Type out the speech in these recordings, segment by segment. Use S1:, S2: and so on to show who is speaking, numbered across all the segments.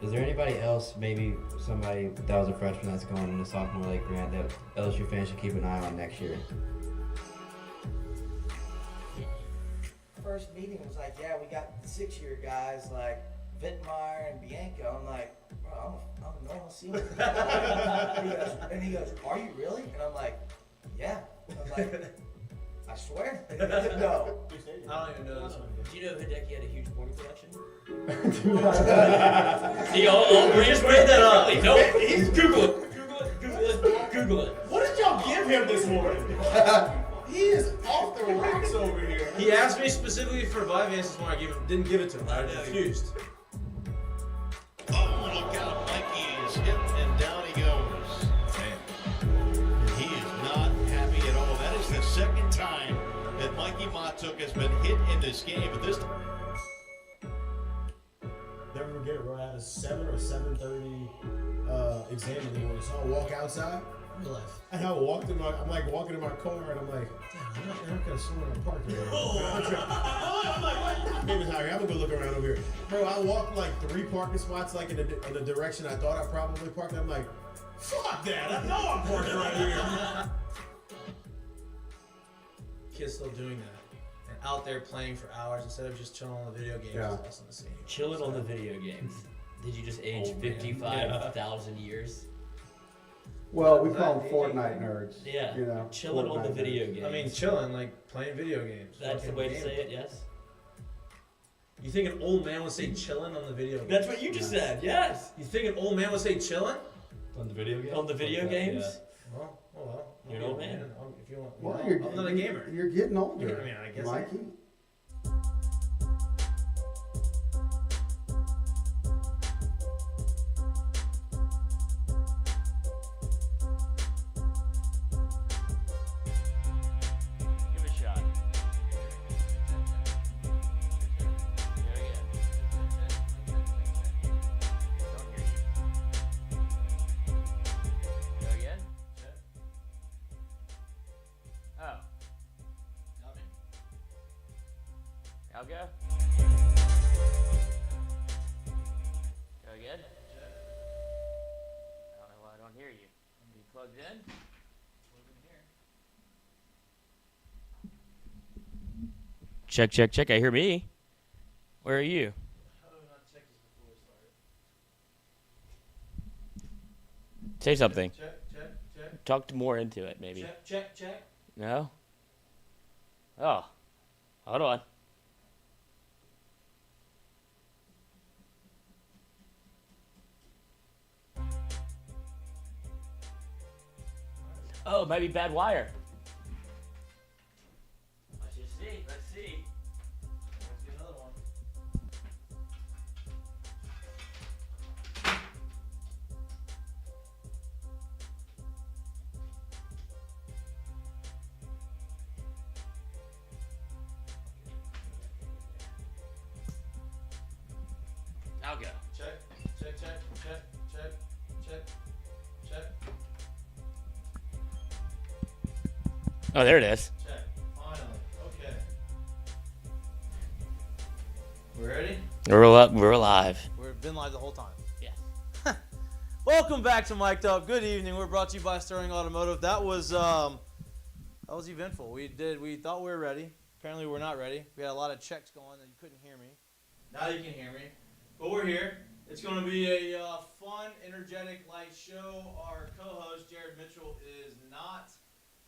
S1: Is there anybody else, maybe somebody that was a freshman that's going into sophomore like Grant, that LSU fans should keep an eye on next year?
S2: First meeting was like, yeah, we got the 6-year guys like Vittmeyer and Bianco. I'm like, bro, I'm a Nola Seal. he goes, are you really? And I'm like, yeah. I'm like, I swear. And he goes, no.
S3: I don't even know this one.
S4: Do you know Hideki had a huge porn collection?
S5: See, all
S4: We just made that up.
S5: No,
S4: Google it. Google it.
S3: What did y'all give him this morning? He is off the rocks over here. He asked me specifically for Vyvanse this morning. I didn't give it to him. I refused.
S6: Oh, look out. Mikey is hit and down he goes. And he is not happy at all. That is the second time that Mikie Mahtook has been hit in this game. But this time.
S7: Never forget it, bro. I had a 7 or 7:30 exam in the morning. So I walk outside. And I walked I'm like walking in my car and I'm like, damn, I could have sworn I parked there. I'm like, maybe it's out here. I'm gonna go look around over here. Bro, I walked like 3 parking spots like in the direction I thought I probably parked. I'm like, fuck that. I know I'm parking right here.
S3: Kids still doing that. And out there playing for hours instead of just chilling on the video games.
S7: Yeah.
S3: Is awesome to see.
S4: Chilling on the video games. Did you just age 55,000 years?
S8: Well, we call them Fortnite nerds.
S4: Yeah.
S8: You know,
S4: Chilling on the
S8: Fortnite
S4: video
S8: nerds.
S4: games.
S3: I mean, chilling, like playing video games.
S4: That's the
S3: Fucking
S4: way to
S3: game.
S4: say it, yes?
S3: You think an old man would say chilling on the video game?
S4: That's what you just said, yes.
S3: You think an old man would say chilling?
S5: on the video game.
S4: On the video games?
S3: Well, oh well.
S4: You're an old man.
S3: If you want,
S8: Well,
S3: I'm not a gamer.
S8: You're getting older,
S3: I mean, I guess
S8: Mikey.
S5: Give it a shot. Go again. Don't hear you. Go again. Oh.
S3: Nothing.
S5: I'll go. Go again. I don't know why I don't hear you. You plugged in? Check, check, check. I hear me. Where are you? Say something.
S3: Check, check, check.
S5: Talk more into it, maybe.
S3: Check, check, check.
S5: No? Oh. Hold on. Oh, it might be bad wire. Let's just see. Let's see.
S3: Let's get another one.
S5: I'll go.
S3: Check, check, check, check, check, check, check,
S5: Oh, there it is.
S3: check. Finally. Okay. We ready?
S5: We're alive.
S3: We've been live the whole time.
S5: Yes.
S3: Welcome back to Mik'd Up. Good evening. We're brought to you by Sterling Automotive. That was eventful. We thought we were ready. Apparently we're not ready. We had a lot of checks going that you couldn't hear me. Now you can hear me. But we're here. It's going to be a fun, energetic, light show. Our co-host Jared Mitchell is not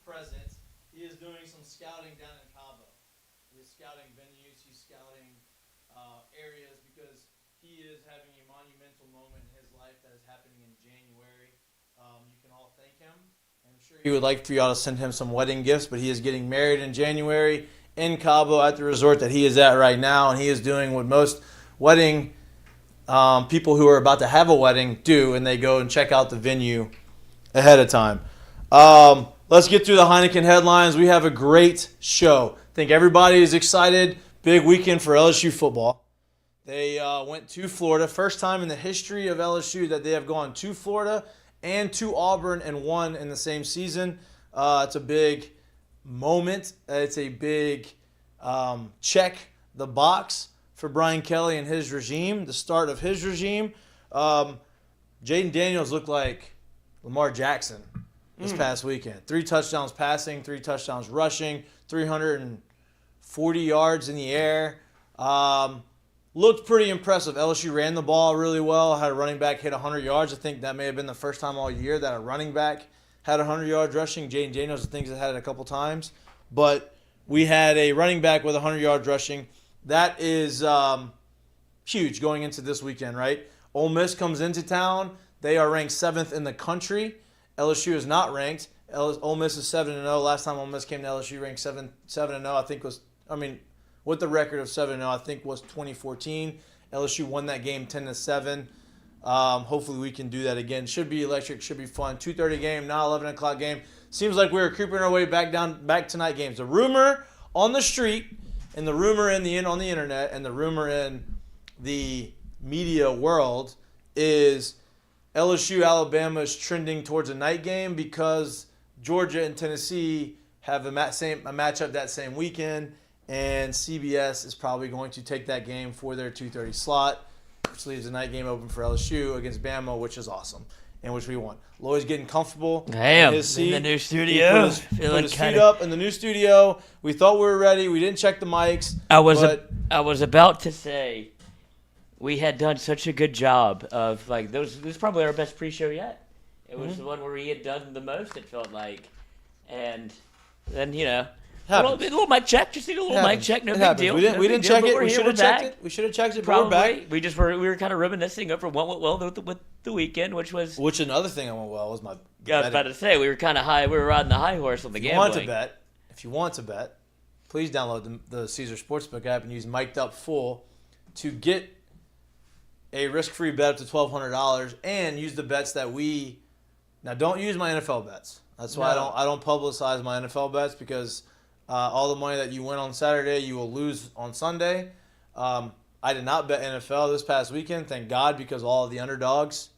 S3: present. He is doing some scouting down in Cabo. He's scouting venues. He's scouting areas because he is having a monumental moment in his life that is happening in January. You can all thank him. I'm sure he would like for y'all to send him some wedding gifts, but he is getting married in January in Cabo at the resort that he is at right now, and he is doing what most wedding people who are about to have a wedding do, and they go and check out the venue ahead of time. Let's get through the Heineken headlines. We have a great show. I think everybody is excited. Big weekend for LSU football. They went to Florida. First time in the history of LSU that they have gone to Florida and to Auburn and won in the same season. It's a big moment. It's a big check the box for Brian Kelly and his regime, the start of his regime. Jaden Daniels looked like Lamar Jackson this past weekend. 3 touchdowns passing, 3 touchdowns rushing, 340 yards in the air. Looked pretty impressive. LSU ran the ball really well. Had a running back hit 100 yards. I think that may have been the first time all year that a running back had 100 yards rushing. Jaden Daniels, I think, has had it a couple times. But we had a running back with 100 yards rushing. That is huge going into this weekend, right? Ole Miss comes into town. They are ranked 7th in the country. LSU is not ranked. Ole Miss is 7-0. Last time Ole Miss came to LSU, ranked 7-0. I think with the record of 7-0, I think was 2014. LSU won that game 10-7. Hopefully we can do that again. Should be electric. Should be fun. 2:30 game, not 11 o'clock game. Seems like we're creeping our way back to night games. The rumor on the street, and the rumor on the internet, and the rumor in the media world is LSU Alabama is trending towards a night game because Georgia and Tennessee have a matchup that same weekend, and CBS is probably going to take that game for their 2:30 slot, which leaves the night game open for LSU against Bama, which is awesome, and which we want. Lloyd's getting comfortable in his seat.
S5: In the new studio.
S3: He put his feet up in the new studio. We thought we were ready. We didn't check the mics.
S5: I was about to say, we had done such a good job of, like, this is probably our best pre-show yet. It was the one where we had done the most, it felt like. And then, a little mic check. Just need a little mic check. No big deal.
S3: We didn't check it. We should have checked it. We should have checked it, but we're back.
S5: We were kind of reminiscing over what went well with the weekend, which another thing that went well was my I was about to say, we were kind of high. We were riding the high horse on the gambling.
S3: If you want to bet, please download the Caesar Sportsbook app and use Mik'd Up Full to get a risk-free bet up to $1,200 and use the bets that we – now, don't use my NFL bets. That's why I don't publicize my NFL bets because all the money that you win on Saturday, you will lose on Sunday. I did not bet NFL this past weekend, thank God, because all of the underdogs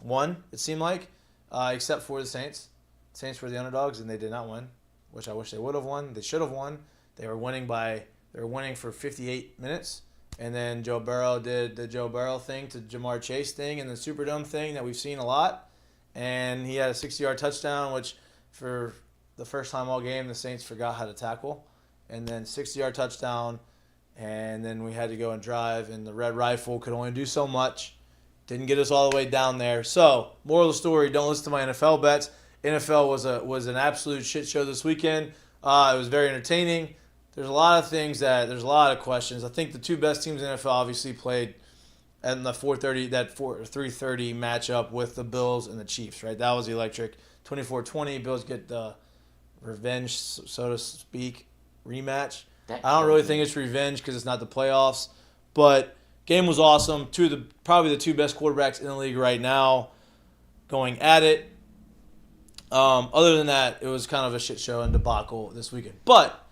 S3: won, it seemed like, except for the Saints. The Saints were the underdogs, and they did not win, which I wish they would have won. They should have won. They were winning for 58 minutes. And then Joe Burrow did the Joe Burrow thing to Jamar Chase thing and the Superdome thing that we've seen a lot. And he had a 60-yard touchdown, which for the first time all game, the Saints forgot how to tackle. And then 60-yard touchdown. And then we had to go and drive. And the Red Rifle could only do so much. Didn't get us all the way down there. So, moral of the story, don't listen to my NFL bets. NFL was an absolute shit show this weekend. It was very entertaining. There's a lot of questions. I think the two best teams in the NFL obviously played in the 3:30 matchup with the Bills and the Chiefs, right? That was electric. 24-20, Bills get the revenge, so to speak, rematch. I don't really think it's revenge because it's not the playoffs, but game was awesome. Probably the two best quarterbacks in the league right now going at it. Other than that, it was kind of a shit show and debacle this weekend. But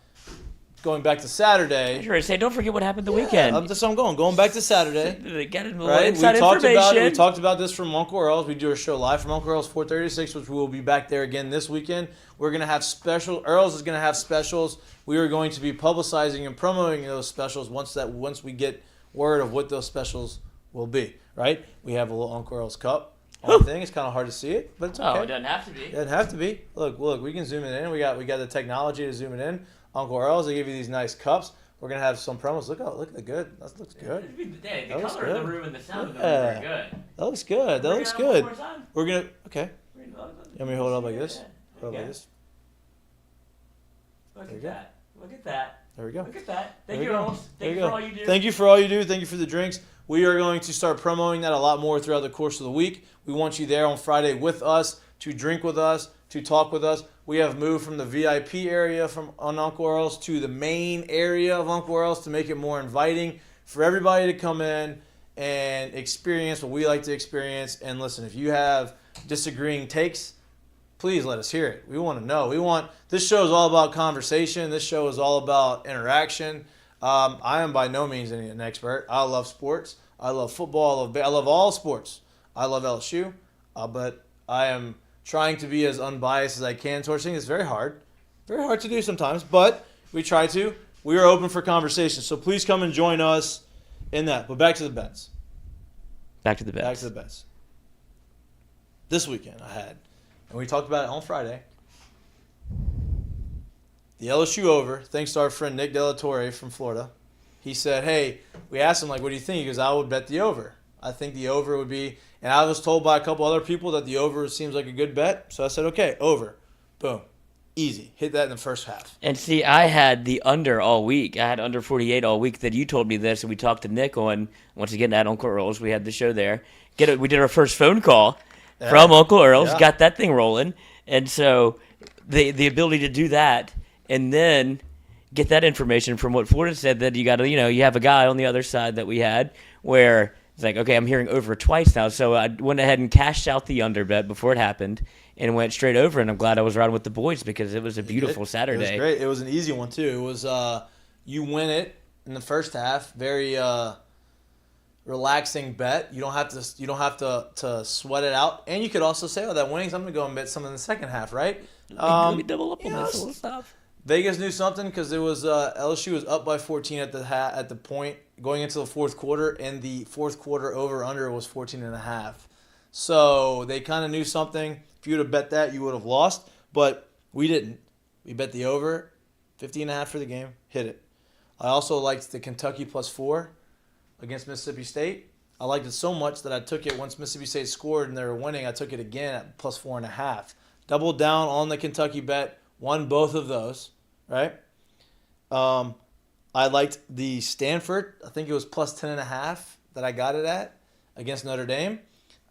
S3: going back to Saturday.
S5: I was going to say, don't forget what happened the weekend.
S3: That's what I'm going. Going back to Saturday.
S5: Get a little
S3: right?
S5: inside
S3: We
S5: information.
S3: talked about this from Uncle Earl's. We do a show live from Uncle Earl's 4:36, which we will be back there again this weekend. We're going to have Earl's is going to have specials. We are going to be publicizing and promoting those specials once we get word of what those specials will be, right? We have a little Uncle Earl's cup on the thing. It's kind of hard to see it, but it's okay.
S5: Oh, it doesn't have to be.
S3: It doesn't have to be. Look, we can zoom it in. We got the technology to zoom it in. Uncle Earl's, they give you these nice cups. We're gonna have some promos. Look at the good. That looks good.
S5: The color of the room and the sound of the room are good.
S3: That looks good. That looks good. We're gonna okay.
S5: You
S3: want me to hold it up like this? Hold it like this.
S5: Look at that. Look at that.
S3: There we go.
S5: Look at that. Thank you, Earls. Thank you for all you do.
S3: Thank you for all you do. Thank you for the drinks. We are going to start promoting that a lot more throughout the course of the week. We want you there on Friday with us, to drink with us, to talk with us. We have moved from the VIP area on Uncle Earl's to the main area of Uncle Earl's to make it more inviting for everybody to come in and experience what we like to experience. And listen, if you have disagreeing takes, please let us hear it. We want to know. This show is all about conversation. This show is all about interaction. I am by no means an expert. I love sports. I love football. I love all sports. I love LSU, but I am trying to be as unbiased as I can towards things. It's very hard to do sometimes, but we try to. We are open for conversation, so please come and join us in that. But back to the bets.
S5: Back to the bets.
S3: Back to the bets. This weekend I had, and we talked about it on Friday. The LSU over, thanks to our friend Nick Delatorre from Florida. He said, hey, we asked him, like, what do you think? He goes, I would bet the over. I think the over would be, and I was told by a couple other people that the over seems like a good bet. So I said, okay, over. Boom. Easy. Hit that in the first half.
S5: And see, I had the under all week. I had under 48 all week. Then you told me this, and we talked to Nick on, once again, at Uncle Earl's. We had the show there. We did our first phone call from Uncle Earl's, got that thing rolling. And so the ability to do that and then get that information from what Florida said, that you got to, you have a guy on the other side that we had where it's like, okay, I'm hearing over twice now. So I went ahead and cashed out the under bet before it happened and went straight over. And I'm glad I was riding with the boys because it was a beautiful Saturday.
S3: It was great. It was an easy one, too. It was you win it in the first half. Very relaxing bet. You don't have to sweat it out. And you could also say, that winnings, I'm going to go and bet some in the second half, right?
S5: Let me double up on this little stuff.
S3: Vegas knew something because it was LSU was up by 14 at the point going into the fourth quarter, and the fourth quarter over-under was 14.5. So they kind of knew something. If you would have bet that, you would have lost, but we didn't. We bet the over, 50.5 for the game, hit it. I also liked the Kentucky +4 against Mississippi State. I liked it so much that I took it once Mississippi State scored and they were winning. I took it again at +4.5. Doubled down on the Kentucky bet, won both of those, right? I liked the Stanford. I think it was +10.5 that I got it at against Notre Dame.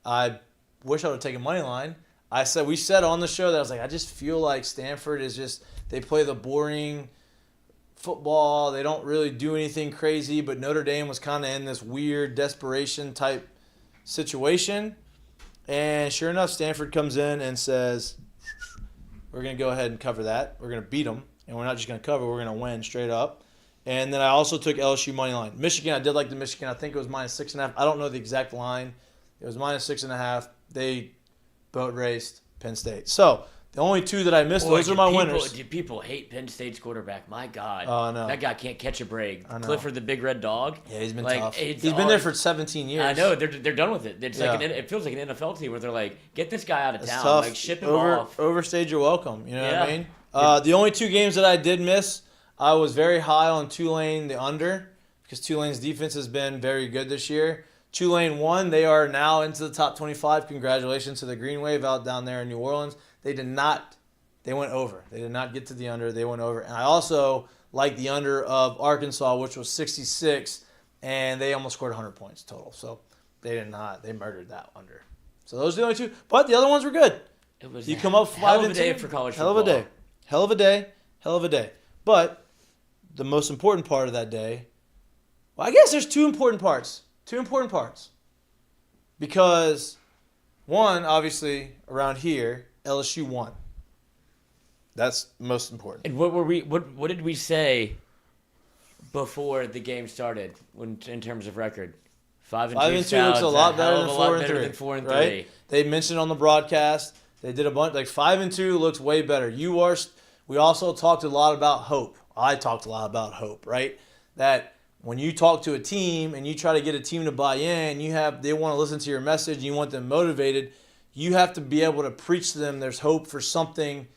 S3: I wish I would have taken money line. We said on the show that I was like, I just feel like Stanford is just, they play the boring football. They don't really do anything crazy, but Notre Dame was kind of in this weird desperation type situation. And sure enough, Stanford comes in and says, we're going to go ahead and cover that. We're going to beat them. And we're not just going to cover, we're going to win straight up. And then I also took LSU money line. Michigan, I did like the Michigan. I think it was -6.5. I don't know the exact line. It was -6.5. They boat raced Penn State. So the only two that I missed, those are my winners.
S5: Do people hate Penn State's quarterback? My God.
S3: Oh, no.
S5: That guy can't catch a break.
S3: I know.
S5: Clifford the Big Red Dog.
S3: Yeah, he's been tough.
S5: He's
S3: been there for 17 years.
S5: I know. They're done with it. It's like it feels like an NFL team where they're like, get this guy out of town.
S3: Tough.
S5: Like, ship him off.
S3: Overstayed your welcome. You know what I mean? The only two games that I did miss, I was very high on Tulane, the under, because Tulane's defense has been very good this year. Tulane won. They are now into the top 25. Congratulations to the Green Wave out down there in New Orleans. They did not. They went over. They did not get to the under. They went over. And I also like the under of Arkansas, which was 66, and they almost scored 100 points total. So they did not. They murdered that under. So those are the only two. But the other ones were good.
S5: It was
S3: you come up 5 and 2.
S5: Day for college
S3: hell
S5: football.
S3: of a day. Hell of a day. Hell of a day. But the most important part of that day, well, I guess there's two important parts. Because one, obviously, around here, LSU won. That's most important.
S5: And what did we say before the game started in terms of record? 5 and 2
S3: looks a lot better than 4 and 3.
S5: Than 4 and 3.
S3: Right? They mentioned on the broadcast. They did a bunch. Like 5 and 2 looks way better. We also talked a lot about hope. I talked a lot about hope, right? That when you talk to a team and you try to get a team to buy in, they want to listen to your message, you want them motivated, you have to be able to preach to them there's hope for something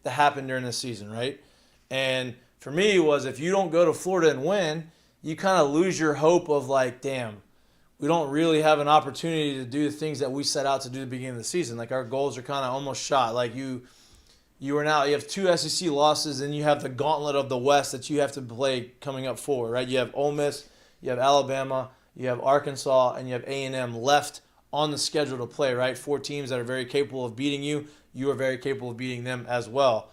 S3: to happen during the season, right? And for me, was if you don't go to Florida and win, you kind of lose your hope of like, damn, we don't really have an opportunity to do the things that we set out to do at the beginning of the season. Like our goals are kind of almost shot. Like you have 2 SEC losses, and you have the gauntlet of the West that you have to play coming up forward, right? You have Ole Miss, you have Alabama, you have Arkansas, and you have A&M left on the schedule to play, right? 4 teams that are very capable of beating you. You are very capable of beating them as well.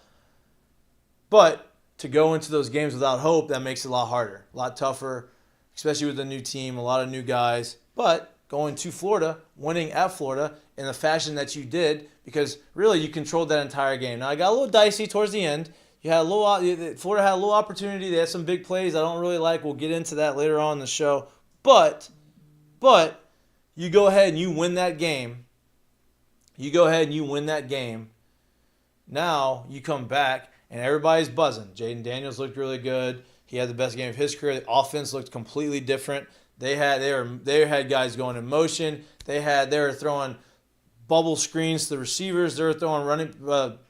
S3: But to go into those games without hope, that makes it a lot harder, a lot tougher, especially with a new team, a lot of new guys. But going to Florida, winning at Florida in the fashion that you did, because really you controlled that entire game. Now, I got a little dicey towards the end. Florida had a little opportunity. They had some big plays I don't really like. We'll get into that later on in the show. But you go ahead and you win that game. Now you come back and everybody's buzzing. Jaden Daniels looked really good. He had the best game of his career. The offense looked completely different. They had guys going in motion. They were throwing bubble screens to the receivers. They were throwing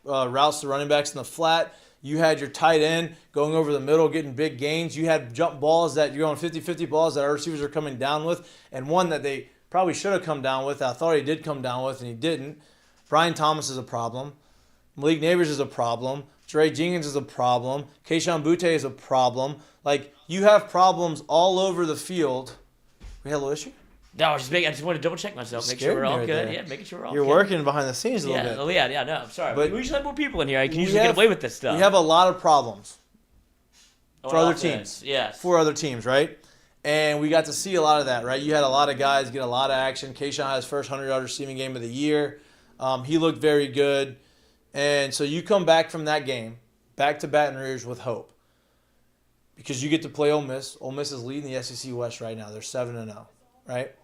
S3: routes to running backs in the flat. You had your tight end going over the middle, getting big gains. You had jump balls that you're on 50-50 balls that our receivers are coming down with, and one that they probably should have come down with. I thought he did come down with, and he didn't. Brian Thomas is a problem. Malik Neighbors is a problem. Dre Jenkins is a problem. Keyshawn Butte is a problem. Like, you have problems all over the field. We had a little issue?
S5: No, I just wanted to double check myself, make sure we're all good.
S3: There.
S5: Yeah, making sure we're all
S3: You're
S5: good.
S3: working behind the scenes a little bit.
S5: Oh, yeah, no, I'm sorry.
S3: But
S5: we usually have more people in here. I can usually get away with this stuff.
S3: We have a lot of problems for
S5: On
S3: other
S5: offense,
S3: teams.
S5: Yes.
S3: For other teams, right? And we got to see a lot of that, right? You had a lot of guys get a lot of action. Keyshawn had his first 100-yard receiving game of the year. He looked very good. And so you come back from that game, back to Baton Rouge with hope. Because you get to play Ole Miss. Ole Miss is leading the SEC West right now. They're 7-0, right?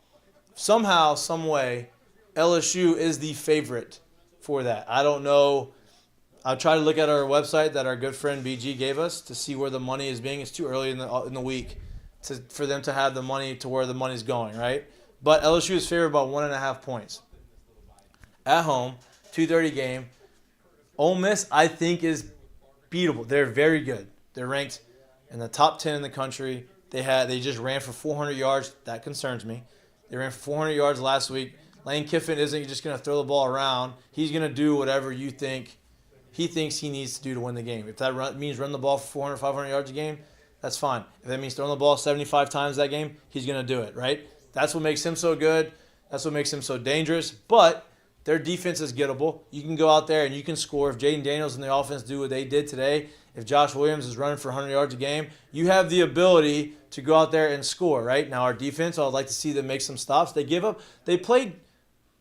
S3: Somehow, some way, LSU is the favorite for that. I don't know. I'll try to look at our website that our good friend BG gave us to see where the money is being. It's too early in the week for them to have the money to where the money's going, right? But LSU is favored by 1.5 points. At home, 2:30 game. Ole Miss, I think, is beatable. They're very good. They're ranked in the top 10 in the country. They just ran for 400 yards. That concerns me. They ran for 400 yards last week. Lane Kiffin isn't just going to throw the ball around. He's going to do whatever he thinks he needs to do to win the game. If that means run the ball for 400, 500 yards a game, that's fine. If that means throwing the ball 75 times that game, he's going to do it, right? That's what makes him so good. That's what makes him so dangerous. But their defense is gettable. You can go out there and you can score. If Jaden Daniels and the offense do what they did today, if Josh Williams is running for 100 yards a game, you have the ability to go out there and score, right? Now, our defense, I would like to see them make some stops. They played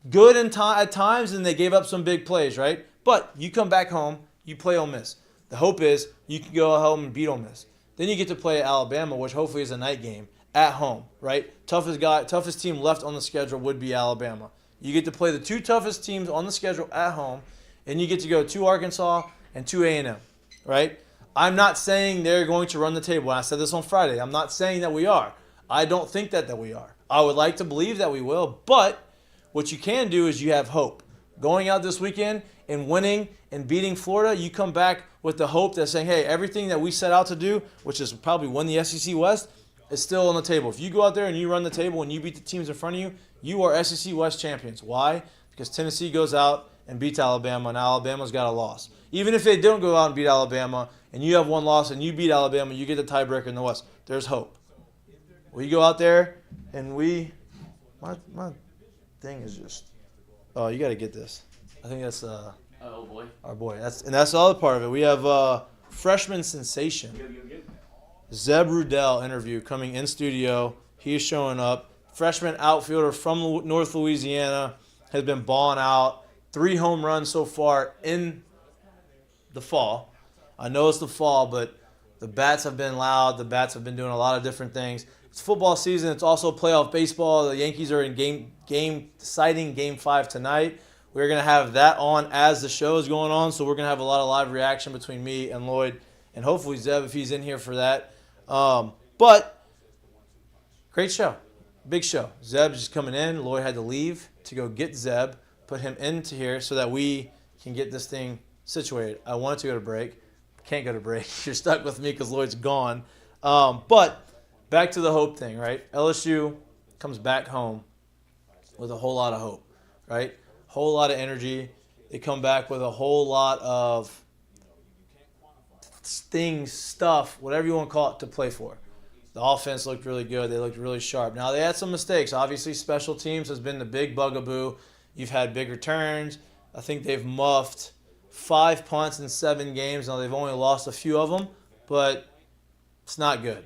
S3: good at times, and they gave up some big plays, right? But you come back home, you play Ole Miss. The hope is you can go home and beat Ole Miss. Then you get to play Alabama, which hopefully is a night game, at home, right? Toughest team left on the schedule would be Alabama. You get to play the two toughest teams on the schedule at home, and you get to go to Arkansas and to A&M, right? I'm not saying they're going to run the table. I said this on Friday. I'm not saying that we are. I don't think that we are. I would like to believe that we will, but what you can do is you have hope. Going out this weekend and winning and beating Florida, you come back with the hope that saying, hey, everything that we set out to do, which is probably win the SEC West, is still on the table. If you go out there and you run the table and you beat the teams in front of you, you are SEC West champions. Why? Because Tennessee goes out and beats Alabama, and Alabama's got a loss. Even if they don't go out and beat Alabama, and you have one loss and you beat Alabama, you get the tiebreaker in the West. There's hope. We go out there and my thing is just, oh, you got to get this. I think that's
S5: oh boy,
S3: our boy. That's the other part of it. We have freshman sensation Zeb Rudel interview coming in studio. He is showing up. Freshman outfielder from North Louisiana, has been balling out. 3 home runs so far in the fall. I know it's the fall, but the bats have been loud. The bats have been doing a lot of different things. It's football season. It's also playoff baseball. The Yankees are in deciding Game 5 tonight. We're going to have that on as the show is going on, so we're going to have a lot of live reaction between me and Lloyd, and hopefully Zeb if he's in here for that. But great show. Big show. Zeb's just coming in. Lloyd had to leave to go get Zeb, put him into here so that we can get this thing situated. I wanted to go to break. Can't go to break. You're stuck with me because Lloyd's gone. But back to the hope thing, right? LSU comes back home with a whole lot of hope, right? Whole lot of energy. They come back with a whole lot of things, stuff, whatever you want to call it, to play for. The offense looked really good. They looked really sharp. Now, they had some mistakes. Obviously, special teams has been the big bugaboo. You've had big returns. I think they've muffed 5 punts in 7 games. Now, they've only lost a few of them, but it's not good.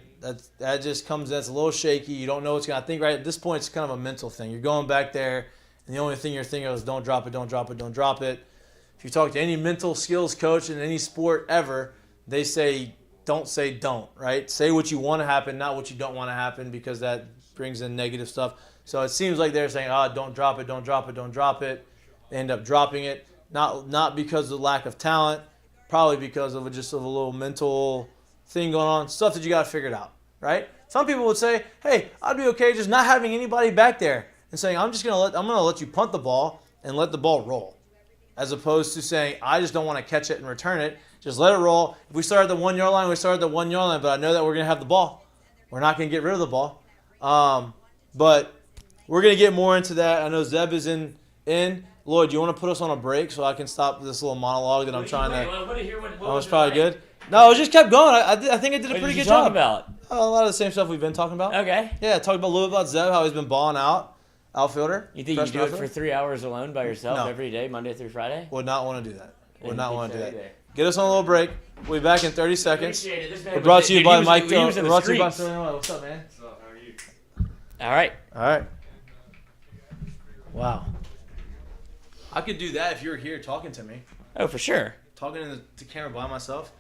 S3: That just comes, that's a little shaky. You don't know what's going to, I think right at this point, it's kind of a mental thing. You're going back there, and the only thing you're thinking of is don't drop it, don't drop it, don't drop it. If you talk to any mental skills coach in any sport ever, they say don't, right? Say what you want to happen, not what you don't want to happen, because that brings in negative stuff. So it seems like they're saying, don't drop it, don't drop it, don't drop it. They end up dropping it, not because of lack of talent, probably because of just a little mental thing going on, stuff that you got to figure it out, right? Some people would say, hey, I'd be okay just not having anybody back there. and saying I'm gonna let you punt the ball and let the ball roll, as opposed to saying I just don't want to catch it and return it. Just let it roll. If we start at the 1 yard line, we start at the 1 yard line. But I know that we're gonna have the ball. We're not gonna get rid of the ball. But we're gonna get more into that. I know Zeb is in. Lloyd, do you want to put us on a break so I can stop this little monologue that I'm trying to?
S5: I want to hear what
S3: Oh,
S5: was
S3: it's probably
S5: like.
S3: good. No, it just kept going. I think I did a
S5: What
S3: pretty
S5: did you
S3: good
S5: talk
S3: job.
S5: about?
S3: A lot of the same stuff we've been talking about.
S5: Okay.
S3: Yeah, talked about a little bit about Zeb, how he's been balling out, outfielder.
S5: You think you
S3: freshman
S5: do it for
S3: outfielder.
S5: 3 hours alone by yourself
S3: No.
S5: every day, Monday through Friday?
S3: Would not want to do that. Would not want to do that.
S5: Either.
S3: Get us on a little break. We'll be back in 30 seconds.
S5: Appreciate it. This man
S3: We're
S5: was-
S3: brought to you
S5: dude,
S3: by
S5: he was-
S3: Mike.
S5: he was in the
S3: Brought to you by
S5: streets.
S3: Sterling Oil. What's up, man?
S5: All right.
S3: All right. Wow. I could do that if you were here talking to me,
S5: Oh, for sure.
S3: talking in the camera by myself.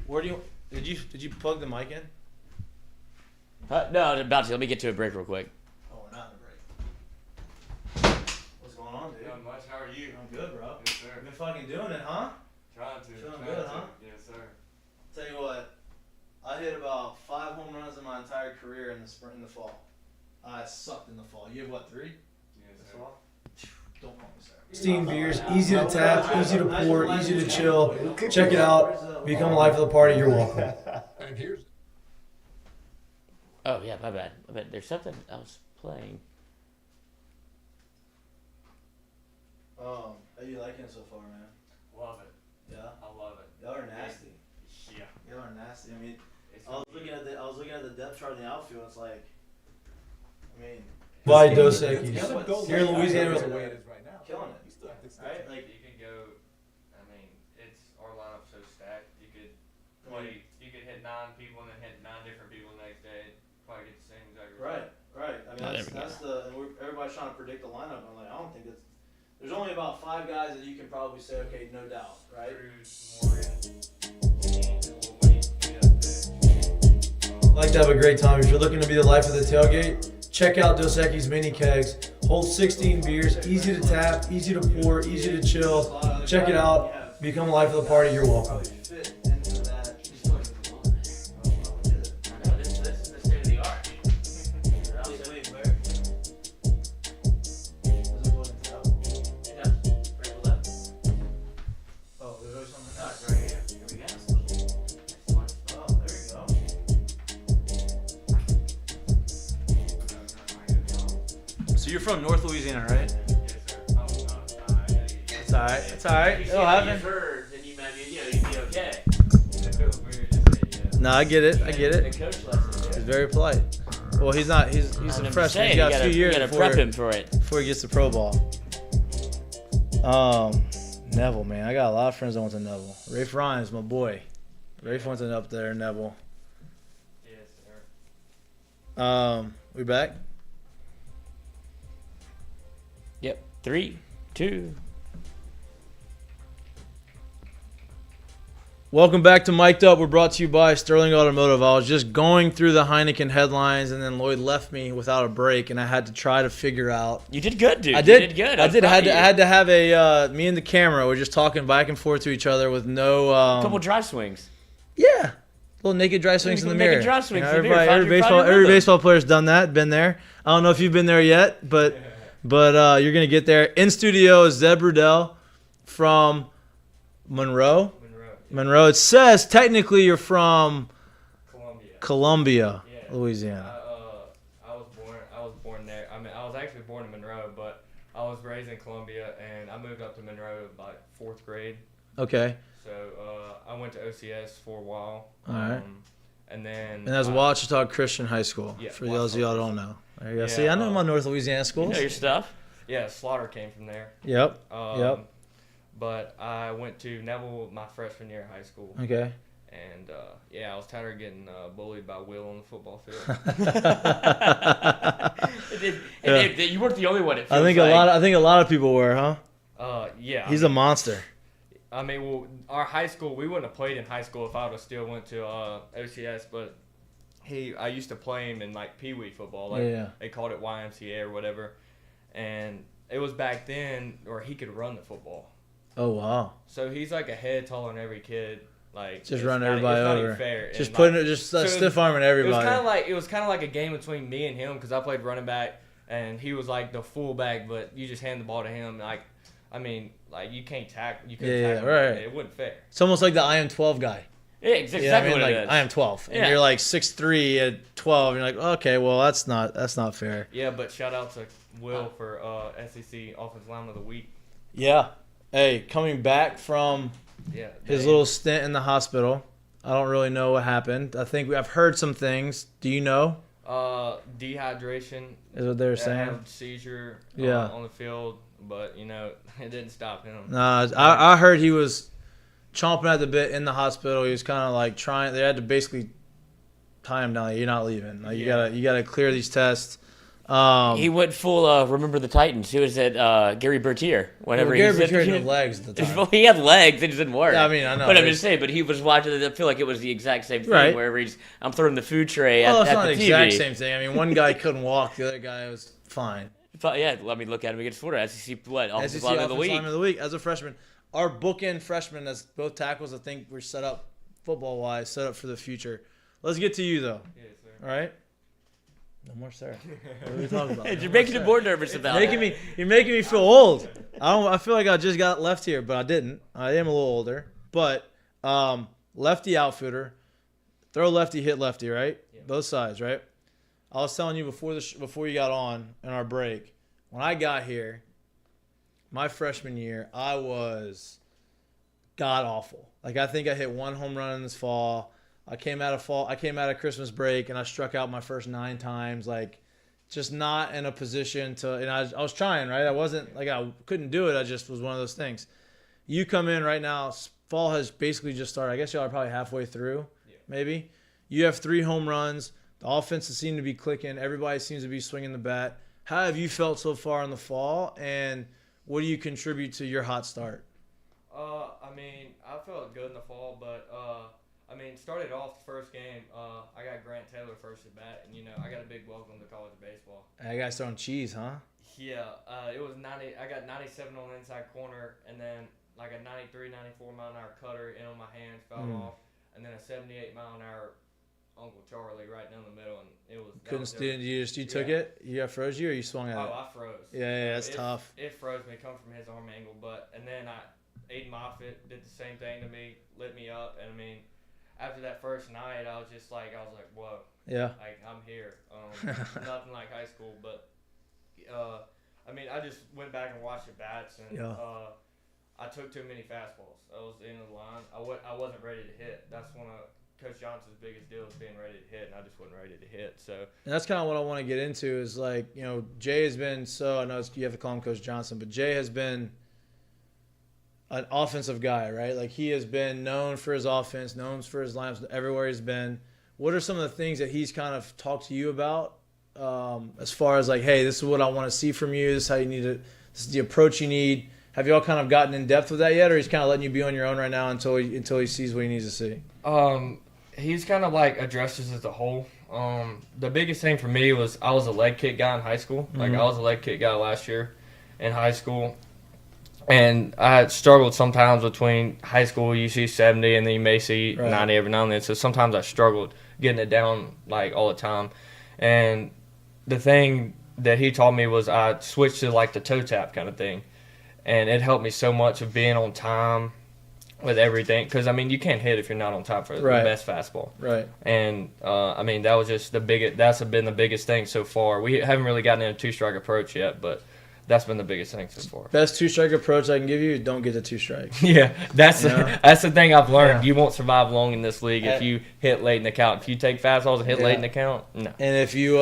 S3: Where do you did you plug the mic in?
S5: No, I'm about to. Let me get to a break real quick.
S3: Oh, we're not in the break. What's going on, dude?
S9: Not much. How are you?
S3: I'm good, bro.
S9: Yes, sir.
S3: You've been fucking doing it, huh?
S9: Trying to.
S3: Feeling
S9: trying
S3: good,
S9: to.
S3: huh?
S9: Yes, sir.
S3: Tell you what, I hit about 5 home runs in my entire career in the spring, in the fall. I sucked in the fall. You have what, 3?
S9: Yes,
S3: This
S9: sir.
S3: fall? Don't call me, sir.
S2: 16 beers, easy to tap, easy to pour, easy to chill. Check it out. Become a life of the party. You're welcome.
S6: And here's
S5: Oh, yeah, my bad. There's something else playing.
S3: How you liking it so far, man?
S9: Love it.
S3: Yeah.
S9: I love it.
S3: Y'all are nasty.
S9: Yeah.
S3: Y'all are nasty. I mean,
S9: It's
S3: I was looking at the depth chart in the outfield. It's like, I mean,
S2: Bye, Dos Equis.
S3: Equis.
S2: Here in Louisiana,
S3: It's
S2: it's
S3: the way
S2: it
S3: is right now. Killing it. Right? Like,
S9: You can go. I mean, it's our lineup so stacked. You could play. You could hit 9 people and then hit 9 different people the next day. Probably get the same exact result.
S3: right. I mean,
S5: Oh, there
S3: that's
S5: we go.
S3: and everybody's trying to predict the lineup. I'm like, I don't think it's. There's only about 5 guys that you can probably say, okay, no doubt, right?
S9: Cruz, Morgan, Will Wade,
S2: I'd like to have a great time. If you're looking to be the life of the tailgate, check out Dos Equis mini kegs. Hold 16 beers, easy to tap, easy to pour, easy to chill. Check it out. Become a life of the party. You're welcome.
S3: Fit into that.
S5: I know, this is the state of the art.
S3: Oh, there's always something
S5: Oh,
S3: else.
S5: it's right here. Here we go.
S3: Oh, there you go. So you're from North Louisiana, right?
S9: Yes, sir. Oh, no.
S3: It's alright. It's alright.
S5: If you
S3: It'll
S5: see what
S3: happen.
S5: you've heard, then you might be, you'd be okay.
S9: It feels weird to say yes.
S3: No, I get it. I get
S5: The
S3: it.
S5: coach lessons.
S3: He's very polite. Well, he's not. He's
S5: I'm
S3: a
S5: just
S3: freshman.
S5: saying,
S3: He's got a few
S5: you
S3: years
S5: gotta
S3: before,
S5: prep him for it.
S3: before he gets to pro ball. Neville, man. I got a lot of friends that went to Neville. Rafe Ryan's my boy. Rafe went to up there, Neville.
S9: Yes, sir.
S3: We back?
S5: Yep. 3, 2.
S3: Welcome back to Mik'd Up. We're brought to you by Sterling Automotive. I was just going through the Heineken headlines, and then Lloyd left me without a break, and I had to try to figure out.
S5: You did good, dude.
S3: I did.
S5: You did good.
S3: I
S5: was
S3: did. I
S5: proud
S3: had to.
S5: of
S3: I
S5: you.
S3: had to have a me and the camera. We're just talking back and forth to each other with no.
S5: A couple dry swings.
S3: Yeah, little naked dry swings in the mirror.
S5: Naked dry swings in the
S3: everybody,
S5: mirror.
S3: every
S5: Find your
S3: every
S5: rhythm.
S3: baseball player's done that. Been there. I don't know if you've been there yet, but you're gonna get there. In studio is Zeb Rudel from Monroe. Monroe. It says technically you're from Columbia,
S9: Yeah.
S3: Louisiana.
S9: I was born there. I mean, I was actually born in Monroe, but I was raised in Columbia, and I moved up to Monroe by 4th grade.
S3: Okay.
S9: So I went to OCS for a while.
S3: All right.
S9: And then.
S3: And that's Ouachita Christian High School.
S9: Yeah,
S3: For those of y'all that don't know. There you go.
S9: Yeah,
S3: See, I know my North Louisiana
S5: You
S3: schools.
S5: know your stuff.
S9: Yeah, Slaughter came from there.
S3: Yep. Yep.
S9: But I went to Neville my freshman year of high school.
S3: Okay.
S9: And I was tired of getting bullied by Will on the football field.
S5: You weren't the only one. It
S3: I
S5: feels
S3: think
S5: like.
S3: I think a lot of people were, huh?
S9: Yeah.
S3: He's a monster.
S9: I mean, well, our high school, we wouldn't have played in high school if I would have still went to OCS, but I used to play him in like Pee Wee football, like
S3: Yeah.
S9: they called it YMCA or whatever, and it was back then where he could run the football.
S3: Oh wow.
S9: So he's like a head taller than every kid, like
S3: Just
S9: it's
S3: running
S9: not-
S3: everybody
S9: it's not
S3: over.
S9: even fair.
S3: Just
S9: And,
S3: putting
S9: like,
S3: it, just
S9: so it was-
S3: stiff arming
S9: It
S3: everybody.
S9: was kind of like a game between me and him because I played running back, and he was like the fullback, but you just hand the ball to him. Like, I mean, like you can't tackle. You couldn't tackle him.
S3: right.
S9: It wasn't fair.
S3: It's almost like the I am 12 guy.
S5: Yeah, exactly
S3: You know what I mean?
S5: what
S3: Like
S5: it is.
S3: I am 12, and
S5: Yeah.
S3: you're like 6'3" at 12, and you're like, okay, well that's not fair.
S9: Yeah, but shout out to Will for SEC Offensive Lineman of the Week.
S3: Yeah. Hey, coming back from
S9: Yeah,
S3: his little stint in the hospital, I don't really know what happened. I think I've heard some things. Do you know?
S9: Dehydration.
S3: Is what they were saying?
S9: Had a seizure
S3: Yeah.
S9: on the field, but you know it didn't stop him.
S3: Nah, I heard he was chomping at the bit in the hospital. He was kind of like trying. They had to basically tie him down. Like, you're not leaving. Like,
S9: Yeah.
S3: you gotta clear these tests.
S5: He went full Remember the Titans. He was at Gary Bertier whenever
S3: Gary
S5: he
S3: Bertier had no legs at the time.
S5: Well, he had legs, it just didn't work.
S3: Yeah, I mean, I know.
S5: But I'm just saying, but he was watching it. I feel like it was the exact same thing.
S3: Right.
S5: Wherever I'm throwing the food tray
S3: Well,
S5: at,
S3: it's
S5: at
S3: not
S5: the
S3: the
S5: TV.
S3: exact same thing. I mean, one guy couldn't walk. The other guy was fine.
S5: But yeah, let me look at him against Florida. SEC Offensive
S3: SEC
S5: Lineman of the
S3: Offensive
S5: Week.
S3: Lineman of the Week as a freshman. Our bookend freshmen as both tackles, I think we're set up football-wise, set up for the future. Let's get to you, though.
S9: Yes, sir.
S3: All right? No more sir. What are we talking about?
S5: You're making it more nervous about it.
S3: You're making me feel old. I feel like I just got left here, but I didn't. I am a little older. But lefty outfielder, throw lefty, hit lefty, right?
S9: Yeah.
S3: Both sides, right? I was telling you before you got on in our break, when I got here, my freshman year, I was god awful. Like I think I hit one home run in this fall. I came out of Christmas break and I struck out my first 9 times. Like, just not in a position to. And I was trying, right? I wasn't like I couldn't do it. I just was one of those things. You come in right now. Fall has basically just started. I guess y'all are probably halfway through, maybe. You have 3 home runs. The offenses seem to be clicking. Everybody seems to be swinging the bat. How have you felt so far in the fall? And what do you contribute to your hot start?
S9: I mean, I felt good in the fall, but I mean, started off the first game. I got Grant Taylor first at bat, and you know, I got a big welcome to college baseball.
S3: That guy's throwing cheese, huh?
S9: Yeah, it was 90. I got 97 on the inside corner, and then like a 93, 94 mile an hour cutter in on my hands, fouled off, and then a 78 mile an hour Uncle Charlie right down the middle, and it was.
S3: You took it? You froze you, or you swung at it?
S9: I froze.
S3: Yeah, that's tough.
S9: It froze me coming from his arm angle, and then Aiden Moffitt did the same thing to me, lit me up, and I mean, after that first night, I was like, whoa.
S3: Yeah.
S9: Like, I'm here. Nothing like high school, but, I mean, I just went back and watched the bats, and I took too many fastballs. I was in the line. I wasn't ready to hit. That's one of Coach Johnson's biggest deal is being ready to hit, and I just wasn't ready to hit. So.
S3: And that's kind of what I want to get into is like, you know, Jay has been I know you have to call him Coach Johnson, but Jay has been an offensive guy, right? Like he has been known for his offense, known for his lineups everywhere he's been. What are some of the things that he's kind of talked to you about as far as like, hey, this is what I want to see from you. This is how you need it. This is the approach you need. Have you all kind of gotten in depth with that yet, or he's kind of letting you be on your own right now until he sees what he needs to see?
S9: He's kind of like addresses as a whole. The biggest thing for me was I was a leg kick guy in high school. Like I was a leg kick guy last year in high school. And I had struggled sometimes between high school, you see 70, and then you may see 90 every now and then. So sometimes I struggled getting it down like all the time. And the thing that he taught me was I switched to like the toe tap kind of thing. And it helped me so much of being on time with everything. Because, I mean, you can't hit if you're not on time for the best fastball.
S3: Right.
S9: And, I mean, that was just that's been the biggest thing so far. We haven't really gotten in a two-strike approach yet, but that's been the biggest thing so far.
S3: Best 2-strike approach I can give you, don't get the 2 strikes.
S9: Yeah, that's the thing I've learned.
S3: Yeah.
S9: You won't survive long in this league if you hit late in the count. If you take fastballs and hit late in the count, no.
S3: And if you,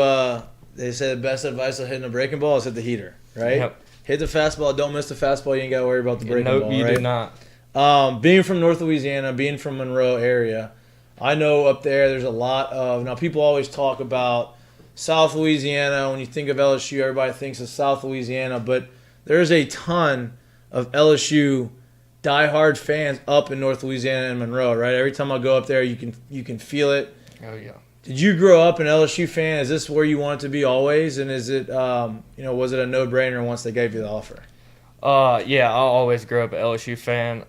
S3: they say the best advice of hitting a breaking ball is hit the heater, right?
S9: Yep.
S3: Hit the fastball, don't miss the fastball. You ain't got to worry about the breaking ball,
S9: you
S3: right?
S9: do not.
S3: Being from North Louisiana, being from Monroe area, I know up there's a lot of, now people always talk about South Louisiana. When you think of LSU, everybody thinks of South Louisiana, but there's a ton of LSU diehard fans up in North Louisiana and Monroe, right? Every time I go up there, you can feel it.
S9: Oh, yeah.
S3: Did you grow up an LSU fan? Is this where you want it to be always? And is it, was it a no-brainer once they gave you the offer?
S9: Yeah, I always grew up an LSU fan.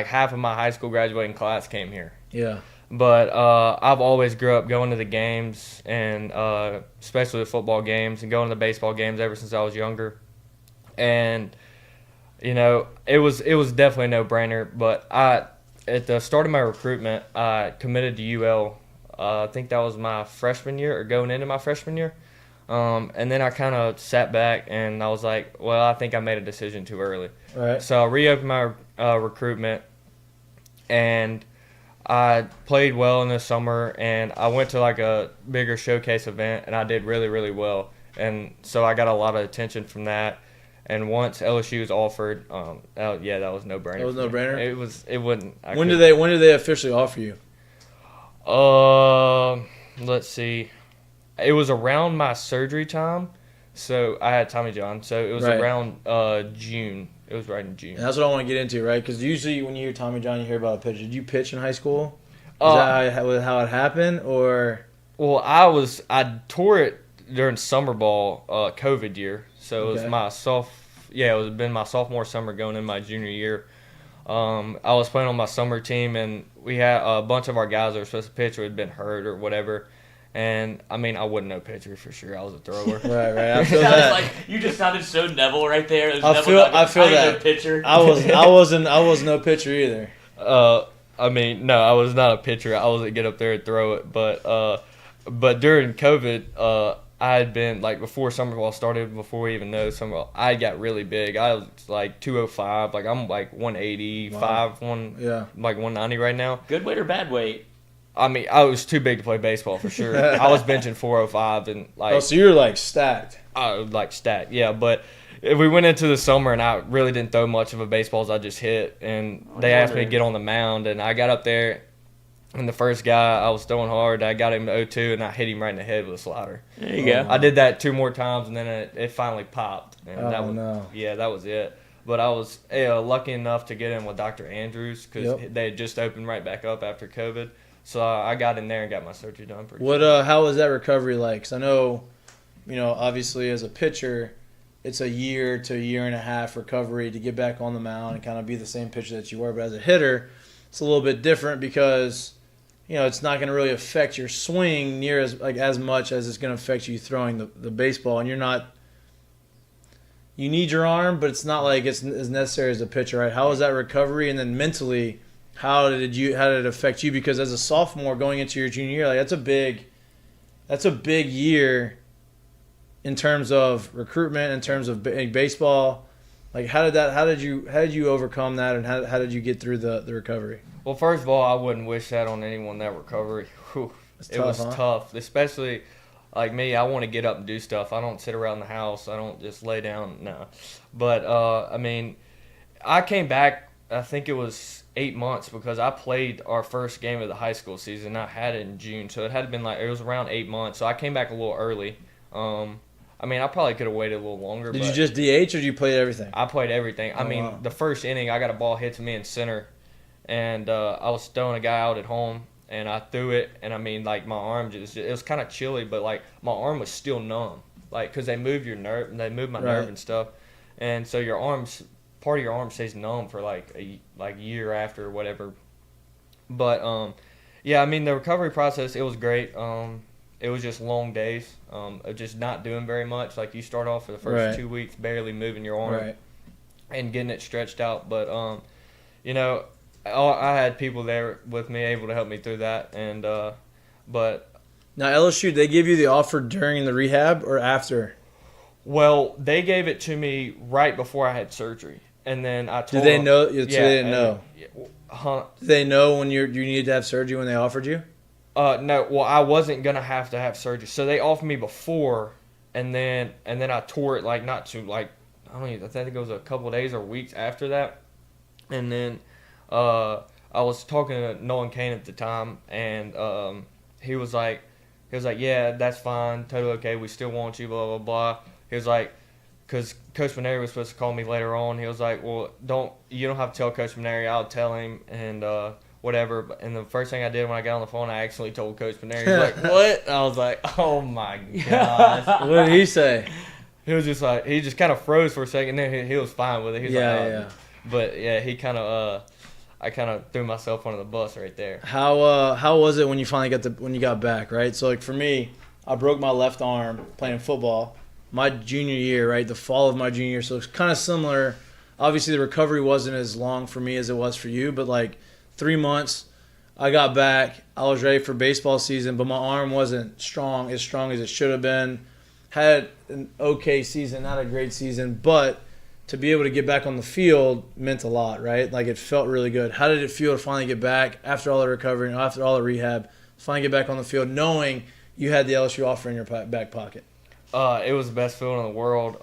S9: Half of my high school graduating class came here.
S3: Yeah.
S9: But I've always grew up going to the games, and especially the football games, and going to the baseball games ever since I was younger. And you know, it was definitely a no-brainer. But at the start of my recruitment, I committed to UL. I think that was my freshman year, or going into my freshman year. And then I kind of sat back and I was like, well, I think I made a decision too early.
S3: Right.
S9: So I reopened my recruitment, and I played well in the summer, and I went to like a bigger showcase event, and I did really, really well. And so I got a lot of attention from that. And once LSU was offered, yeah, that was no brainer.
S3: That was no brainer.
S9: It wouldn't.
S3: When did they officially offer you?
S9: Let's see. It was around my surgery time, so I had Tommy John. So it was
S3: Right.
S9: around June. It was right in June.
S3: And that's what I want to get into, right? Because usually when you hear Tommy John, you hear about a pitch. Did you pitch in high school? Is that how it happened, or?
S9: Well, I tore it during summer ball, COVID year. So it was
S3: Okay.
S9: it was been my sophomore summer going in my junior year. I was playing on my summer team, and we had a bunch of our guys that were supposed to pitch who had been hurt or whatever. And I mean, I wasn't no pitcher for sure. I was a thrower.
S3: Right. I feel
S5: Sounds
S3: that.
S5: like you just sounded so Neville right there.
S3: I feel that.
S5: No pitcher.
S3: I was no pitcher either.
S9: I mean, no, I was not a pitcher. I wasn't get up there and throw it. But during COVID, I had been, like, before summer ball started, before we even know summer ball, I got really big. I was like 205. Like, I'm like 185, like 190 right now.
S5: Good weight or bad weight?
S9: I mean, I was too big to play baseball for sure. I was benching 405 and like.
S3: Oh, so you're like stacked.
S9: Like stacked, yeah. But we went into the summer and I really didn't throw much of a baseball as I just hit. And they asked me to get on the mound, and I got up there, and the first guy I was throwing hard, I got him to 0-2, and I hit him right in the head with a slider.
S5: There you go.
S9: I did that 2 more times, and then it finally popped. And that was,
S3: no.
S9: Yeah, that was it. But I was lucky enough to get in with Dr. Andrews because they had just opened right back up after COVID. So I got in there and got my surgery done.
S3: How was that recovery like? Because I know, obviously as a pitcher, it's a year to a year and a half recovery to get back on the mound and kind of be the same pitcher that you were. But as a hitter, it's a little bit different because, it's not going to really affect your swing near as much as it's going to affect you throwing the baseball. And you need your arm, but it's not like it's as necessary as a pitcher, right? How was that recovery? And then mentally, how did it affect you? Because as a sophomore going into your junior year, like that's a big year in terms of recruitment, in terms of baseball. Like how did you overcome that, and how did you get through the recovery?
S9: Well, first of all, I wouldn't wish that on anyone, that recovery. Whew. It was tough, especially like me. I want to get up and do stuff. I don't sit around the house. I don't just lay down. No. But I mean, I came back, I think it was 8 months, because I played our first game of the high school season. I had it in June, so it had been it was around 8 months. So I came back a little early. I mean, I probably could have waited a little longer.
S3: Did you just DH or did you play everything?
S9: I played everything.
S3: Oh,
S9: I mean, the first inning, I got a ball hit to me in center, and I was throwing a guy out at home, and I threw it, and I mean, like, my arm it was kind of chilly, but, like, my arm was still numb, like, because they move your nerve, and they move my nerve and stuff, and so part of your arm stays numb for, like, a year after or whatever. But, yeah, I mean, the recovery process, it was great. It was just long days of just not doing very much. Like, you start off for the first 2 weeks barely moving your arm and getting it stretched out. But, I had people there with me able to help me through that. And but
S3: now LSU, they give you the offer during the rehab or after?
S9: Well, they gave it to me right before I had surgery. And then I told
S3: them. Did they know?
S9: Yeah,
S3: they didn't know. Did they know when you needed to have surgery when they offered you?
S9: No, well, I wasn't gonna have to have surgery, so they offered me before, and then I tore it I think it was a couple of days or weeks after that, and then I was talking to Nolan Kane at the time, and he was like, yeah, that's fine, totally okay, we still want you, blah blah blah. He was like, because Coach Maneri was supposed to call me later on. He was like, well, you don't have to tell Coach Maneri, I'll tell him, and whatever. And the first thing I did when I got on the phone, I accidentally told Coach Paneri. He was like, what? And I was like, oh my gosh.
S3: What did he say?
S9: He was just like, he just kind of froze for a second. Then he was fine with it. He was like, oh.
S3: Yeah.
S9: But yeah, he kind of, I kind of threw myself under the bus right there.
S3: How was it when you finally got back, right? So like for me, I broke my left arm playing football my junior year, right? The fall of my junior year. So it's kind of similar. Obviously the recovery wasn't as long for me as it was for you, but like 3 months, I got back. I was ready for baseball season, but my arm wasn't strong as it should have been. Had an okay season, not a great season, but to be able to get back on the field meant a lot, right? Like it felt really good. How did it feel to finally get back after all the recovery and after all the rehab, finally get back on the field knowing you had the LSU offer in your back pocket?
S9: It was the best feeling in the world.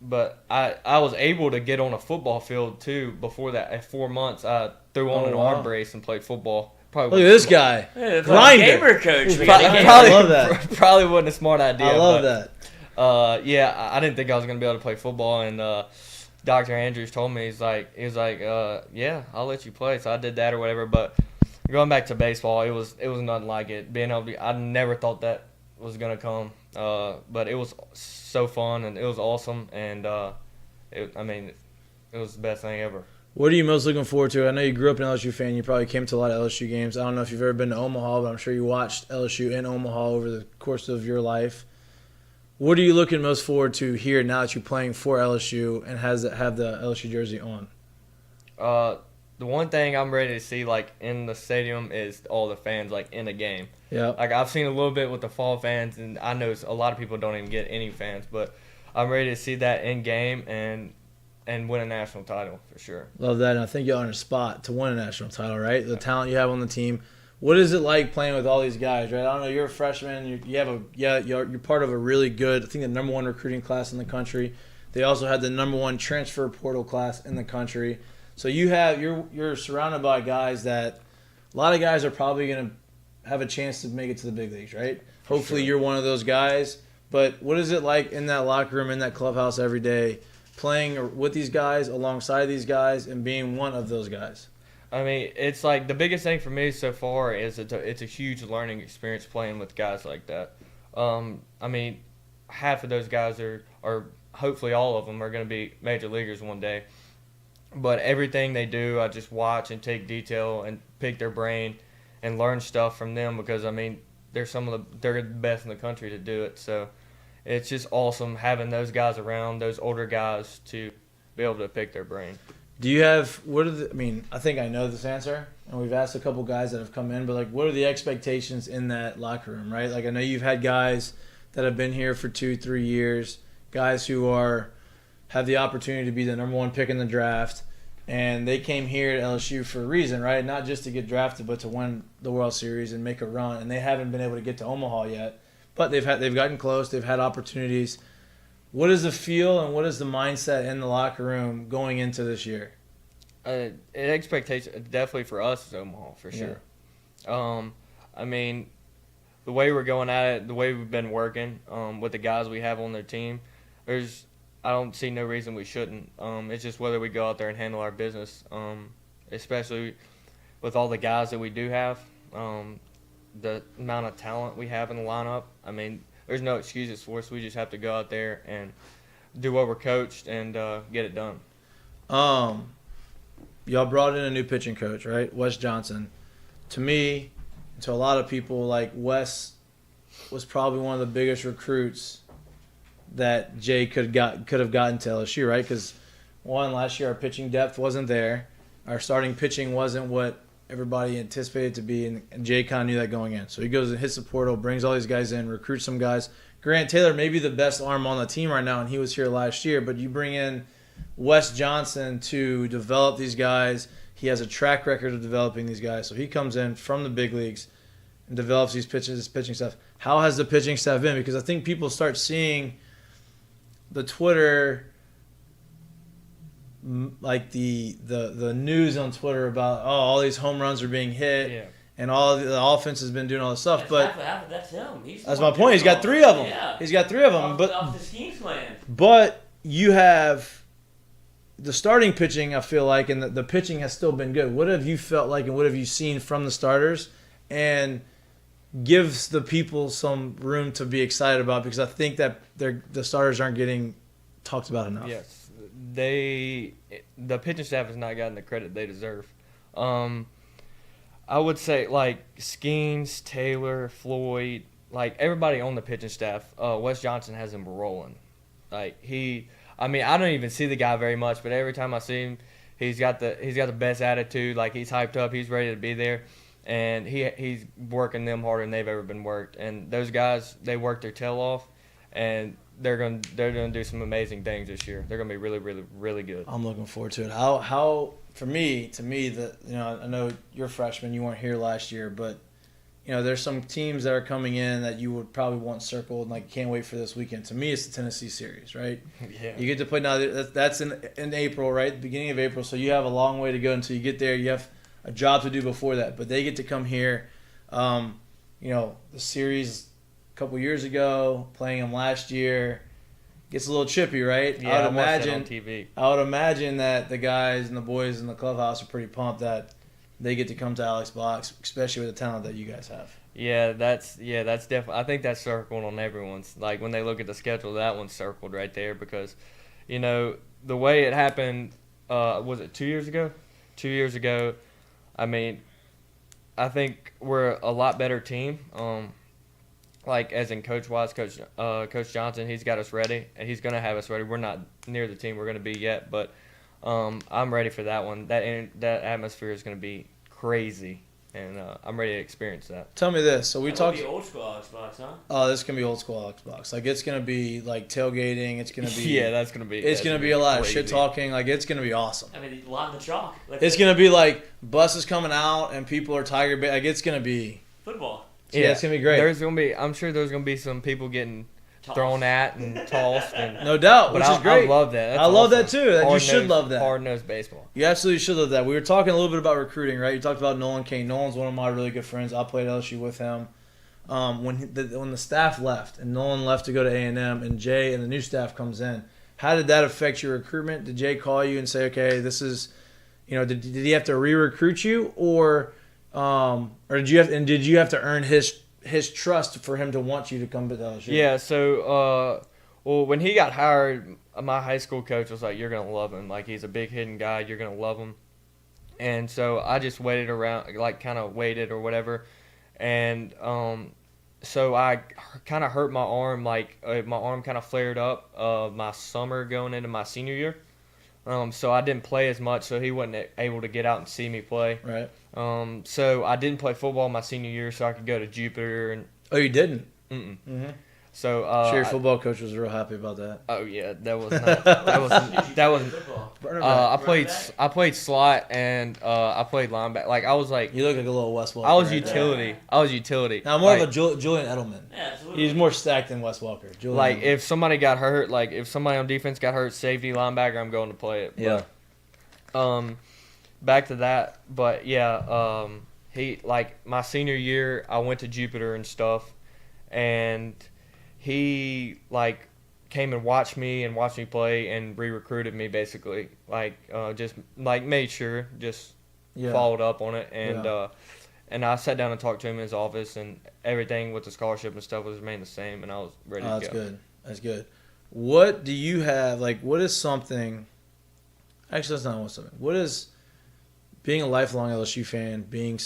S9: But I was able to get on a football field too before that. At 4 months, I threw on an arm brace and played football.
S3: Probably look at this guy.
S5: Yeah,
S3: Grinder.
S5: Gamer coach.
S3: I love that.
S9: Probably wasn't a smart idea.
S3: I love that.
S9: Yeah, I didn't think I was gonna be able to play football, and Dr. Andrews told me he was like, yeah, I'll let you play. So I did that or whatever. But going back to baseball, it was nothing like it. Being able to, I never thought that was gonna come. But it was so fun and it was awesome, and it was the best thing ever.
S3: What are you most looking forward to? I know you grew up an LSU fan. You probably came to a lot of LSU games. I don't know if you've ever been to Omaha, but I'm sure you watched LSU in Omaha over the course of your life. What are you looking most forward to here now that you're playing for LSU and have the LSU jersey on?
S9: The one thing I'm ready to see, like, in the stadium is all the fans, like, in a game.
S3: Yeah.
S9: Like, I've seen a little bit with the fall fans, and I know a lot of people don't even get any fans, but I'm ready to see that in game and win a national title for sure.
S3: Love that, and I think y'all are in a spot to win a national title, right? The talent you have on the team. What is it like playing with all these guys, right? I don't know. You're a freshman. You're part of a really good, I think the number one recruiting class in the country. They also had the number one transfer portal class in the country. So you're surrounded by guys that a lot of guys are probably going to have a chance to make it to the big leagues, right? Hopefully you're one of those guys. But what is it like in that locker room, in that clubhouse every day, playing with these guys, alongside these guys, and being one of those guys?
S9: I mean, it's like the biggest thing for me so far is it's a huge learning experience playing with guys like that. I mean, half of those guys are hopefully all of them are going to be major leaguers one day. But everything they do, I just watch and take detail and pick their brain and learn stuff from them because, I mean, they're the best in the country to do it. So it's just awesome having those guys around, those older guys, to be able to pick their brain.
S3: Do you have I think I know this answer, and we've asked a couple guys that have come in, but like, what are the expectations in that locker room, right? Like, I know you've had guys that have been here for 2-3 years, guys who have the opportunity to be the number one pick in the draft, and they came here to LSU for a reason, right? Not just to get drafted, but to win the World Series and make a run. And they haven't been able to get to Omaha yet, but they've gotten close. They've had opportunities. What is the feel and what is the mindset in the locker room going into this year?
S9: An expectation definitely for us is Omaha for sure. I mean, the way we're going at it, the way we've been working with the guys we have on their team, I don't see no reason we shouldn't. It's just whether we go out there and handle our business, especially with all the guys that we do have, the amount of talent we have in the lineup. I mean, there's no excuses for us. We just have to go out there and do what we're coached and get it done.
S3: Y'all brought in a new pitching coach, right? Wes Johnson. To me, to a lot of people, like, Wes was probably one of the biggest recruits that Jay could have gotten to LSU, right? Because, one, last year our pitching depth wasn't there. Our starting pitching wasn't what everybody anticipated to be, and Jay kind of knew that going in. So he goes and hits the portal, brings all these guys in, recruits some guys. Grant Taylor may be the best arm on the team right now, and he was here last year, but you bring in Wes Johnson to develop these guys. He has a track record of developing these guys. So he comes in from the big leagues and develops this pitching staff. How has the pitching staff been? Because I think people start seeing the Twitter, like the news on Twitter about, all these home runs are being hit, and all the offense has been doing all this stuff.
S5: That's him.
S3: That's my point. He's got 3 of them.
S5: Yeah.
S3: He's got 3 of them.
S5: Off the schemes plan.
S3: But you have the starting pitching, I feel like, and the pitching has still been good. What have you felt like and what have you seen from the starters? And gives the people some room to be excited about, because I think that the starters aren't getting talked about enough.
S9: Yes, the pitching staff has not gotten the credit they deserve. I would say like Skeens, Taylor, Floyd, like everybody on the pitching staff. Wes Johnson has him rolling. Like I don't even see the guy very much, but every time I see him, he's got the best attitude. Like he's hyped up, he's ready to be there, and he's working them harder than they've ever been worked. And those guys, they work their tail off, and they're gonna do some amazing things this year. They're gonna be really, really, really good.
S3: I'm looking forward to it. How to me, I know you're a freshman, you weren't here last year, but there's some teams that are coming in that you would probably want circled and like can't wait for this weekend. To me, it's the Tennessee series, right?
S9: Yeah.
S3: You get to play now. That's in April, right? The beginning of April. So you have a long way to go until you get there. You have a job to do before that, but they get to come here. The series a couple years ago, playing them last year, gets a little chippy, right?
S9: Yeah, I watched that on TV.
S3: I would imagine that the guys and the boys in the clubhouse are pretty pumped that they get to come to Alex Box, especially with the talent that you guys have.
S9: Yeah, that's definitely. I think that's circled on everyone's. Like when they look at the schedule, that one's circled right there because, the way it happened, was it 2 years ago? 2 years ago, I think we're a lot better team. Like as in coach-wise, Coach Johnson, he's got us ready, and he's gonna have us ready. We're not near the team we're gonna be yet, but I'm ready for that one. That atmosphere is gonna be crazy, and I'm ready to experience that.
S3: Tell me this. So we talked.
S5: Old school Xbox, huh?
S3: Oh, this is gonna be old school Xbox. Like it's gonna be like tailgating. It's gonna be.
S9: Yeah, that's gonna be.
S3: It's gonna be a lot
S9: crazy.
S3: of shit talking. Like it's gonna be awesome.
S5: Line the chalk.
S3: It's gonna be like buses coming out and people are Tiger Bay. Like it's gonna be
S5: football.
S3: Yeah, it's gonna be great.
S9: I'm sure there's gonna be some people getting thrown at and tossed. And,
S3: no doubt, which is great.
S9: I love that. That's
S3: I love
S9: awesome.
S3: that too. You should love that.
S9: Hard-nosed baseball.
S3: You absolutely should love that. We were talking a little bit about recruiting, right? You talked about Nolan Kane. Nolan's one of my really good friends. I played LSU with him. When the staff left and Nolan left to go to A&M and Jay and the new staff comes in, how did that affect your recruitment? Did Jay call you and say, okay, this is, did he have to re-recruit you or did you have to earn his trust for him to want you to come to LSU?
S9: Yeah, so when he got hired, my high school coach was like, you're going to love him. Like, he's a big hidden guy. You're going to love him. And so I just waited around, like kind of waited or whatever. And so I kind of hurt my arm. Like, my arm kind of flared up my summer going into my senior year. So I didn't play as much, so he wasn't able to get out and see me play.
S3: Right.
S9: So I didn't play football my senior year, so I could go to Jupiter. And
S3: oh, you didn't?
S9: Mm-mm.
S3: Mm-hmm.
S9: So
S3: sure, your football coach was real happy about that.
S9: Oh yeah, that was not. That was. I played slot and I played linebacker. Like I was like.
S3: You look like a little Wes Walker.
S9: I was utility. There. I was utility.
S3: Now more of a Julian Edelman.
S5: Yeah,
S3: he's more stacked than Wes Walker. Julian
S9: like
S3: Edelman.
S9: If somebody got hurt, like if somebody on defense got hurt, safety, linebacker, I'm going to play it.
S3: Yeah.
S9: But, back to that, but yeah, he like my senior year, I went to Jupiter and stuff, and he like came and watched me play and re-recruited me basically, like just like made sure, just followed up on it, and I sat down and talked to him in his office, and everything with the scholarship and stuff was remained the same, and I was ready to go.
S3: That's good. That's good. What do you have? Like, what is something? Actually, that's not what's something. What is being a lifelong LSU fan, being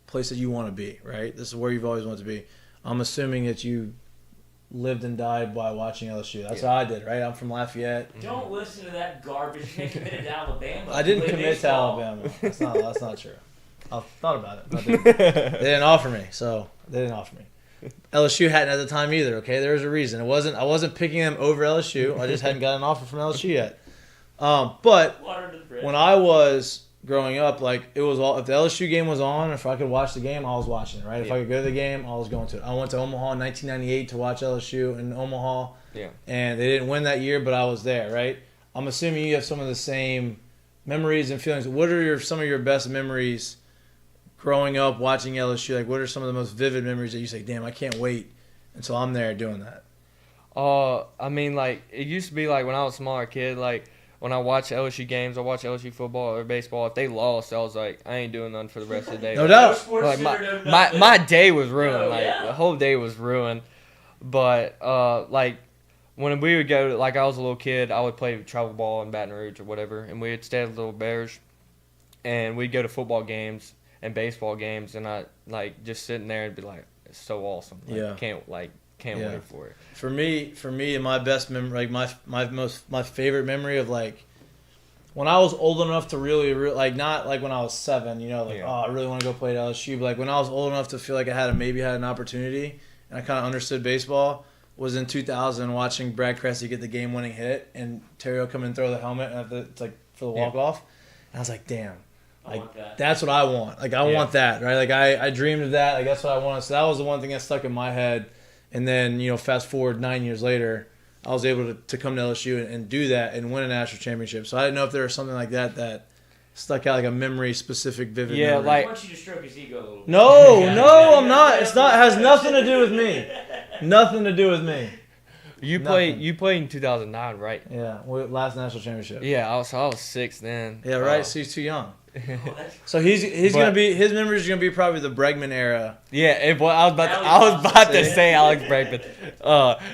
S3: place that you want to be, right? This is where you've always wanted to be. I'm assuming that you lived and died by watching LSU. That's how I did, right? I'm from Lafayette.
S5: Don't listen to that garbage. You committed to Alabama.
S3: I didn't commit to Alabama. That's not true. I thought about it, but they didn't offer me, so they didn't offer me. LSU hadn't at the time either. Okay, there was a reason. I wasn't picking them over LSU. I just hadn't got an offer from LSU yet. But when I was growing up, like it was all if the LSU game was on, if I could watch the game, I was watching it. Right? If I could go to the game, I was going to it. I went to Omaha in 1998 to watch LSU in Omaha.
S9: Yeah. And
S3: they didn't win that year, but I was there. Right? I'm assuming you have some of the same memories and feelings. What are some of your best memories growing up watching LSU? Like, what are some of the most vivid memories that you say, "Damn, I can't wait until I'm there doing that"?
S9: I mean, like it used to be like when I was a smaller kid, like. When I watch LSU games, I watch LSU football or baseball. If they lost, I was like, I ain't doing nothing for the rest of the day.
S3: No doubt.
S9: Like my day was ruined. The whole day was ruined. But like when we would go, like I was a little kid, I would play travel ball in Baton Rouge or whatever, and we would stay at Little Bears. and we'd go to football games and baseball games, and I like just sitting there and be like, it's so awesome. Like, can't wait for it.
S3: For me, my best memory, like my favorite memory of like when I was old enough to really like, not like when I was 7, oh, I really want to go play at LSU, but like when I was old enough to feel like I had an opportunity and I kind of understood baseball was in 2000 watching Brad Cressy get the game-winning hit and Terrio come in and throw the helmet and it's like for the walk-off. And I was like, damn. Like that's what I want. Like I want that, right? Like I dreamed of that. Like that's what I wanted. So that was the one thing that stuck in my head. And then fast forward 9 years later, I was able to come to LSU and do that and win a national championship. So I didn't know if there was something like that stuck out, like a memory specific, vivid.
S5: Yeah,
S3: memory.
S5: like I want you to stroke his ego a little bit.
S3: No, I'm not. It's not. It has nothing to do with me. Nothing to do with me.
S9: You played in 2009, right?
S3: Yeah, last national championship.
S9: Yeah, I was 6 then.
S3: Yeah, right. So he's too young. So he's gonna be, his memories are gonna be probably the Bregman era.
S9: Yeah, I was about to say Alex Bregman.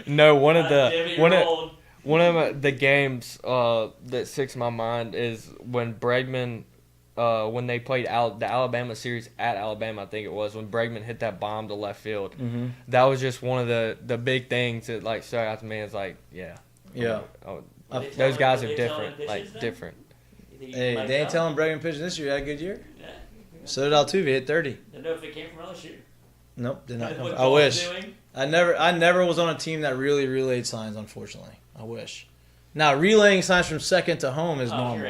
S9: No, one of the games that sticks in my mind is when Bregman, when they played the Alabama series at Alabama, I think it was, when Bregman hit that bomb to left field. Mm-hmm. That was just one of the big things that like stuck out to me. It's like, those guys are different.
S3: Hey, they ain't telling Bregman pitching this year. He had a good year. Yeah. So did Altuve. Hit 30.
S5: Didn't know if it came from LSU.
S3: Nope, did not. I wish. I never was on a team that really relayed signs. Unfortunately, I wish. Now relaying signs from second to home is normal.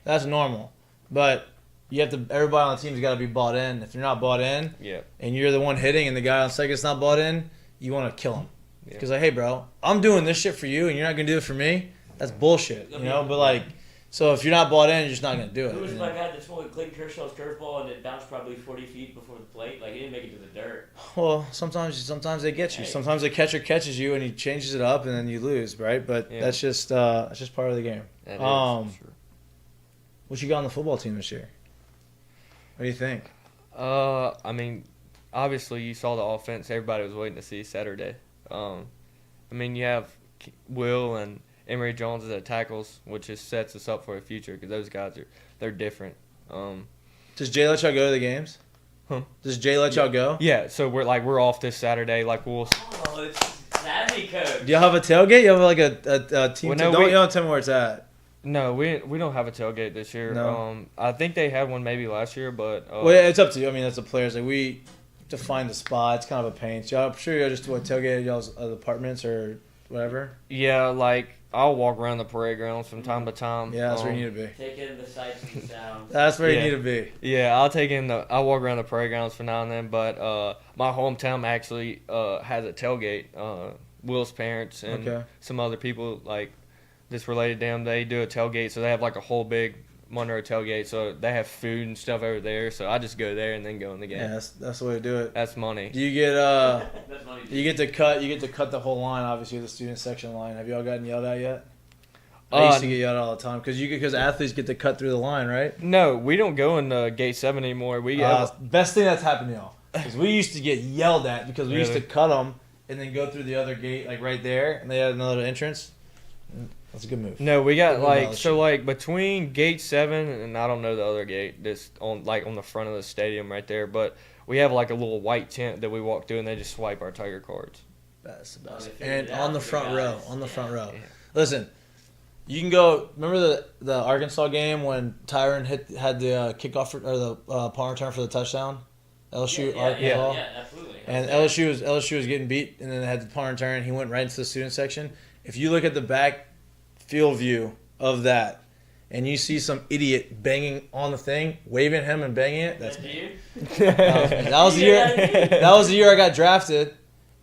S3: That's normal, but you have to. Everybody on the team's got to be bought in. If you're not bought in, and you're the one hitting, and the guy on second's not bought in, you want to kill him. Because like, hey, bro, I'm doing this shit for you, and you're not gonna do it for me. That's bullshit, But like. So if you're not bought in, you're just not going to do it.
S5: Who was my guy that swung Clayton Kershaw's curveball and it bounced probably 40 feet before the plate? Like, he didn't make it to the dirt.
S3: Well, sometimes they get you. Hey. Sometimes the catcher catches you and he changes it up and then you lose, right? But that's just part of the game.
S9: That is, for sure.
S3: What you got on the football team this year? What do you think?
S9: I mean, obviously you saw the offense everybody was waiting to see Saturday. I mean, you have Will and Emory Jones is at tackles, which just sets us up for the future because those guys they're different.
S3: Does Jay let y'all go to the games?
S9: Huh?
S3: Does Jay let y'all go?
S9: Yeah, so we're off this Saturday. Like we'll.
S5: Oh, it's savvy coach.
S3: Do y'all have a tailgate? You have like a team?
S9: Well, no,
S3: don't tell me where it's at.
S9: No, we don't have a tailgate this year.
S3: No.
S9: I think they had one maybe last year, but.
S3: Well, yeah, it's up to you. I mean, that's the players. Like we to find the spot. It's kind of a pain. So I'm sure y'all just do a tailgate at y'all's apartments or whatever.
S9: Yeah, like. I'll walk around the parade grounds from time to time.
S3: Yeah, that's where you need to be.
S5: Take in the sights and the sounds.
S3: That's where you need to be.
S9: Yeah, I'll walk around the parade grounds from now and then. But my hometown actually has a tailgate. Will's parents and some other people like just related to them. They do a tailgate, so they have like a whole big Monroe tailgate. So they have food and stuff over there. So I just go there and then go in the game.
S3: Yeah, that's the way to do it.
S9: That's money.
S3: Do you get
S5: That's money.
S3: You get to cut the whole line, obviously the student section line. Have y'all gotten yelled at yet? I used to get yelled at all the time because athletes get to cut through the line, right?
S9: No, we don't go in gate 7 anymore. We
S3: best thing that's happened to y'all because we used to get yelled at because we used to cut them and then go through the other gate like right there, and they had another entrance. That's a good move.
S9: No, we got between gate 7 and I don't know the other gate, just on the front of the stadium right there, but we have like a little white tent that we walk through and they just swipe our Tiger cards.
S3: That's the best. And on the front row, Yeah. Listen, you can go. Remember the Arkansas game when Tyron had the kickoff or the punt return for the touchdown? LSU, Arkansas.
S5: Yeah, absolutely.
S3: And LSU was getting beat, and then they had the punt return. He went right into the student section. If you look at the back field view of that, and you see some idiot banging on the thing, waving him and banging it, that's me. That was the year. That was the year I got drafted,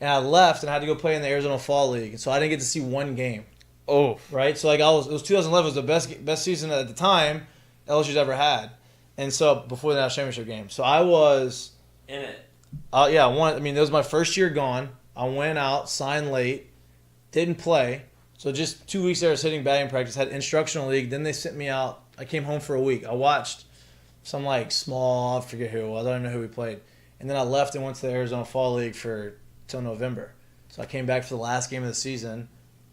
S3: and I left and I had to go play in the Arizona Fall League, and so I didn't get to see one game.
S9: Oh,
S3: right. So like it was 2011 was the best season at the time LSU's ever had, and so before the national championship game. So I was
S5: in it.
S3: Yeah, it was my first year gone. I went out, signed late, didn't play. So just 2 weeks there, I was hitting batting practice, had instructional league. Then they sent me out. I came home for a week. I watched some like small, I forget who it was. I don't know who we played. And then I left and went to the Arizona Fall League till November. So I came back for the last game of the season.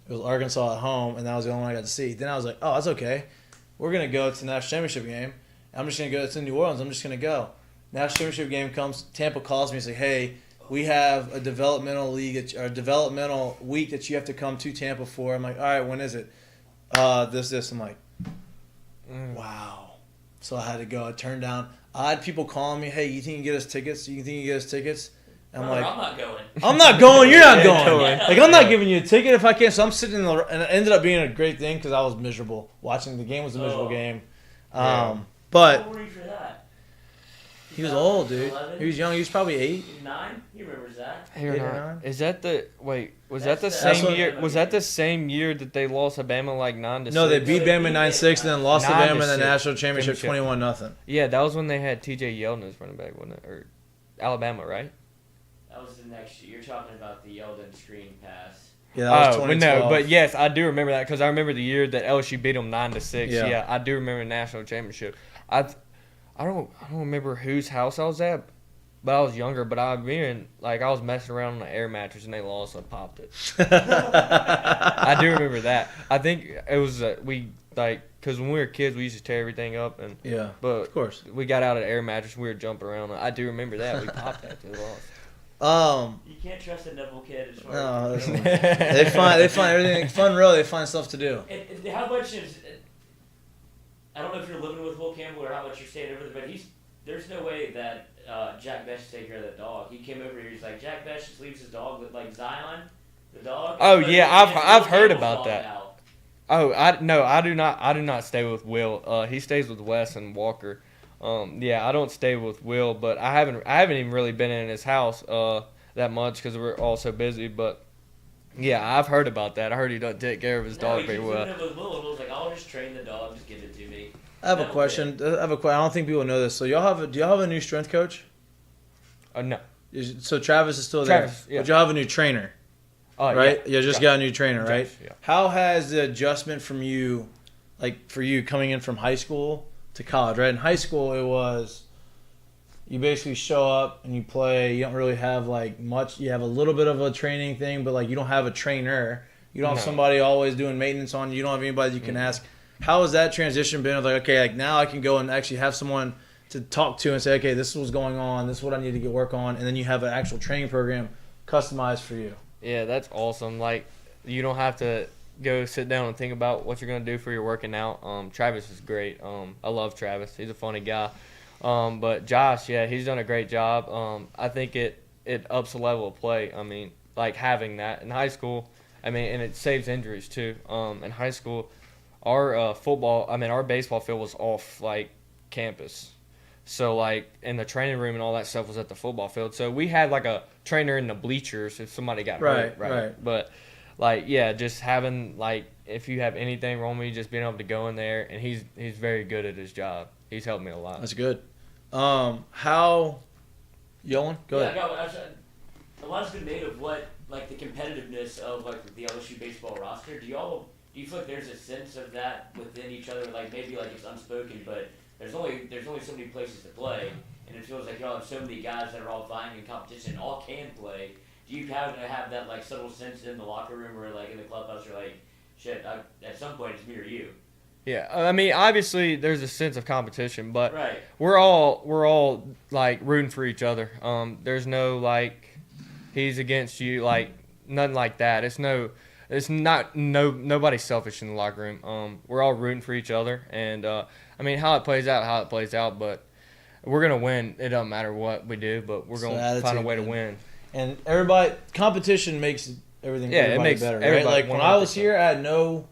S3: It was Arkansas at home, and that was the only one I got to see. Then I was like, oh, that's okay. We're going to go to the national championship game. I'm just going to go. It's in New Orleans. I'm just going to go. National championship game comes. Tampa calls me and say, hey, we have a developmental league or developmental week that you have to come to Tampa for. I'm like, all right, when is it? This. I'm like, wow. So I had to go. I turned down. I had people calling me, hey, you think you can get us tickets? You think you can get us tickets? And I'm like,
S5: I'm not going.
S3: I'm not going. You're not going.
S5: Yeah.
S3: Like, I'm not giving you a ticket if I can't. So I'm sitting in the, and it ended up being a great thing because I was miserable. Watching the game was a miserable game. But
S5: How old were you for that?
S3: he was old, dude.
S5: 11?
S3: He was young. He was probably 8.
S5: 9? He remembers that.
S9: Here
S3: 8 or
S9: now.
S3: 9.
S9: Is that the wait? Was
S5: That's
S9: that the
S5: the-
S9: same
S3: That's
S9: year?
S5: what-
S9: Was that the same year that they lost to Bama like 9-6?
S3: No, they beat Bama 9-6 and then lost to
S9: 9-6.
S3: Bama in the national championship
S9: Championship.
S3: 21-0.
S9: Yeah, that was when they had T.J. Yeldon as running back, wasn't it? Or Alabama, right?
S5: That was the next year. You're talking about the Yeldon screen pass.
S3: Yeah, that was
S9: But
S3: 2012.
S9: no, but yes, I do remember that because I remember the year that LSU beat them 9-6.
S3: Yeah.
S9: Yeah, I do remember the national championship. I don't remember whose house I was at, but I was younger. But I was messing around on the air mattress and they lost. So I popped it. I do remember that. I think it was because when we were kids we used to tear everything up and
S3: Yeah,
S9: but
S3: of course.
S9: we got out of the air mattress. We were jumping around. I do remember that we popped that. They lost.
S5: You can't trust a Neville kid as far
S3: No,
S5: as...
S3: they find everything fun. Really, they find stuff to do.
S5: And how much is... I don't know if you're living with Will Campbell or how much you're staying over there, but there's no way that Jack Besh is taking care of that dog. He came over here, he's like, Jack Besh just leaves his dog with, like, Zion, the dog.
S9: Oh,
S5: But
S9: yeah, I've heard about that.
S5: Out.
S9: Oh, I do not stay with Will. He stays with Wes and Walker. Yeah, I don't stay with Will, but I haven't even really been in his house that much because we're all so busy. But yeah, I've heard about that. I heard he doesn't take care of his dog very well.
S5: With Will, and Will's like, I'll just train the dog, just give it to me.
S3: I have a question. I don't think people know this. So do y'all have a new strength coach?
S9: No.
S3: So Travis is still
S9: Travis,
S3: there,
S9: yeah.
S3: but y'all have a new trainer, right?
S9: Yeah.
S3: You just got a new trainer, right?
S9: Josh, yeah.
S3: How has the adjustment from you, like for you coming in from high school to college, right? In high school, it was you basically show up and you play. You don't really have like much. You have a little bit of a training thing, but like you don't have a trainer. You don't have somebody always doing maintenance on you. You don't have anybody you can ask. How has that transition been of like, okay, like now I can go and actually have someone to talk to and say, okay, this is what's going on. This is what I need to get work on. And then you have an actual training program customized for you.
S9: Yeah, that's awesome. Like, you don't have to go sit down and think about what you're going to do for your working out. Travis is great. I love Travis. He's a funny guy. But Josh, yeah, he's done a great job. I think it ups the level of play. I mean, like having that in high school, and it saves injuries too. In high school, our baseball field was off like campus. So like in the training room and all that stuff was at the football field. So we had like a trainer in the bleachers if somebody got hurt. Right. But like just having like if you have anything wrong with you, just being able to go in there, and he's very good at his job. He's helped me a lot.
S3: That's good. How, Yolan? Go ahead.
S5: A lot's been made of what like the competitiveness of like the LSU baseball roster. Do you feel like there's a sense of that within each other? Like maybe like it's unspoken, but there's only so many places to play, and it feels like y'all have so many guys that are all vying in competition, all can play. Do you have to have that like subtle sense in the locker room or like in the clubhouse? You're like, shit, at some point it's me or you.
S9: Yeah, I mean, obviously there's a sense of competition, but
S5: Right.
S9: we're all like rooting for each other. There's no like he's against you, like nothing like that. Nobody's selfish in the locker room. We're all rooting for each other, and I mean how it plays out, but we're gonna win. It doesn't matter what we do, but we're gonna find a way to win.
S3: And competition makes everything
S9: Yeah, it makes
S3: better, right?
S9: everybody
S3: Like when I was
S9: 100%.
S3: here,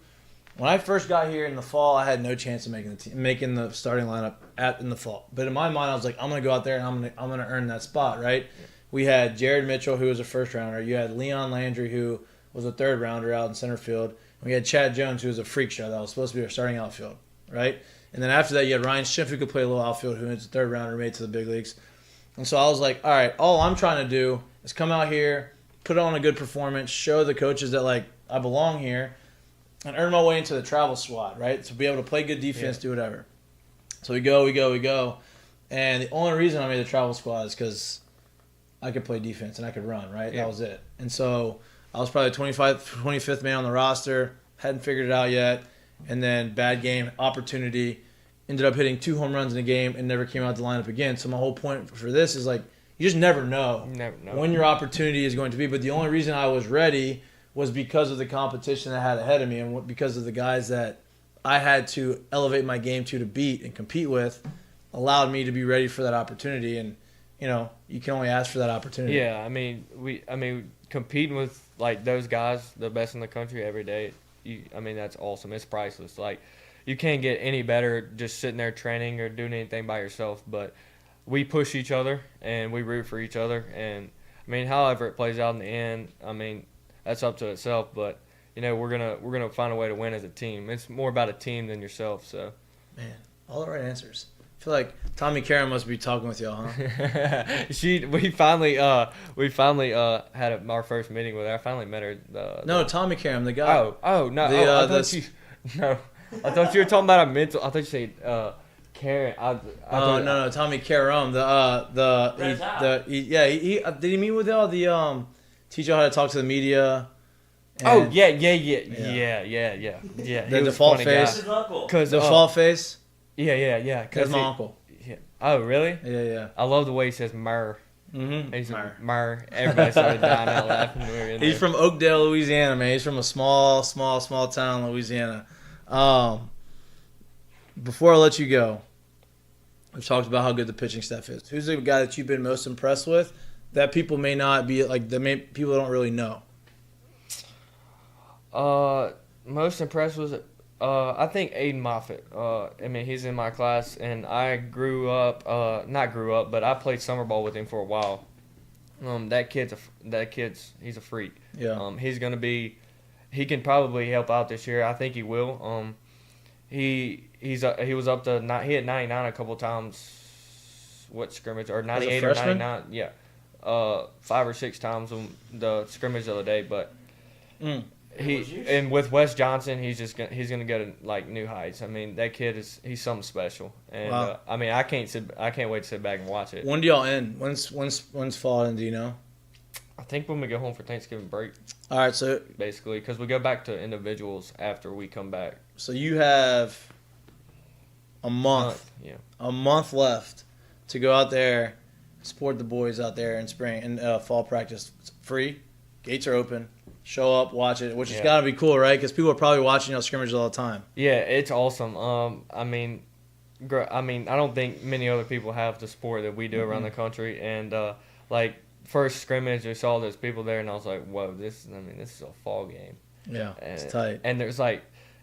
S3: when I first got here in the fall, I had no chance of making the starting lineup in the fall. But in my mind, I was like, I'm gonna go out there and I'm gonna earn that spot, right? Yeah. We had Jared Mitchell, who was a first rounder. You had Leon Landry, who was a third rounder out in center field. And we had Chad Jones, who was a freak show that was supposed to be our starting outfield, right? And then after that, you had Ryan Schiff, who could play a little outfield, who was a third rounder, made it to the big leagues. And so I was like, all right, all I'm trying to do is come out here, put on a good performance, show the coaches that like I belong here, and earn my way into the travel squad, right? To be able to play good defense, do whatever. So we go. And the only reason I made the travel squad is because I could play defense and I could run, right?
S9: Yeah.
S3: That was it. And so I was probably 25th man on the roster, hadn't figured it out yet. And then bad game, opportunity. ended up hitting 2 home runs in a game and never came out the lineup again. So my whole point for this is like you just never know, when your opportunity is going to be. But the only reason I was ready was because of the competition I had ahead of me and because of the guys that I had to elevate my game to beat and compete with allowed me to be ready for that opportunity. And, you can only ask for that opportunity.
S9: Yeah, competing with like those guys, the best in the country every day, that's awesome. It's priceless. Like, you can't get any better just sitting there training or doing anything by yourself. But we push each other and we root for each other. And however it plays out in the end, that's up to itself. But we're gonna find a way to win as a team. It's more about a team than yourself. So,
S3: man, all the right answers. I feel like Tommy Karen must be talking with y'all, huh?
S9: We finally had our first meeting with her. I finally met her.
S3: No, Tommy Karen, the guy.
S9: Oh no! I thought you were talking about a mental. I thought you said Karen.
S3: No, Tommy Karen. Did he meet with y'all? Teach y'all how to talk to the media.
S9: Yeah.
S3: The default face.
S5: Because
S3: default face.
S9: Yeah.
S3: That's my uncle.
S9: Yeah. Oh, really?
S3: Yeah.
S9: I love the way he says "mer."
S3: Mm-hmm.
S9: He's Mer. Everybody started dying out laughing when we were in
S3: He's
S9: there.
S3: from Oakdale, Louisiana, man. He's from a small town in Louisiana. Before I let you go, we've talked about how good the pitching staff is. Who's the guy that you've been most impressed with that people may not be people don't really know?
S9: Most impressed was I think Aiden Moffitt. He's in my class, and I not grew up, but I played summer ball with him for a while. He's a freak.
S3: Yeah.
S9: He can probably help out this year. I think he will. He was up to he hit 99 a couple times. What scrimmage or 98 or 99? Yeah. 5 or 6 times on the scrimmage the other day, but. And with Wes Johnson, he's gonna go to like new heights. That kid he's something special, and
S3: wow.
S9: I can't wait to sit back and watch it.
S3: When do y'all end? When's fall end? Do you know?
S9: I think when we go home for Thanksgiving break.
S3: All right, so
S9: basically, because we go back to individuals after we come back.
S3: So you have a month left to go out there, support the boys out there in spring and fall practice. It's free, gates are open. Show up, watch it, which has got to be cool, right? Because people are probably watching y'all scrimmages all the time.
S9: Yeah, it's awesome. I don't think many other people have the support that we do around the country. And first scrimmage, I saw those people there, and I was like, "Whoa, this is a fall game."
S3: Yeah, it's tight.
S9: And there's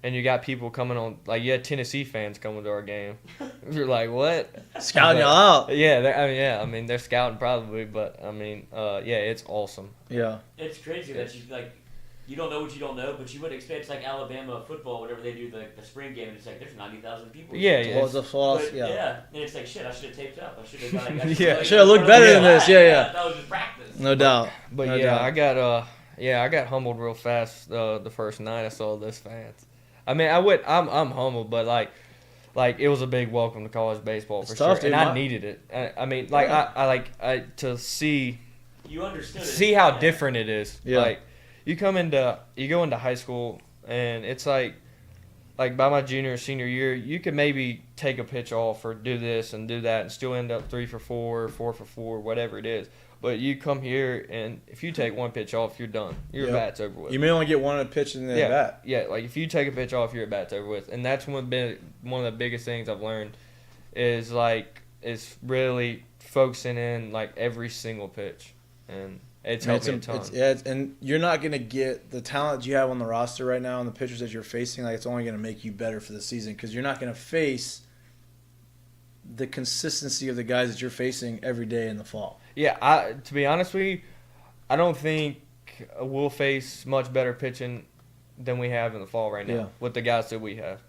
S9: and you got people coming on, you had Tennessee fans coming to our game. You're like, what?
S3: Scouting y'all out.
S9: Yeah, they're scouting probably, but it's awesome.
S3: Yeah.
S5: It's crazy that you don't know what you don't know, but you would expect it's like Alabama football, whenever they do the spring game, and it's like there's 90,000 people.
S9: Yeah.
S5: Yeah, and it's like shit. I should have taped up. I should have got.
S3: I should have looked better than this. Yeah.
S5: That was just practice.
S3: No doubt.
S9: But
S3: no doubt.
S9: I got humbled real fast the first night I saw those fans. I'm humbled, but it was a big welcome to college baseball for sure,
S3: dude.
S9: And I needed it. I to see.
S5: You understood it.
S9: See how different it is.
S3: Yeah.
S9: You go into high school, and it's like by my junior or senior year, you could maybe take a pitch off or do this and do that and still end up 3 for 4, 4 for 4, whatever it is. But you come here, and if you take one pitch off, you're done. Your bat's over with.
S3: You may only get one pitch in the bat.
S9: Yeah, if you take a pitch off, your bat's over with. And that's one of the biggest things I've learned is really focusing in every single pitch. And it's helped me a ton.
S3: And you're not going to get the talent you have on the roster right now and the pitchers that you're facing. It's only going to make you better for the season because you're not going to face the consistency of the guys that you're facing every day in the fall.
S9: Yeah, to be honest with you, I don't think we'll face much better pitching than we have in the fall right now with the guys that we have.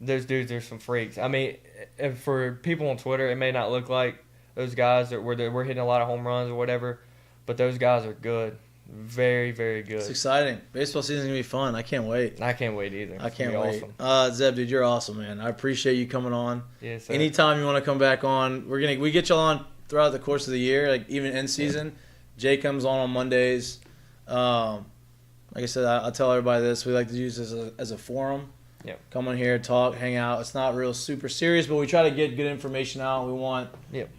S9: Those dudes are some freaks. For people on Twitter, it may not look like those guys that we're hitting a lot of home runs or whatever, but those guys are good. Very, very good.
S3: It's exciting. Baseball season's going to be fun. I can't wait.
S9: I can't wait either.
S3: I can't wait. Awesome. Zeb, dude, you're awesome, man. I appreciate you coming on.
S9: Yes, sir.
S3: Anytime you want to come back on, we get y'all on throughout the course of the year, even in season. Jay comes on Mondays. Like I said, I'll tell everybody this. We like to use this as a forum.
S9: Yep.
S3: Come on here, talk, hang out. It's not real super serious, but we try to get good information out. We want,
S9: Yep.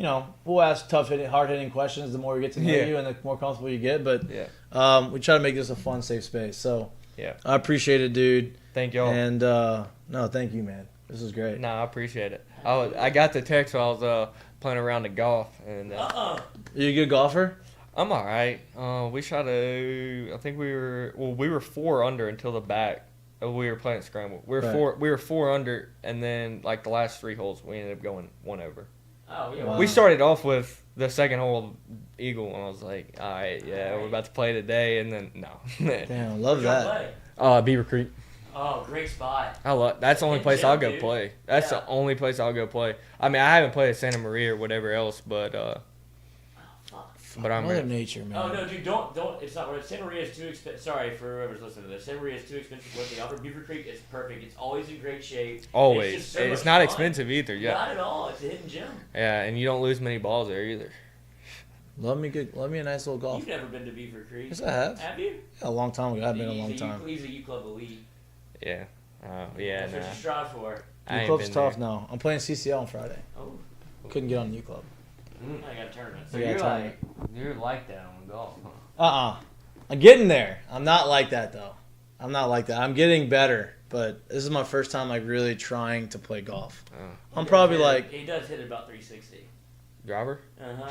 S3: We'll ask tough, hard-hitting questions the more we get to know
S9: Yeah.
S3: you and the more comfortable you get. But
S9: Yeah.
S3: we try to make this a fun, safe space. So
S9: Yeah.
S3: I appreciate it, dude.
S9: Thank y'all.
S3: And no, thank you, man. This was great.
S9: No, I appreciate it. I got the text while I was playing around the golf, and
S3: Are you a good golfer?
S9: I'm all right. We shot I think we were 4 under until the back. We were playing scramble. We were 4 under, and then like the last 3 holes, we ended up going 1 over.
S5: Oh, yeah.
S3: Wow.
S9: We started off with the second hole eagle, and I was like, all right, yeah, we're about to play today, and then no.
S3: Damn, love that.
S9: Beaver Creek.
S5: Oh, great spot.
S9: That's the only
S5: In
S9: place
S5: gym,
S9: I'll go
S5: dude.
S9: play. That's
S5: Yeah.
S9: the only place I'll go play. I mean, I haven't played at Santa Maria or whatever else, but I'm
S3: Mother
S9: ready.
S3: Nature, man.
S5: Oh no, dude! Don't. It's not right. Santa Maria is too expensive. Sorry for whoever's listening to this. Santa Maria is too expensive for what they offer. Beaver Creek is perfect. It's always in great shape.
S9: Always.
S5: It's, just so
S9: It's
S5: much
S9: not
S5: fun.
S9: expensive either. Yeah.
S5: Not at all. It's a hidden gem.
S9: Yeah, and you don't lose many balls there either.
S3: Love me a nice little golf.
S5: You've never been to Beaver Creek.
S3: Yes, I have.
S5: Have you?
S3: A long time ago. I've been a long
S5: He's
S3: time.
S5: He's a U Club elite.
S9: Yeah. Yeah.
S5: That's what you strive for.
S9: I
S3: U
S9: ain't
S3: Club's
S9: been
S3: tough
S9: there.
S3: now. I'm playing CCL on Friday.
S5: Oh.
S3: Couldn't get on the U Club.
S5: I got a tournament.
S9: So
S3: Yeah,
S9: you're
S3: tell me.
S9: you're like that on golf, huh?
S3: I'm getting there. I'm not like that though. I'm not like that. I'm getting better, but this is my first time like really trying to play golf. I'm probably like
S5: He does hit about 360.
S9: Driver?
S5: Uh-huh.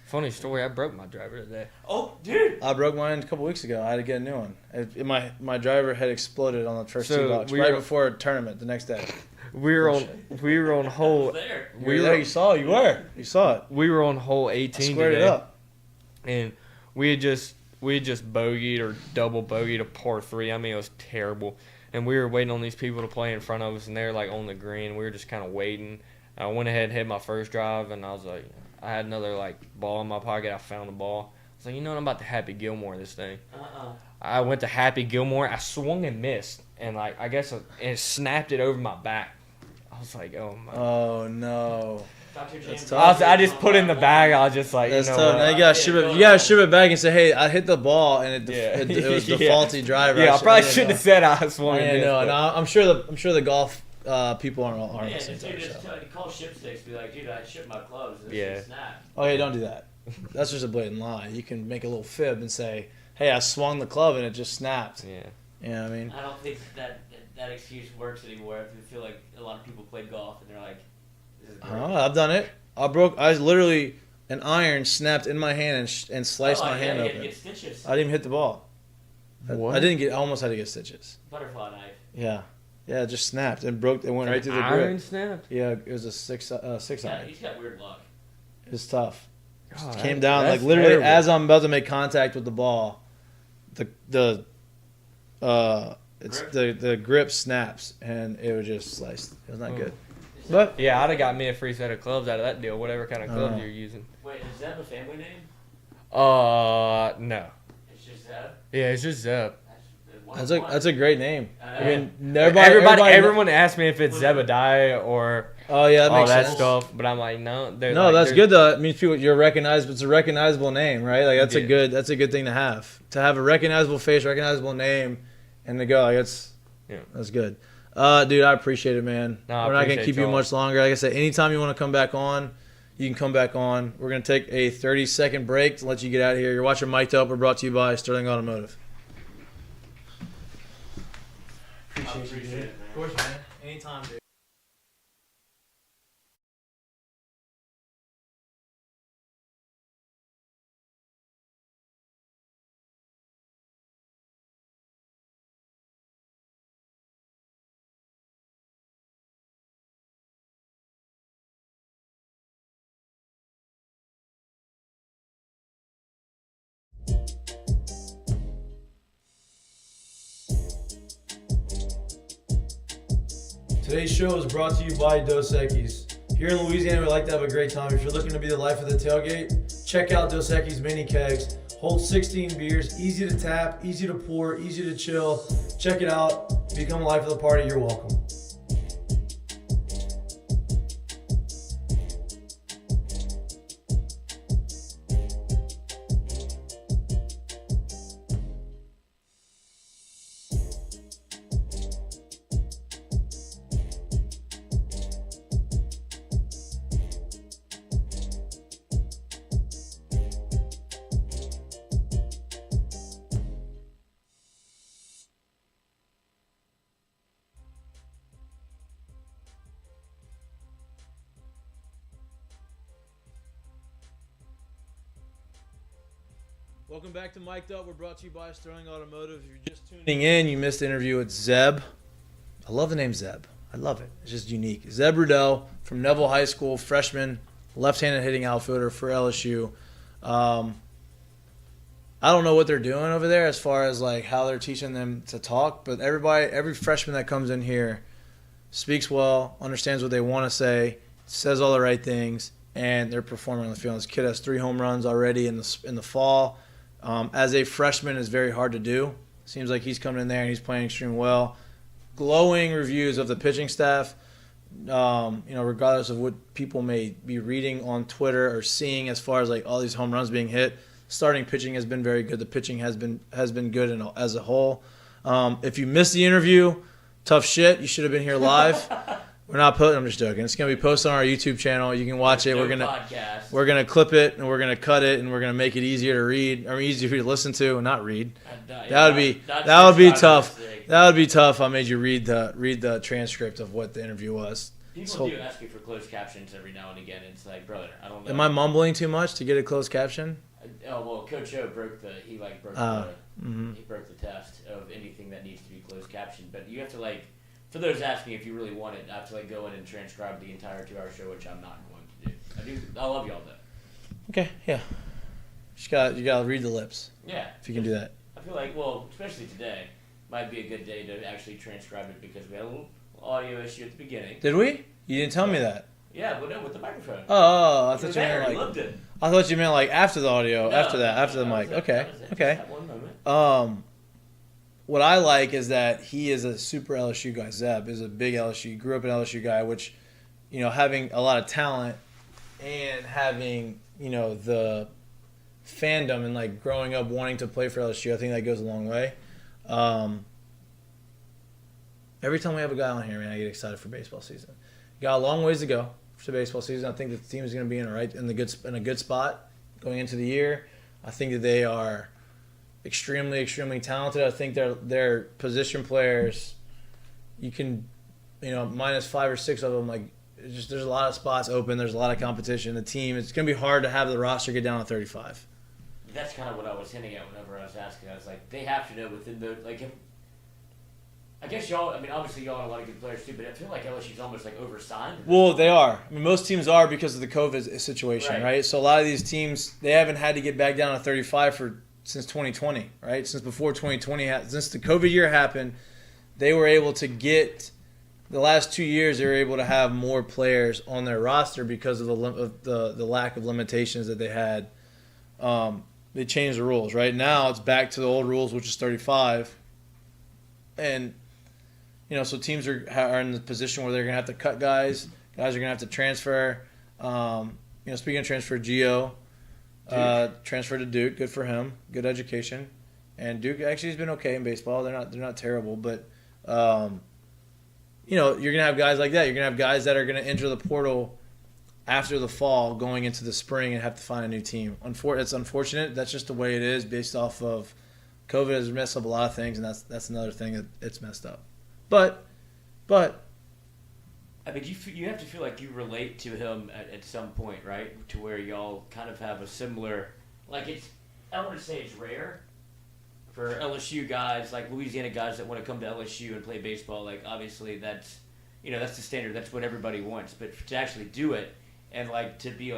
S9: Funny story, I broke my driver today.
S5: Oh, dude.
S3: I broke mine a couple weeks ago. I had to get a new one. My driver had exploded on the first
S9: So
S3: tee box
S9: we
S3: right
S9: were-
S3: before a tournament the next day.
S9: We were on hole
S5: There.
S3: You saw it. You saw it.
S9: we were on hole
S3: I
S9: 18
S3: squared
S9: today.
S3: it up.
S9: And we had just bogeyed or double bogeyed a par 3. I mean, it was terrible. And we were waiting on these people to play in front of us, and they're like on the green. We were just kind of waiting. I went ahead and hit my first drive, and I was like, I had another like ball in my pocket. I found the ball. I was like, you know what? I'm about to Happy Gilmore this thing. I went to Happy Gilmore. I swung and missed, and like I guess it snapped it over my back. I was like, oh my.
S3: Oh no.
S5: That's
S3: tough.
S9: I just put it in the bag. I was just like,
S3: That's
S9: you know
S3: tough.
S9: what?
S3: Now you gotta ship it back and say, hey, I hit the ball and it was the
S9: Yeah.
S3: faulty driver.
S9: Yeah, I probably shouldn't have said I swung and
S3: Yeah,
S9: missed.
S3: no,
S9: but-
S3: no. I'm sure the golf people aren't
S5: Yeah,
S3: the same
S5: dude,
S3: type.
S5: just
S3: So.
S5: call Shipsticks. Be like, dude, I shipped my clubs. This
S9: Yeah.
S5: shit snapped.
S3: Oh yeah, don't do that. That's just a blatant lie. You can make a little fib and say, hey, I swung the club and it just snapped.
S9: Yeah.
S3: You know what I mean?
S5: I don't think that excuse works anymore. I feel like a lot of people played golf and they're like, this is great.
S3: I've done it. I literally an iron snapped in my hand and sliced my hand
S5: You
S3: open.
S5: get stitches.
S3: I didn't even hit the ball.
S9: What?
S3: I didn't get. I almost had to get stitches.
S5: Butterfly knife.
S3: Yeah, it just snapped and broke. It went right through the
S9: Iron
S3: grip.
S9: snapped.
S3: Yeah, it was a six iron.
S5: He's got weird luck.
S3: It was tough.
S9: God,
S3: Came down
S9: that's
S3: like literally
S9: terrible.
S3: as I'm about to make contact with the ball, the grip snaps and it was just sliced. It was not good. But
S9: Yeah, I'd have got me a free set of clubs out of that deal, whatever kind of clubs
S3: Oh.
S9: you're using.
S5: Wait, is Zeb a family name?
S9: No.
S5: It's just Zeb?
S9: Yeah, it's just Zeb.
S3: that's a great name.
S5: I
S3: I
S5: know.
S3: mean,
S9: Everyone asks me if it's Zebediah or
S3: Oh yeah, that
S9: all
S3: makes
S9: that
S3: sense.
S9: stuff, but I'm like, no.
S3: No, that's good though. It means people you're recognized. It's a recognizable name, right? Like that's
S9: Yeah.
S3: a good thing to have. To have a recognizable face, recognizable name, and to go like that's good. Dude, I appreciate it, man.
S9: No, I
S3: We're not gonna
S9: appreciate
S3: keep you
S9: y'all.
S3: much longer. Like I said, anytime you want to come back on, you can come back on. We're gonna take a 30-second break to let you get out of here. You're watching Mik'd Up. We're brought to you by Sterling Automotive.
S5: Appreciate it, man.
S3: Of course, man. Anytime, dude. Today's show is brought to you by Dos Equis. Here in Louisiana, we like to have a great time. If you're looking to be the life of the tailgate, check out Dos Equis mini kegs. Hold 16 beers, easy to tap, easy to pour, easy to chill. Check it out. Become a life of the party. You're welcome. Welcome back to Mik'd Up. We're brought to you by Sterling Automotive. If you're just tuning in, you missed the interview with Zeb. I love the name Zeb. I love it. It's just unique. Zeb Rudel from Neville High School, freshman, left-handed hitting outfielder for LSU. I don't know what they're doing over there as far as like how they're teaching them to talk, but every freshman that comes in here speaks well, understands what they want to say, says all the right things, and they're performing on the field. This kid has 3 home runs already in the fall. As a freshman, is very hard to do. Seems like he's coming in there and he's playing extremely well. Glowing reviews of the pitching staff. Regardless of what people may be reading on Twitter or seeing as far as like all these home runs being hit, starting pitching has been very good. The pitching has been good as a whole. If you missed the interview, tough shit. You should have been here live. We're not putting. I'm just joking. It's gonna be posted on our YouTube channel. You can watch it. We're gonna clip it and we're gonna cut it and we're gonna make it easier to read or easier for you to listen to and not read. That would be tough. That would be tough. I made you read the transcript of what the interview was.
S5: People do ask me for closed captions every now and again. It's like, brother, I don't know.
S3: Am I mumbling too much to get a closed caption?
S5: Coach O broke the test of anything that needs to be closed captioned. But you have to for those asking if you really want it, I have to go in and transcribe the entire 2-hour show, which I'm not going to do. I love y'all though.
S3: Okay, yeah. You gotta read the lips.
S5: Yeah.
S3: If you can do that.
S5: I feel like, especially today, might be a good day to actually transcribe it because we had a little audio issue at the beginning.
S3: Did we? You didn't tell me that.
S5: Yeah, but no, with the microphone.
S3: Oh, I thought you meant
S5: loved it.
S3: I thought you meant like after the audio,
S5: No,
S3: after the mic. Okay.
S5: That one moment.
S3: What I like is that he is a super LSU guy. Zeb is a big LSU, grew up an LSU guy, which, having a lot of talent and having, the fandom and like growing up wanting to play for LSU, I think that goes a long way. Every time we have a guy on here, man, I get excited for baseball season. Got a long ways to go for baseball season. I think the team is going to be in a good spot going into the year. I think that they are extremely, extremely talented. I think they're position players. You can, minus 5 or 6 of them. There's a lot of spots open. There's a lot of competition. The team, it's going to be hard to have the roster get down to 35.
S5: That's kind of what I was hinting at whenever I was asking. I was like, they have to know within the I guess y'all. I mean, obviously y'all have a lot of good players too, but I feel like LSU's almost oversigned.
S3: Well, they are. I mean, most teams are because of the COVID situation, right? So a lot of these teams, they haven't had to get back down to 35 since 2020, right? Since before 2020, since the COVID year happened, they were able to get. The last 2 years, they were able to have more players on their roster because of the lack of limitations that they had. They changed the rules. Right now, it's back to the old rules, which is 35, and. So teams are in the position where they're going to have to cut guys. Guys are going to have to transfer. Speaking of transfer, Gio transferred to Duke. Good for him. Good education. And Duke actually has been okay in baseball. They're not terrible, but you're going to have guys like that. You're going to have guys that are going to enter the portal after the fall, going into the spring, and have to find a new team. It's unfortunate. That's just the way it is, based off of COVID has messed up a lot of things, and that's another thing that it's messed up. But
S5: I mean, you have to feel like you relate to him at some point, right? To where y'all kind of have a similar, I don't want to say it's rare for LSU guys, like Louisiana guys that want to come to LSU and play baseball. Obviously that's the standard. That's what everybody wants. But to actually do it and to be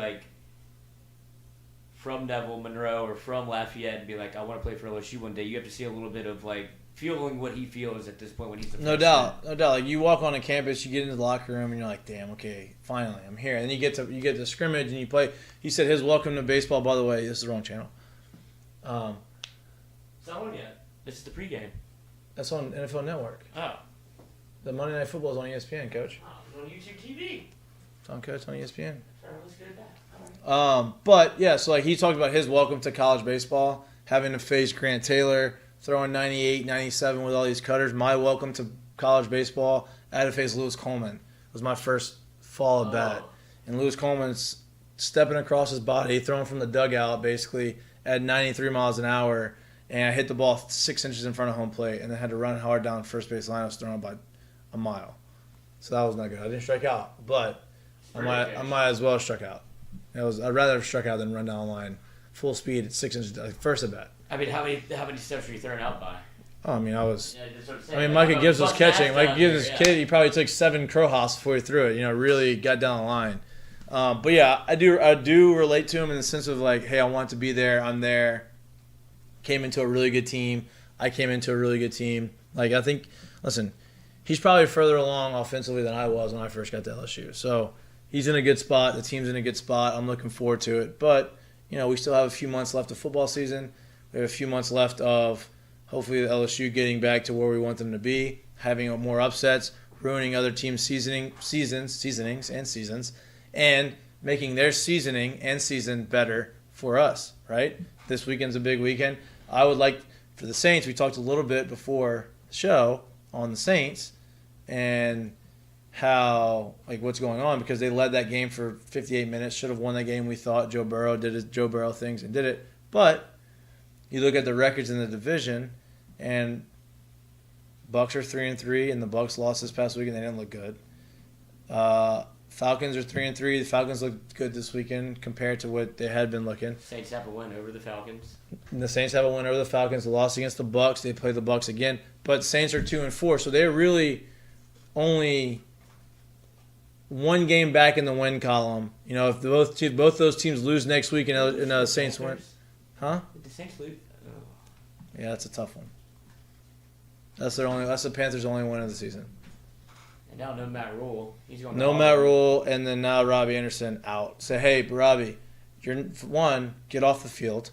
S5: from Neville, Monroe, or from Lafayette and be I want to play for LSU one day, you have to see a little bit of feeling what he feels at this point when he's the
S3: no doubt. You walk on a campus, you get into the locker room, and you're like, damn, okay, finally, I'm here. And then you get to scrimmage and you play. He said his welcome to baseball. By the way, this is the wrong channel.
S5: It's not on yet. This is the pregame.
S3: That's on NFL Network.
S5: Oh.
S3: The Monday Night Football is on ESPN, Coach.
S5: Oh, it's on YouTube TV.
S3: It's on Coach on ESPN.
S5: Sorry, let's get it back. All right.
S3: But yeah, so he talked about his welcome to college baseball, having to face Grant Taylor, throwing 98, 97 with all these cutters. My welcome to college baseball, I had to face Lewis Coleman. It was my first fall at bat. And Lewis Coleman's stepping across his body, throwing from the dugout basically at 93 miles an hour. And I hit the ball 6 inches in front of home plate and then had to run hard down first base line. I was thrown by a mile. So that was not good. I didn't strike out, but I might as well have struck out. I'd rather have struck out than run down the line
S10: full speed at 6 inches, like first at bat.
S5: I mean, how many steps were you thrown out by?
S10: Oh, I mean, I was.
S5: Yeah, that's what I'm saying.
S10: I mean,
S5: Like,
S10: Micah Gibbs was
S5: busting ass
S10: catching. Micah
S5: down
S10: Gibbs
S5: there,
S10: was kid. He probably took 7 crow hops before he threw it. Really got down the line. But yeah, I do relate to him in the sense of like, hey, I want to be there. I'm there. Came into a really good team. I came into a really good team. Like, I think, listen, he's probably further along offensively than I was when I first got to LSU. So he's in a good spot. The team's in a good spot. I'm looking forward to it. But, we still have a few months left of football season. We have a few months left of hopefully the LSU getting back to where we want them to be, having more upsets, ruining other teams' seasonings and seasons, and making their seasoning and season better for us, right? This weekend's a big weekend. I would like for the Saints, we talked a little bit before the show on the Saints and how, like, what's going on, because they led that game for 58 minutes, should have won that game. We thought Joe Burrow did his Joe Burrow things and did it. But you look at the records in the division, and Bucks are 3-3, and the Bucks lost this past weekend. They didn't look good. Falcons are 3-3. The Falcons looked good this weekend compared to what they had been looking.
S5: Saints have a win over the Falcons.
S10: And the Saints have a win over the Falcons. They lost against the Bucks. They play the Bucks again. But Saints are 2-4, so they're really only one game back in the win column. If both those teams lose next week and Saints win, huh?
S5: Did the Saints lose? Oh.
S10: Yeah, that's a tough one. That's the Panthers' only win of the season.
S5: And now no Matt Rule. He's going.
S10: No Matt Rule, and then now Robbie Anderson out. Say, hey, Robbie, one, get off the field.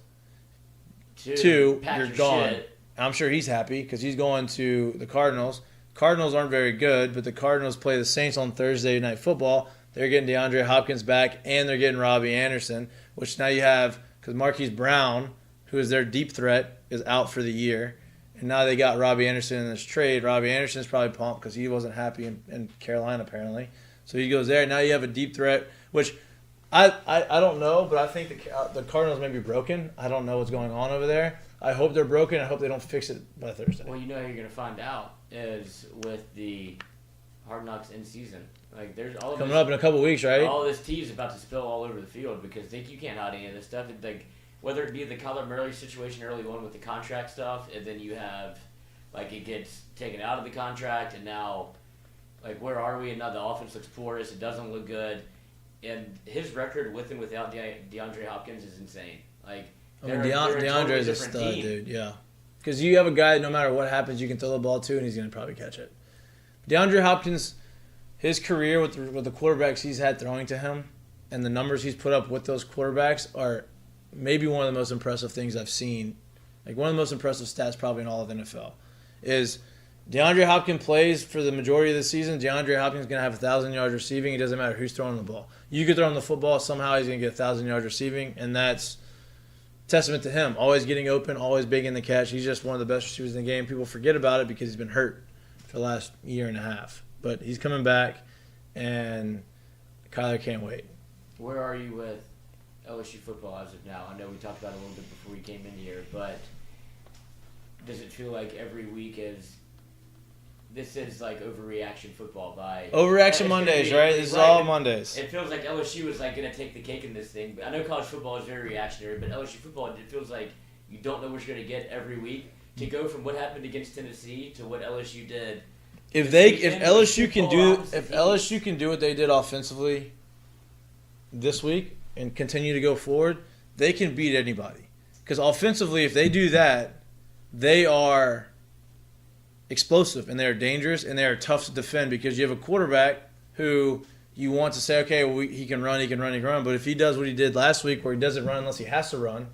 S10: Two, you're gone.
S5: Shit.
S10: I'm sure he's happy because he's going to the Cardinals. Cardinals aren't very good, but the Cardinals play the Saints on Thursday Night Football. They're getting DeAndre Hopkins back, and they're getting Robbie Anderson, which now you have, because Marquise Brown, who is their deep threat, is out for the year. And now they got Robbie Anderson in this trade. Robbie Anderson's probably pumped because he wasn't happy in Carolina, apparently. So he goes there. Now you have a deep threat, which I don't know, but I think the Cardinals may be broken. I don't know what's going on over there. I hope they're broken. I hope they don't fix it by Thursday.
S5: Well, you're going to find out is with the Hard Knocks in season. Like, there's all
S10: coming up in a couple weeks, right?
S5: All this tea is about to spill all over the field because you can't hide any of this stuff. Like, whether it be the Kyler Murray situation early on with the contract stuff, and then you have, like, it gets taken out of the contract, and now, like, where are we? And now the offense looks porous. It doesn't look good. And his record with and without DeAndre Hopkins is insane. Like,
S10: DeAndre is a stud, dude. Yeah, because you have a guy. No matter what happens, you can throw the ball to, and he's going to probably catch it. DeAndre Hopkins, his career with the quarterbacks he's had throwing to him, and the numbers he's put up with those quarterbacks are maybe one of the most impressive things I've seen. Like, one of the most impressive stats probably in all of the NFL is DeAndre Hopkins plays for the majority of the season. DeAndre Hopkins is going to have 1,000 yards receiving. It doesn't matter who's throwing the ball. You could throw him the football. Somehow he's going to get 1,000 yards receiving, and that's testament to him. Always getting open, always big in the catch. He's just one of the best receivers in the game. People forget about it because he's been hurt for the last year and a half. But he's coming back, and Kyler can't wait.
S5: Where are you with LSU football as of now? I know we talked about it a little bit before we came in here, but does it feel like every week this is like overreaction football by
S10: overreaction Mondays, right? This is all Mondays.
S5: It feels like LSU is like going to take the cake in this thing. I know college football is very reactionary, but LSU football, it feels like you don't know what you're going to get every week. To go from what happened against Tennessee to what LSU did.
S10: If LSU can do what they did offensively this week and continue to go forward, they can beat anybody. Because offensively, if they do that, they are explosive and they are dangerous and they are tough to defend because you have a quarterback who you want to say, okay, well, he can run. But if he does what he did last week where he doesn't run unless he has to run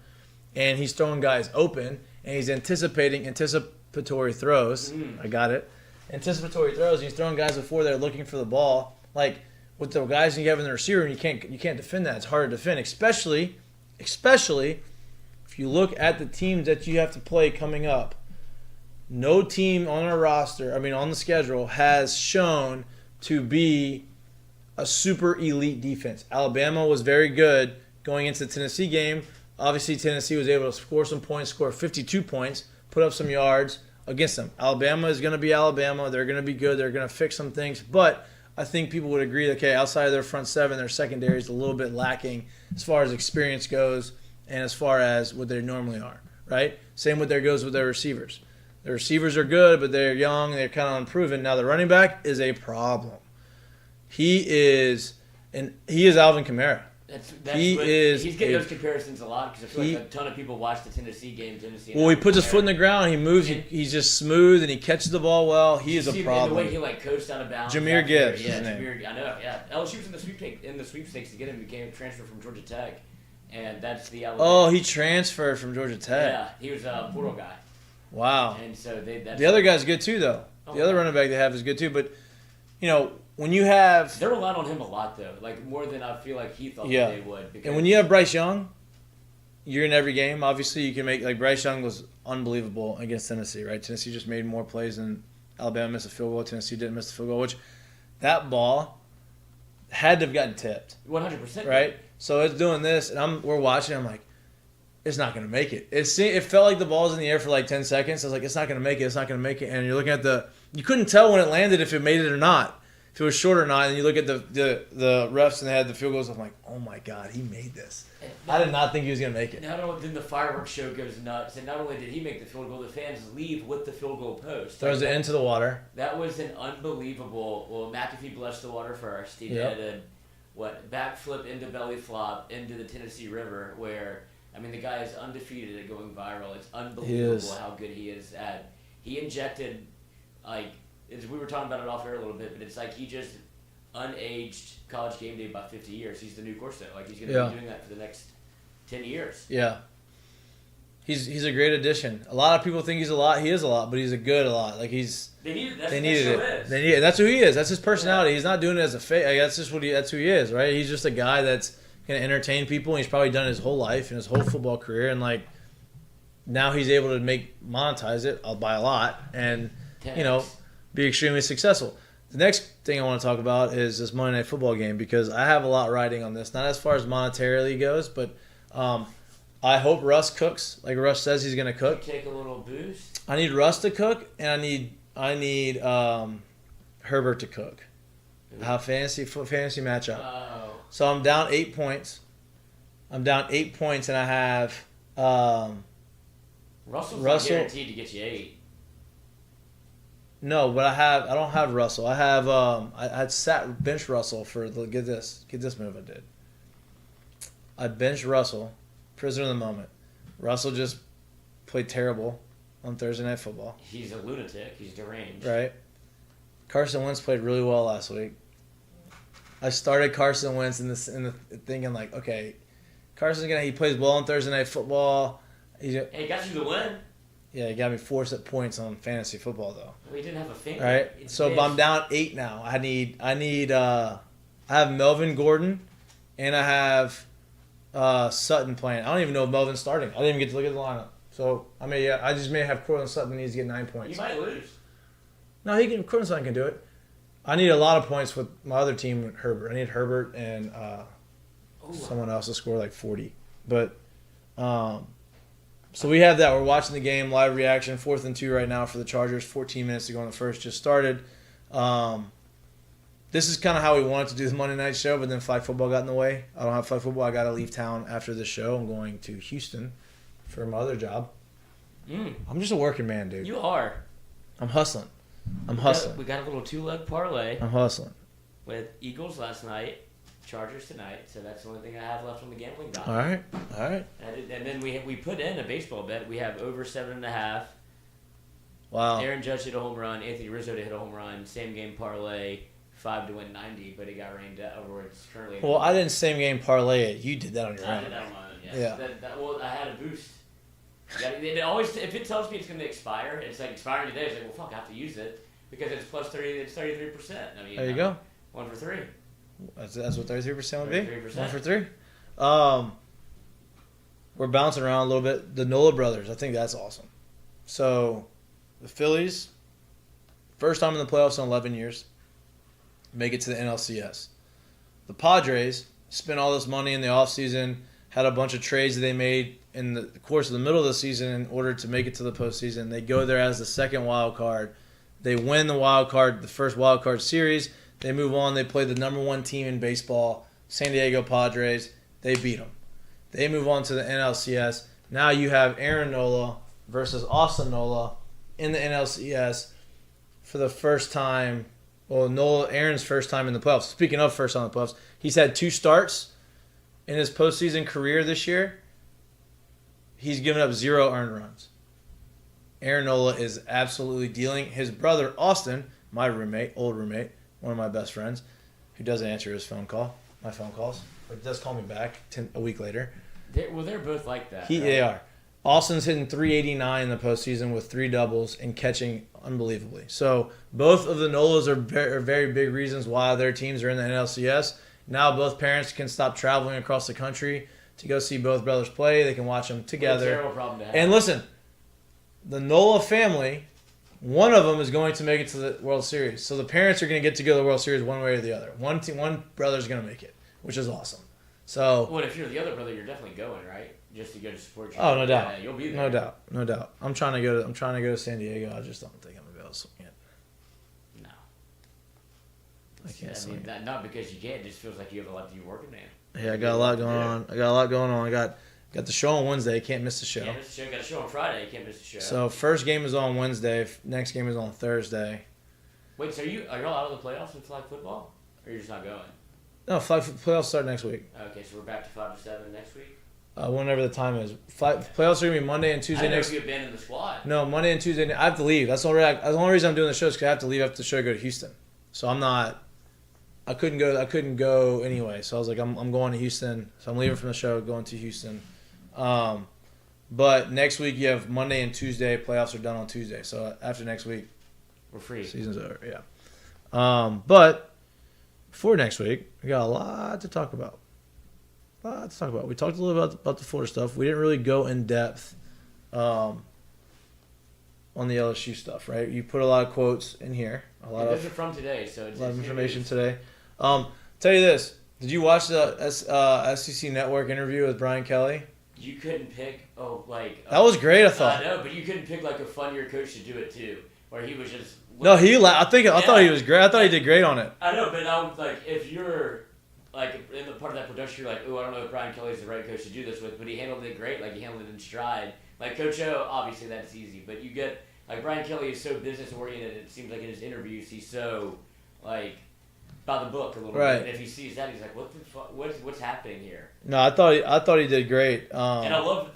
S10: and he's throwing guys open and he's anticipatory throws. I got it. Anticipatory throws. He's throwing guys before they're looking for the ball. Like with the guys you have in the receiver, and you can't defend that. It's hard to defend, especially if you look at the teams that you have to play coming up. No team on our roster, on the schedule, has shown to be a super elite defense. Alabama was very good going into the Tennessee game. Obviously, Tennessee was able to score some points, score 52 points, put up some yards against them. Alabama is going to be Alabama. They're going to be good. They're going to fix some things. But I think people would agree that, okay, outside of their front seven, their secondary is a little bit lacking as far as experience goes and as far as what they normally are, right? Same with goes with their receivers. The receivers are good, but they're young. They're kind of unproven. Now the running back is a problem. He is Alvin Kamara.
S5: He's getting those comparisons a lot because I feel like a ton of people watch the Tennessee game.
S10: Well, he puts his foot in the ground. He moves. He's just smooth, and he catches the ball well. He is a problem.
S5: The way he coached out of bounds.
S10: Jahmyr Gibbs.
S5: Yeah, Jahmyr. I know. Yeah, LSU was in the sweepstakes to get him. He transferred from Georgia Tech, and that's the.
S10: Oh, he transferred from Georgia Tech.
S5: Yeah, he was a portal guy.
S10: Wow.
S5: And so
S10: the other guy's good too, though. The other running back they have is good too, but when you have...
S5: They're relying on him a lot, though. Like, more than I feel like he thought that they would. Because
S10: and when you have Bryce Young, you're in every game. Obviously, you can make... Like, Bryce Young was unbelievable against Tennessee, right? Tennessee just made more plays than Alabama missed a field goal. Tennessee didn't miss the field goal, which that ball had to have gotten tipped.
S5: 100%.
S10: Right? So it's doing this, and we're watching. I'm like, it's not going to make it. It felt like the ball was in the air for like 10 seconds. I was like, it's not going to make it. It's not going to make it. And you're looking at you couldn't tell when it landed if it made it or not. If it was short or not, and you look at the refs and they had the field goals, I'm like, oh my God, he made this. I did not think he was going to make it.
S5: Then the fireworks show goes nuts, and not only did he make the field goal, the fans leave with the field goal post.
S10: Throws it into the water.
S5: That was an unbelievable. Well, McAfee blessed the water first. He did a backflip into belly flop into the Tennessee River, where the guy is undefeated at going viral. It's unbelievable how good he is at. He injected we were talking about it off air a little bit, but it's like he just unaged College Game Day by 50 years. He's the new Corso. Like, he's going to be doing that for the next 10 years.
S10: Yeah. He's a great addition. A lot of people think he's a lot. He is a lot, but he's a good a lot. Like, they needed it. That's who he is. That's his personality. He's not doing it as a fake. That's just that's who he is, right? He's just a guy that's going to entertain people, and he's probably done it his whole life and his whole football career, and now he's able to monetize it by a lot, and be extremely successful. The next thing I want to talk about is this Monday Night Football game, because I have a lot riding on this. Not as far as monetarily goes, but I hope Russ cooks like Russ says he's going to cook.
S5: Take a little boost.
S10: I need Russ to cook, and I need Herbert to cook. Have fantasy matchup.
S5: Oh.
S10: So I'm down 8 points. And I have
S5: Russell's not guaranteed to get you 8.
S10: No, but I don't have Russell. I have I had sat bench Russell for get this move I did. I benched Russell, prisoner of the moment. Russell just played terrible on Thursday Night Football.
S5: He's a lunatic. He's deranged.
S10: Right. Carson Wentz played really well last week. I started Carson Wentz in the thinking like, okay, he plays well on Thursday Night Football.
S5: He got you the win.
S10: Yeah, he got me 4 points on fantasy football though.
S5: Well, he didn't have a finger.
S10: Right. So I'm down 8 now. I have Melvin Gordon, and I have Sutton playing. I don't even know if Melvin's starting. I didn't even get to look at the lineup. So I just may have Cortland Sutton needs to get 9 points.
S5: You might lose.
S10: No, Cortland Sutton can do it. I need a lot of points with my other team, Herbert. I need Herbert and someone else to score like 40. But so we have that. We're watching the game, live reaction, 4th and 2 right now for the Chargers. 14 minutes to go in the first, just started. This is kind of how we wanted to do the Monday night show, but then flag football got in the way. I don't have flag football. I got to leave town after the show. I'm going to Houston for my other job. I'm just a working man, dude.
S5: You are.
S10: I'm hustling.
S5: We got a little 2-leg parlay.
S10: I'm hustling.
S5: With Eagles last night, Chargers tonight. So that's the only thing I have left on the gambling dock.
S10: All right.
S5: And then we put in a baseball bet. We have over 7.5.
S10: Wow.
S5: Aaron Judge hit a home run. Anthony Rizzo to hit a home run. Same game parlay. 5 to win 90, but it got rained out. Or it's currently.
S10: Well, I didn't same game parlay it. You did that on your own.
S5: I did that on my own. Yeah. Well, I had a boost. It always, if it tells me it's going to expire, it's like expiring today. It's like, well, fuck, I have to use it because it's plus 30. It's 33%.
S10: There you go.
S5: 1 for 3.
S10: That's what 33% would be.
S5: 33%.
S10: 1 for 3. We're bouncing around a little bit. The Nola brothers, I think that's awesome. So, the Phillies, first time in the playoffs in 11 years, make it to the NLCS. The Padres spent all this money in the offseason, had a bunch of trades that they made in the course of the middle of the season in order to make it to the postseason. They go there as the second wild card. They win the first wild card series. They move on. They play the number 1 team in baseball, San Diego Padres. They beat them. They move on to the NLCS. Now you have Aaron Nola versus Austin Nola in the NLCS for the first time. Well, Aaron's first time in the playoffs. Speaking of first time in the playoffs, he's had 2 starts in his postseason career this year. He's given up 0 earned runs. Aaron Nola is absolutely dealing. His brother, Austin, my roommate, old roommate, one of my best friends, who doesn't answer my phone calls, but does call me back a week later.
S5: They're both like that.
S10: They are. Austin's hitting 389 in the postseason with 3 doubles and catching unbelievably. So both of the Nolas are very big reasons why their teams are in the NLCS. Now both parents can stop traveling across the country to go see both brothers play. They can watch them together.
S5: What a terrible problem to have.
S10: And listen, the Nola family, one of them is going to make it to the World Series. So the parents are going to get to go to the World Series one way or the other. One brother's going to make it, which is awesome. So.
S5: Well, if you're the other brother, you're definitely going, right? Just to go to support you.
S10: Oh, no doubt.
S5: Yeah, you'll be there.
S10: No doubt. I'm trying to go to San Diego. I just don't think I'm gonna be able to swing it.
S5: No.
S10: I can't
S5: I
S10: swing
S5: mean,
S10: it.
S5: not because you can't. It just feels like you have a lot to do working, man.
S10: Yeah, I got a lot going on. I got the show on Wednesday. Can't miss the show.
S5: Can't miss the show. Got a show on Friday. You can't miss the show.
S10: So first game is on Wednesday. Next game is on Thursday.
S5: Wait, so are y'all out of the playoffs in flag football, or you're just not going?
S10: No, playoffs start next week.
S5: Okay, so we're back to 5 to 7 next week.
S10: Whenever the time is. Playoffs are gonna be Monday and Tuesday
S5: I know
S10: next.
S5: if you abandoned the squad.
S10: No, Monday and Tuesday. I have to leave. That's the only reason I'm doing the show is because I have to leave after the show to go to Houston. So I'm not. I couldn't go anyway. So I was like, I'm going to Houston. So I'm leaving from the show, going to Houston. But next week you have Monday and Tuesday. Playoffs are done on Tuesday. So after next week,
S5: we're free.
S10: Season's over. Yeah. But for next week, we got a lot to talk about. We talked a little about the Florida stuff. We didn't really go in depth on the LSU stuff, right? You put a lot of quotes in here.
S5: Those are from today, so it's
S10: a lot of information today. Tell you this. Did you watch the SEC Network interview with Brian Kelly?
S5: You couldn't pick,
S10: that was great, I thought.
S5: I know, but you couldn't pick like a funnier coach to do it too, where he was just.
S10: No, I thought he was great. I thought he did great on it.
S5: I know, but I was like, if you're like in the part of that production, you're like, oh, I don't know if Brian Kelly's the right coach to do this with, but he handled it great. Like he handled it in stride. Like Coach O, obviously that's easy, but you get like Brian Kelly is so business oriented. It seems like in his interviews he's so like by the book a little
S10: right.
S5: bit. And if he sees that, he's like, what the fuck? What's happening here?
S10: No, I thought he did great.
S5: And I love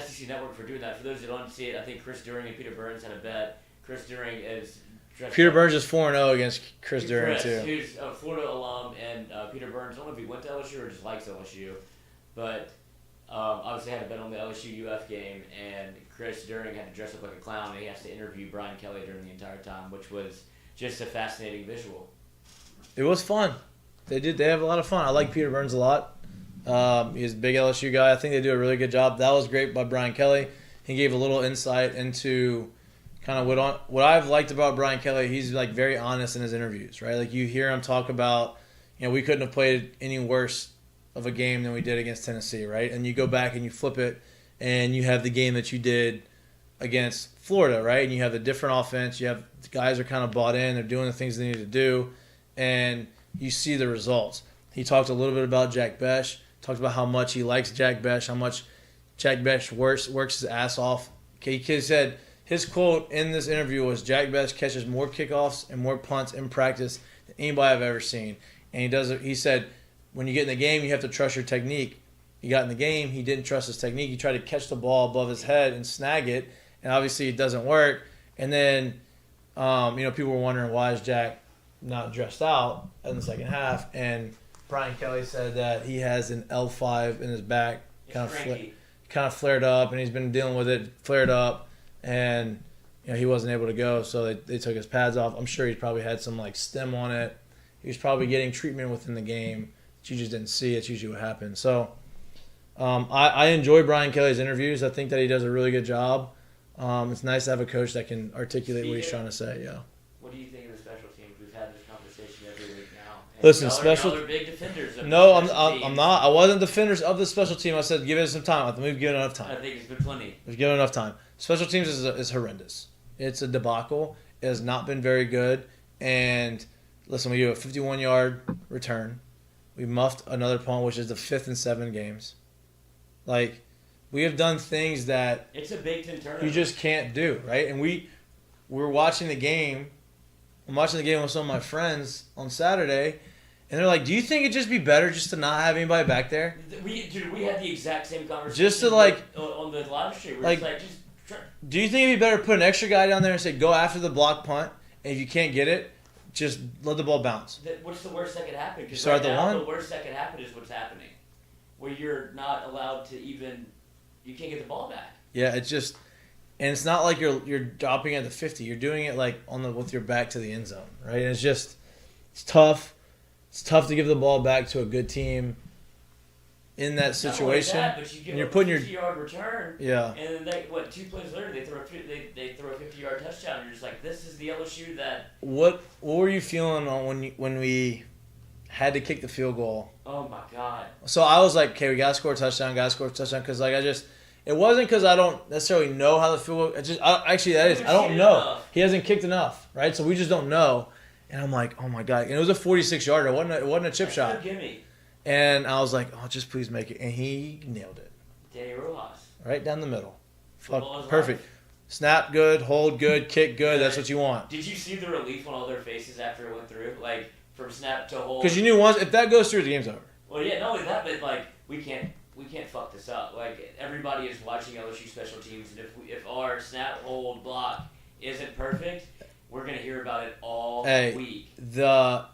S5: SEC Network for doing that. For those who don't see it, I think Chris During and Peter Burns had a bet. Chris During is.
S10: Peter Burns is 4-0 against Chris During too.
S5: Who's a Florida alum, and Peter Burns, I don't know if he went to LSU or just likes LSU, but obviously had a bet on the LSU UF game, and Chris During had to dress up like a clown, and he has to interview Brian Kelly during the entire time, which was just a fascinating visual.
S10: It was fun. They have a lot of fun. I like Peter Burns a lot. He's a big LSU guy. I think they do a really good job. That was great by Brian Kelly. He gave a little insight into kind of what I've liked about Brian Kelly. He's like very honest in his interviews, right? Like you hear him talk about, we couldn't have played any worse of a game than we did against Tennessee, right? And you go back and you flip it, and you have the game that you did against Florida, right? And you have the different offense. You have the guys are kind of bought in. They're doing the things they need to do, and you see the results. He talked a little bit about Jack Besh. Talked about how much he likes Jack Besh, how much Jack Besh works his ass off. He said. His quote in this interview was, Jack Besh catches more kickoffs and more punts in practice than anybody I've ever seen. And he said, when you get in the game, you have to trust your technique. He got in the game, he didn't trust his technique. He tried to catch the ball above his head and snag it, and obviously it doesn't work. And then, people were wondering, why is Jack not dressed out in the second half? And Brian Kelly said that he has an L5 in his back, kind of flared up, and he's been dealing with it, flared up. And he wasn't able to go, so they took his pads off. I'm sure he probably had some like stem on it. He was probably getting treatment within the game. But you just didn't see. It's usually what happens. So I enjoy Brian Kelly's interviews. I think that he does a really good job. It's nice to have a coach that can articulate what he's trying to say. Yeah.
S5: What do you think of the special teams? We've had this conversation every week now. And
S10: Listen,
S5: y'all are big defenders of
S10: No,
S5: the special
S10: I'm
S5: teams.
S10: not. I wasn't defenders of the special team. I said give it some time. I think we've given enough time.
S5: I think it's been plenty.
S10: We've given enough time. Special teams is horrendous. It's a debacle. It has not been very good. And listen, we do a 51-yard return. We muffed another punt, which is the 5th in 7 games. Like, we have done things that
S5: It's a Big Ten tournament.
S10: you just can't do, right? And we're watching the game. I'm watching the game with some of my friends on Saturday, and they're like, "Do you think it'd just be better just to not have anybody back there?"
S5: We had the exact same conversation.
S10: Just to, like,
S5: on the live stream. We're
S10: like,
S5: just like, just try.
S10: Do you think it'd be better to put an extra guy down there and say, "Go after the block punt, and if you can't get it, just let the ball bounce"?
S5: What's the worst that could happen? Because
S10: Start
S5: right
S10: the
S5: now,
S10: one?
S5: the worst that could happen is what's happening, where you're not allowed to even. You can't get the ball back.
S10: Yeah, it's just, and it's not like you're dropping at the 50. You're doing it like with your back to the end zone, right? And it's tough. It's tough to give the ball back to a good team in that situation.
S5: Not only that, but you give
S10: and you're
S5: up
S10: putting
S5: a
S10: your
S5: 50-yard return.
S10: Yeah.
S5: And then 2 plays later they throw a 50-yard touchdown, and you're just like, this is the LSU that.
S10: What were you feeling on when we had to kick the field goal?
S5: Oh my God.
S10: So I was like, okay, we gotta score a touchdown, because like it wasn't because I don't necessarily know how the field goal. I don't know.
S5: Enough.
S10: He hasn't kicked enough, right? So we just don't know. And I'm like, oh my God, and it was a 46-yarder. It wasn't a chip shot.
S5: Gimme.
S10: And I was like, oh, just please make it. And he nailed it.
S5: Danny Rojas.
S10: Right down the middle.
S5: Football is
S10: Perfect.
S5: life.
S10: Snap good, hold good, kick good. That's what you want.
S5: Did you see the relief on all their faces after it went through? Like, from snap to hold?
S10: Because you knew once, if that goes through, the game's over.
S5: Well, yeah, not only that, but, like, we can't fuck this up. Like, everybody is watching LSU special teams, and if our snap, hold, block isn't perfect, we're going to hear about it all week.
S10: The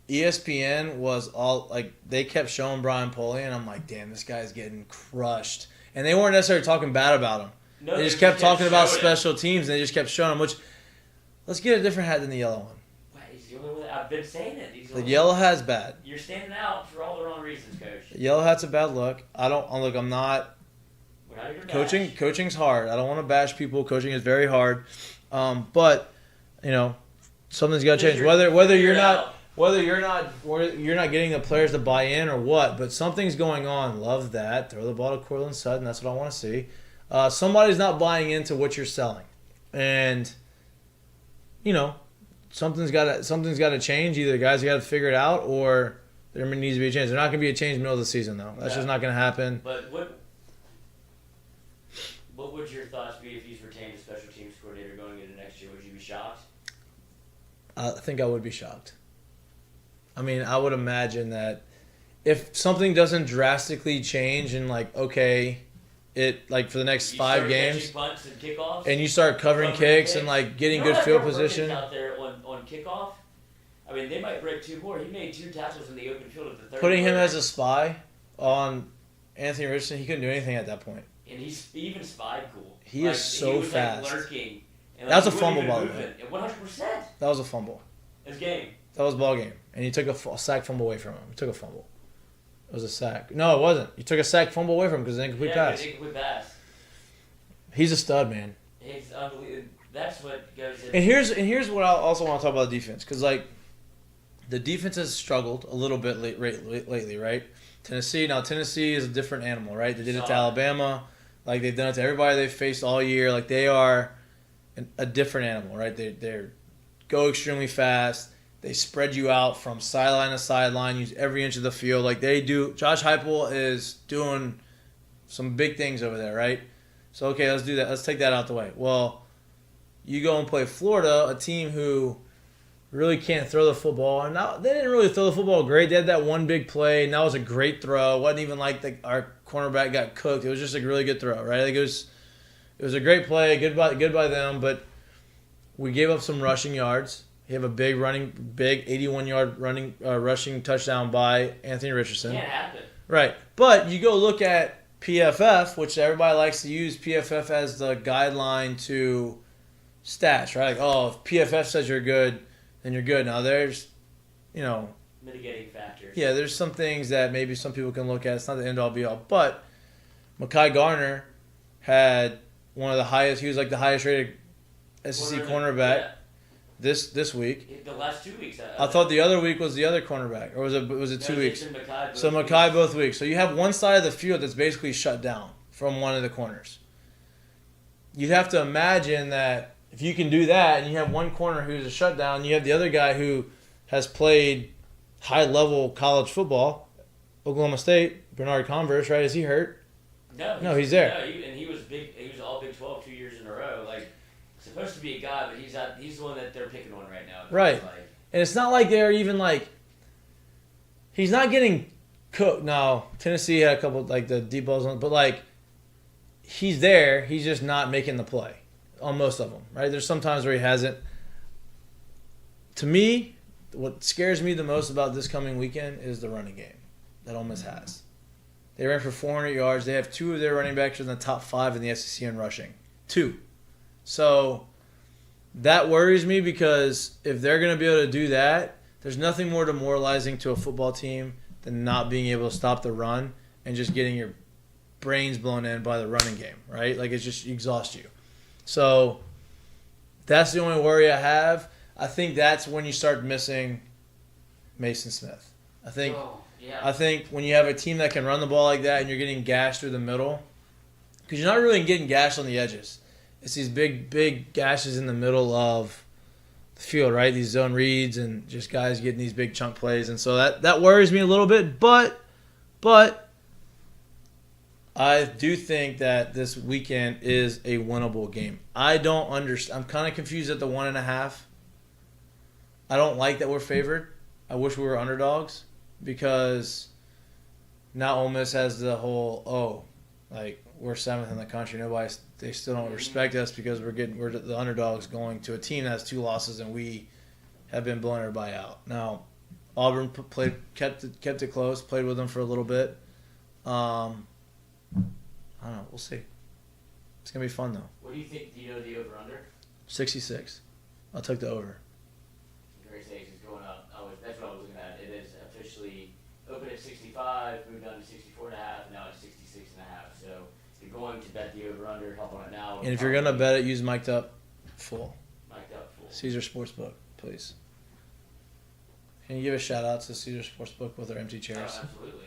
S10: ESPN was all, like, they kept showing Brian Poley, and I'm like, damn, this guy's getting crushed. And they weren't necessarily talking bad about him.
S5: No,
S10: they just kept talking about
S5: showing
S10: special teams, and they just kept showing him, which, let's get a different hat than the yellow one.
S5: Wow, he's the only one I've been saying it.
S10: The yellow hat's bad.
S5: You're standing out for all the wrong reasons, Coach.
S10: The yellow hat's a bad look. I'm not
S5: We're not here to
S10: coaching.
S5: bash.
S10: Coaching's hard. I don't want to bash people. Coaching is very hard. But, something's got to change. Whether you're not getting the players to buy in or what, but something's going on. Love that. Throw the ball to Cortland Sutton. That's what I want to see. Somebody's not buying into what you're selling, and something's got to change. Either the guys got to figure it out, or there needs to be a change. There's not going to be a change in the middle of the season, though. That's just not going to happen.
S5: But what would your thoughts be if he's retained as special teams coordinator going into next year? Would you be shocked?
S10: I think I would be shocked. I mean, I would imagine that if something doesn't drastically change and for the next
S5: You
S10: 5
S5: start
S10: games,
S5: catching punts and kickoffs,
S10: and you start covering kicks and getting good field position.
S5: Out there on kickoff. I mean, they might break 2 more. He made 2 tackles in the open field at the third.
S10: Putting him
S5: quarter.
S10: as a spy on Anthony Richardson, he couldn't do anything at that point.
S5: And he even spied cool.
S10: He is so
S5: he was,
S10: fast.
S5: Lurking. And,
S10: That was
S5: he
S10: a fumble,
S5: wasn't
S10: by the
S5: even moving. 100%.
S10: That was a fumble.
S5: His game.
S10: That was ball game, and he took a sack fumble away from him. He took a fumble. It was a sack. No, it wasn't. You took a sack fumble away from him because of an incomplete pass.
S5: Incomplete pass.
S10: He's a stud, man.
S5: It's unbelievable. That's what goes in.
S10: And here's what I also want to talk about the defense, because the defense has struggled a little bit lately, right? Tennessee is a different animal, right? They did it to Alabama, they've done it to everybody they've faced all year. They are a different animal, right? They go extremely fast. They spread you out from sideline to sideline, use every inch of the field like they do. Josh Heupel is doing some big things over there, right? So, okay, let's do that. Let's take that out the way. Well, you go and play Florida, a team who really can't throw the football. And now, they didn't really throw the football great. They had that one big play, and that was a great throw. It wasn't even like our cornerback got cooked. It was just a really good throw, right? It was a great play, good by them, but we gave up some rushing yards. You have a big 81-yard rushing touchdown by Anthony Richardson.
S5: Can't happen.
S10: Right. But you go look at PFF, which everybody likes to use PFF as the guideline to stats, right? If PFF says you're good, then you're good. Now there's,
S5: mitigating factors.
S10: Yeah, there's some things that maybe some people can look at. It's not the end all be all. But Mekhi Garner had one of the highest. He was the highest rated SEC cornerback this week.
S5: The last 2 weeks.
S10: I thought the other week was the other cornerback, or was it 2 weeks? So Mekhi both weeks. So you have one side of the field that's basically shut down from one of the corners. You'd have to imagine that if you can do that, and you have one corner who's a shutdown, you have the other guy who has played high-level college football, Oklahoma State, Bernard Converse, right? Is he hurt?
S3: No, he's there.
S5: No, and he was big. He was all Big 12 2 years in a row. Like supposed to be a guy, but he's the one that they're picking on right now.
S3: Right.
S5: Like,
S3: And it's not like they're even like. He's not getting cooked. No, Tennessee had a couple like the deep balls on, but like. He's there. He's just not making the play on most of them. Right. There's some times where he hasn't. To me, what scares me the most about this coming weekend is the running game that Ole Miss has. They ran for 400 yards. They have 2 of their running backs in the top 5 in the SEC in rushing. 2. So that worries me because if they're going to be able to do that, there's nothing more demoralizing to a football team than not being able to stop the run and just getting your brains blown in by the running game, right? Like, it's just exhausts you. So that's the only worry I have. I think that's when you start missing Mason Smith. I think when you have a team that can run the ball like that and you're getting gashed through the middle, because you're not really getting gashed on the edges. It's these big gashes in the middle of the field, right? These zone reads and just guys getting these big chunk plays. And so that worries me a little bit. But I do think that this weekend is a winnable game. I don't understand. I'm kind of confused at the 1.5. I don't like that we're favored. I wish we were underdogs because now Ole Miss has the whole, we're 7th in the country. They still don't respect us because we're the underdogs going to a team that has 2 losses and we have been blowing everybody out. Now, Auburn kept it close, played with them for a little bit. I don't know. We'll see. It's gonna be fun though.
S5: what do you think? Do you know the over/under?
S3: 66. I'll take the over.
S5: Gary Stakes is going up. That's what I was looking at. It is officially open at 65, moved down to 64.5, and now it's 66.5. So if you're going to bet the over/under, hop on it now.
S3: And if you're gonna bet it, use Mik'd up full.
S5: Mik'd up full.
S3: Caesar Sportsbook, please. Can you give a shout out to Caesar Sportsbook with their empty chairs?
S5: Oh, absolutely.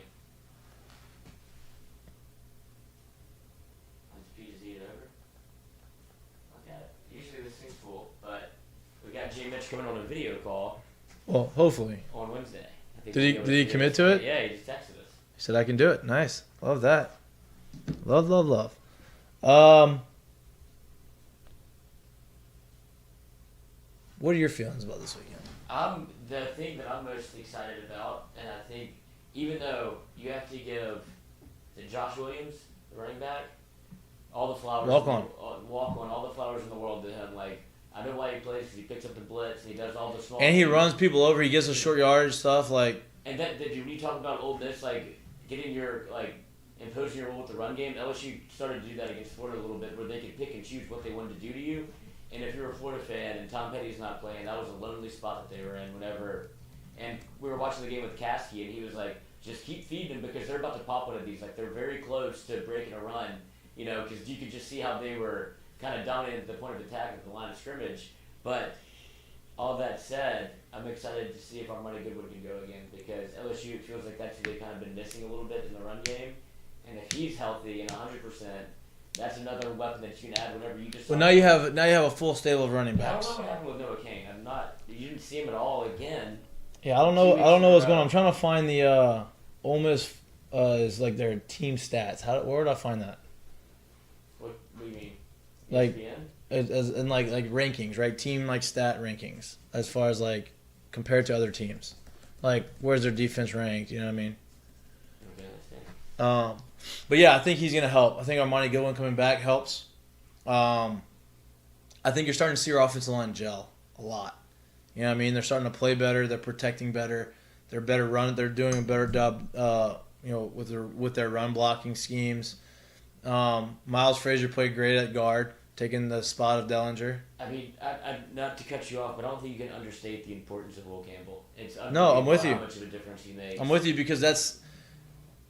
S5: J. Mitch coming on a video call.
S3: Well, hopefully.
S5: On Wednesday.
S3: Did he commit to it?
S5: Yeah, he just texted us.
S3: He said I can do it. Nice. Love that. Love. What are your feelings about this weekend?
S5: The thing that I'm most excited about, and I think even though you have to give Josh Williams, the running back, all the flowers.
S3: Walk on
S5: all the flowers in the world to him. Like, I know why he plays because he picks up the blitz and he does all the small.
S3: And he runs people over. He gets the short yardage stuff. Like.
S5: And when you talk about Ole Miss, like getting your imposing your role with the run game, LSU started to do that against Florida a little bit, where they could pick and choose what they wanted to do to you. And if you're a Florida fan and Tom Petty's not playing, that was a lonely spot that they were in. And we were watching the game with Caskey, and he was like, "Just keep feeding them because they're about to pop one of these. Like they're very close to breaking a run, because you could just see how they were." Kind of dominated the point of attack at the line of scrimmage. But all that said, I'm excited to see if Armani Goodwin can go again because LSU, it feels like that's who they've kind of been missing a little bit in the run game. And if he's healthy and 100%, that's another weapon that you can add whenever you just.
S3: Well, now you have a full stable of running backs.
S5: I don't know what happened with Noah King. You didn't see him at all again.
S3: Yeah, I don't know what's going on. I'm trying to find the Ole Miss is like their team stats. Where would I find that?
S5: What do you mean?
S3: Like
S5: ESPN?
S3: as in like rankings, right? Team stat rankings as far as compared to other teams. Like where's their defense ranked? You know what I mean?
S5: Okay,
S3: but yeah, I think he's gonna help. I think Armani Goodwin coming back helps. I think you're starting to see our offensive line gel a lot. You know what I mean? They're starting to play better. They're protecting better. They're better run. They're doing a better job. With their run blocking schemes. Miles Frazier played great at guard, taking the spot of Dellinger.
S5: I mean, I not to cut you off, but I don't think you can understate the importance of Will Campbell.
S3: No, I'm with you.
S5: How much of a difference he makes.
S3: I'm with you because that's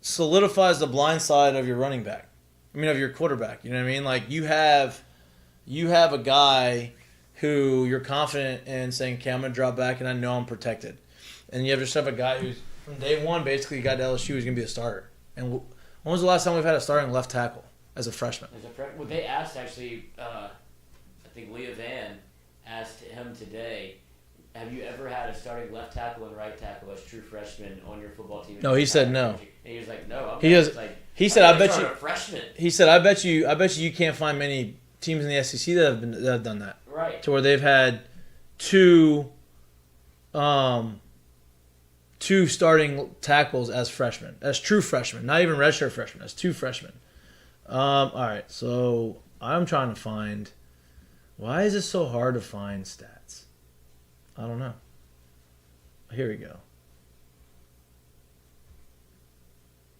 S3: solidifies the blind side of your running back. Of your quarterback. You know what I mean? Like you have a guy who you're confident in saying, "Okay, I'm gonna drop back, and I know I'm protected." And you just have a guy who's from day one basically got to LSU who's gonna be a starter. And when was the last time we've had a starting left tackle as a freshman?
S5: Well, they asked actually. I think Leah Van asked him today, have you ever had a starting left tackle and right tackle as true freshmen on your football team?
S10: No, he said no.
S5: And he was like, no.
S10: He said, I bet you.
S5: A freshman.
S10: He said, I bet you can't find many teams in the SEC that have done that.
S5: Right.
S10: To where they've had two starting tackles as freshmen, as true freshmen, not even redshirt freshmen, as two freshmen. All right, so I'm trying to find. Why is it so hard to find stats? I don't know. Here we go.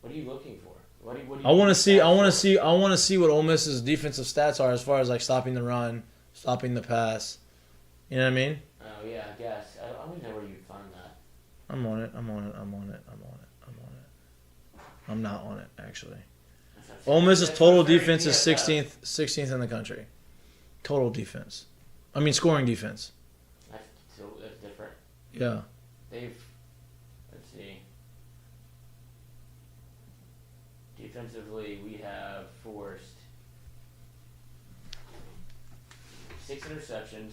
S5: What are you looking for? What do you
S10: I want to see what Ole Miss's defensive stats are as far as like stopping the run, stopping the pass. You know what I mean?
S5: Oh yeah, I guess. I don't know where you'd find that.
S10: I'm on it. I'm not on it actually. Ole Miss's total defense is 16th in the country. Total defense. I mean scoring defense.
S5: That's different.
S10: Yeah.
S5: Let's see. Defensively, we have forced 6 interceptions,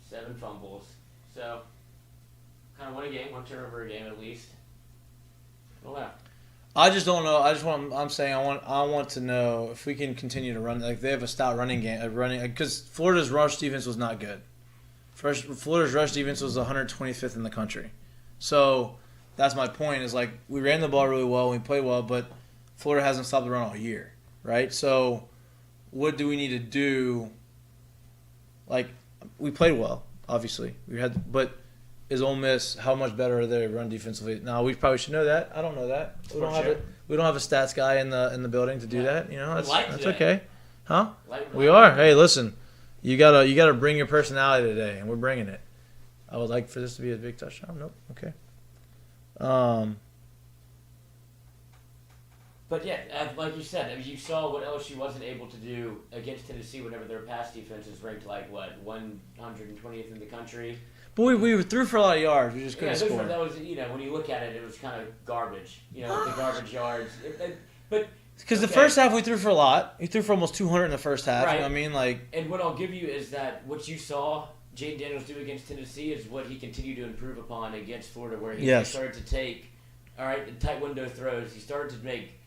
S5: 7 fumbles. So, kind of won a game, 1 turnover a game at least. Oh wow.
S10: I just don't know. I want to know if we can continue to run. Like they have a stout running game, because Florida's rush defense was not good. Florida's rush defense was 125th in the country. So that's my point. Is like we ran the ball really well, we played well, but Florida hasn't stopped the run all year, right? So what do we need to do? Like we played well, obviously. But is Ole Miss, how much better are they run defensively? Now we probably should know that. I don't know that. We don't have a stats guy in the building to do that. You know, that's okay, huh? We are. Hey, listen, you gotta bring your personality today, and we're bringing it. I would like for this to be a big touchdown. Nope. Okay.
S5: But yeah, like you said, I mean, you saw what LSU wasn't able to do against Tennessee whenever their pass defense is ranked like 120th in the country.
S10: But we threw for a lot of yards. We just couldn't score.
S5: That was, when you look at it, it was kind of garbage. The garbage yards. But
S10: because the first half we threw for a lot. We threw for almost 200 in the first half.
S5: Right.
S10: You know what I mean? Like.
S5: And what I'll give you is that what you saw Jaden Daniels do against Tennessee is what he continued to improve upon against Florida, where he started to take, tight window throws. He started to make,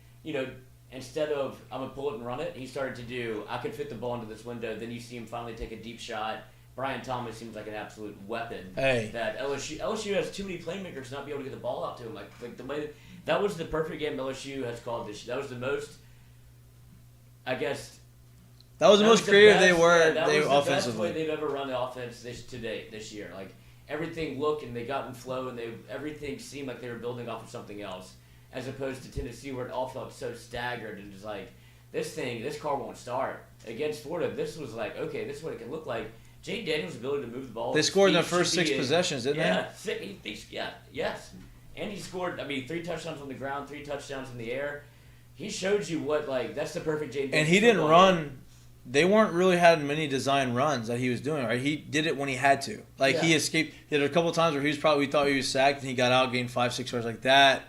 S5: instead of I'm gonna pull it and run it, he started to do I can fit the ball into this window. Then you see him finally take a deep shot. Brian Thomas seems like an absolute weapon.
S10: Hey.
S5: That LSU has too many playmakers to not be able to get the ball out to him. Like the way that was the perfect game LSU has called this. That was the most, I guess.
S10: That was the most creative they were.
S5: That
S10: They
S5: was the
S10: offensively.
S5: best way they've ever run the offense this year. Like everything looked and they got in flow and everything seemed like they were building off of something else, as opposed to Tennessee where it all felt so staggered and just like this car won't start. Against Florida, this was like, okay, this is what it can look like. Jaden Daniels' ability to move the ball.
S10: They scored in their first 6 possessions, didn't
S5: they? Yes. And he scored, 3 touchdowns on the ground, 3 touchdowns in the air. He showed you what, that's the perfect Jaden Daniels.
S10: And he didn't run. They weren't really had many design runs that he was doing, right? He did it when he had to. He escaped. He had a couple of times where we thought he was sacked, and he got out, gained 5-6 yards. Like that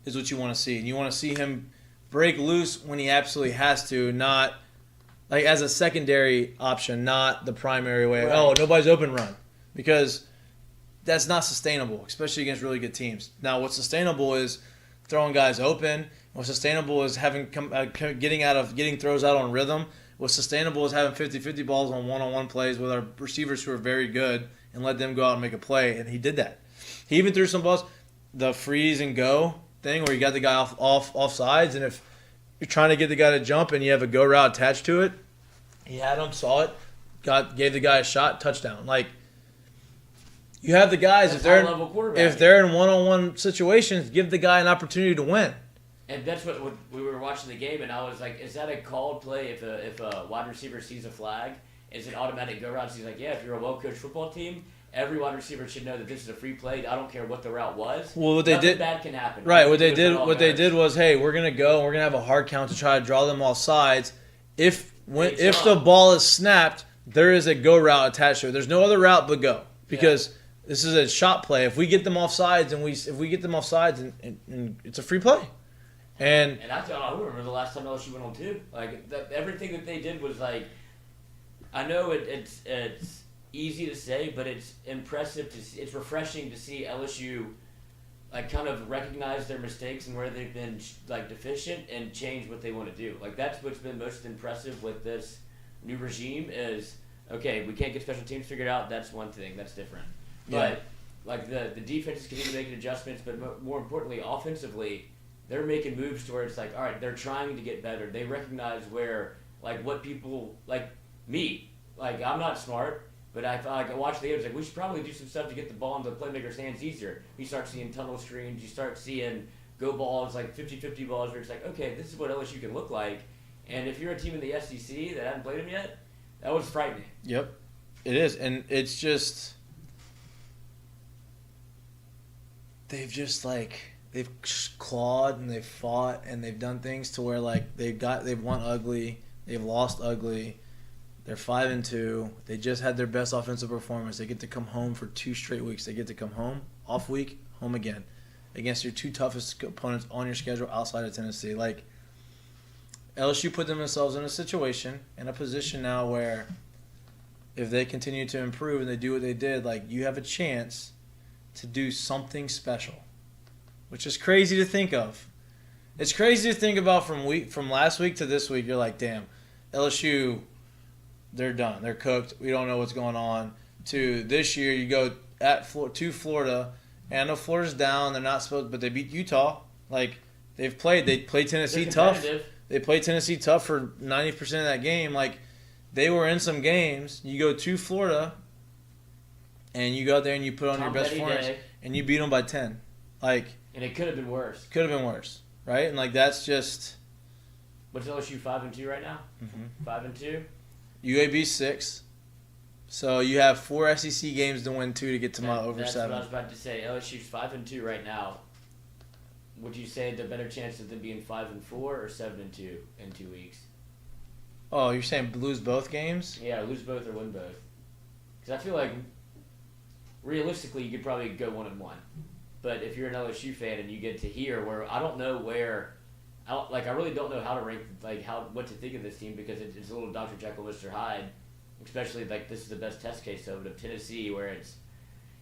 S10: is what you want to see. And you want to see him break loose when he absolutely has to, not as a secondary option, not the primary way. Right. Oh, nobody's open run, because that's not sustainable, especially against really good teams. Now, what's sustainable is throwing guys open. What's sustainable is getting throws out on rhythm. What's sustainable is having 50-50 balls on one-on-one plays with our receivers who are very good and let them go out and make a play, and he did that. He even threw some balls, the freeze and go thing where you got the guy off sides, and if you're trying to get the guy to jump and you have a go route attached to it, he had him, saw it, gave the guy a shot, touchdown. You have the guys, if they're in one-on-one situations, give the guy an opportunity to win.
S5: And that's what we were watching the game, and I was like, is that a called play if a wide receiver sees a flag? Is it automatic go routes? He's like, yeah, if you're a well-coached football team, every wide receiver should know that this is a free play. I don't care what the route was.
S10: Well,
S5: Nothing bad can happen.
S10: Right, what they did was, hey, we're going to go, and we're going to have a hard count to try to draw them off sides. If the ball is snapped, there is a go route attached to it. There's no other route but go, because this is a shot play. If we get them off sides, and it's a free play. And
S5: I remember the last time LSU went on 2. Everything that they did was I know it's easy to say, but it's impressive to see. It's refreshing to see LSU like kind of recognize their mistakes and where they've been like deficient and change what they want to do. Like that's what's been most impressive with this new regime is okay, we can't get special teams figured out. That's one thing. That's different.
S10: Yeah.
S5: But like the defenses continue making adjustments, but more importantly, offensively, they're making moves to where it's like, all right, they're trying to get better. They recognize where like what people like me, like I'm not smart. But I watch the games, like we should probably do some stuff to get the ball into the playmakers' hands easier. You start seeing tunnel screens, you start seeing go balls, like 50-50 balls, where it's like, okay, this is what LSU can look like. And if you're a team in the SEC that hasn't played them yet, that was frightening.
S10: Yep, it is, and it's just they've clawed and they've fought and they've done things to where like they've won ugly, they've lost ugly. They're 5-2. They just had their best offensive performance. They get to come home for 2 straight weeks. They get to come home, off week, home again, against your 2 toughest opponents on your schedule outside of Tennessee. Like LSU put themselves in a situation, in a position now where if they continue to improve and they do what they did, like you have a chance to do something special, which is crazy to think of. It's crazy to think about from last week to this week. You're like, damn, LSU. They're done. They're cooked. We don't know what's going on. To this year, you go to Florida, and I know Florida's down. They're not supposed, but they beat Utah. Like they played Tennessee tough. They played Tennessee tough for 90% of that game. Like they were in some games. You go to Florida, and you go out there and you put on your best performance, and you beat them by 10. Like
S5: and it could have been worse.
S10: Could have been worse, right? And like that's just.
S5: What's LSU 5-2 right now? 5-2.
S10: UAB 6. So you have 4 SEC games to win 2 to get to over
S5: that's
S10: 7.
S5: That's what I was about to say. LSU's 5-2 right now. Would you say the better chance of them being 5-4 or 7-2 in 2 weeks?
S10: Oh, you're saying lose both games?
S5: Yeah, lose both or win both. Because I feel like realistically you could probably go 1-1. But if you're an LSU fan and you get to hear where I don't know where. I really don't know how to rank, what to think of this team because it's a little Dr. Jekyll, Mr. Hyde, especially like this is the best test case of Tennessee where it's,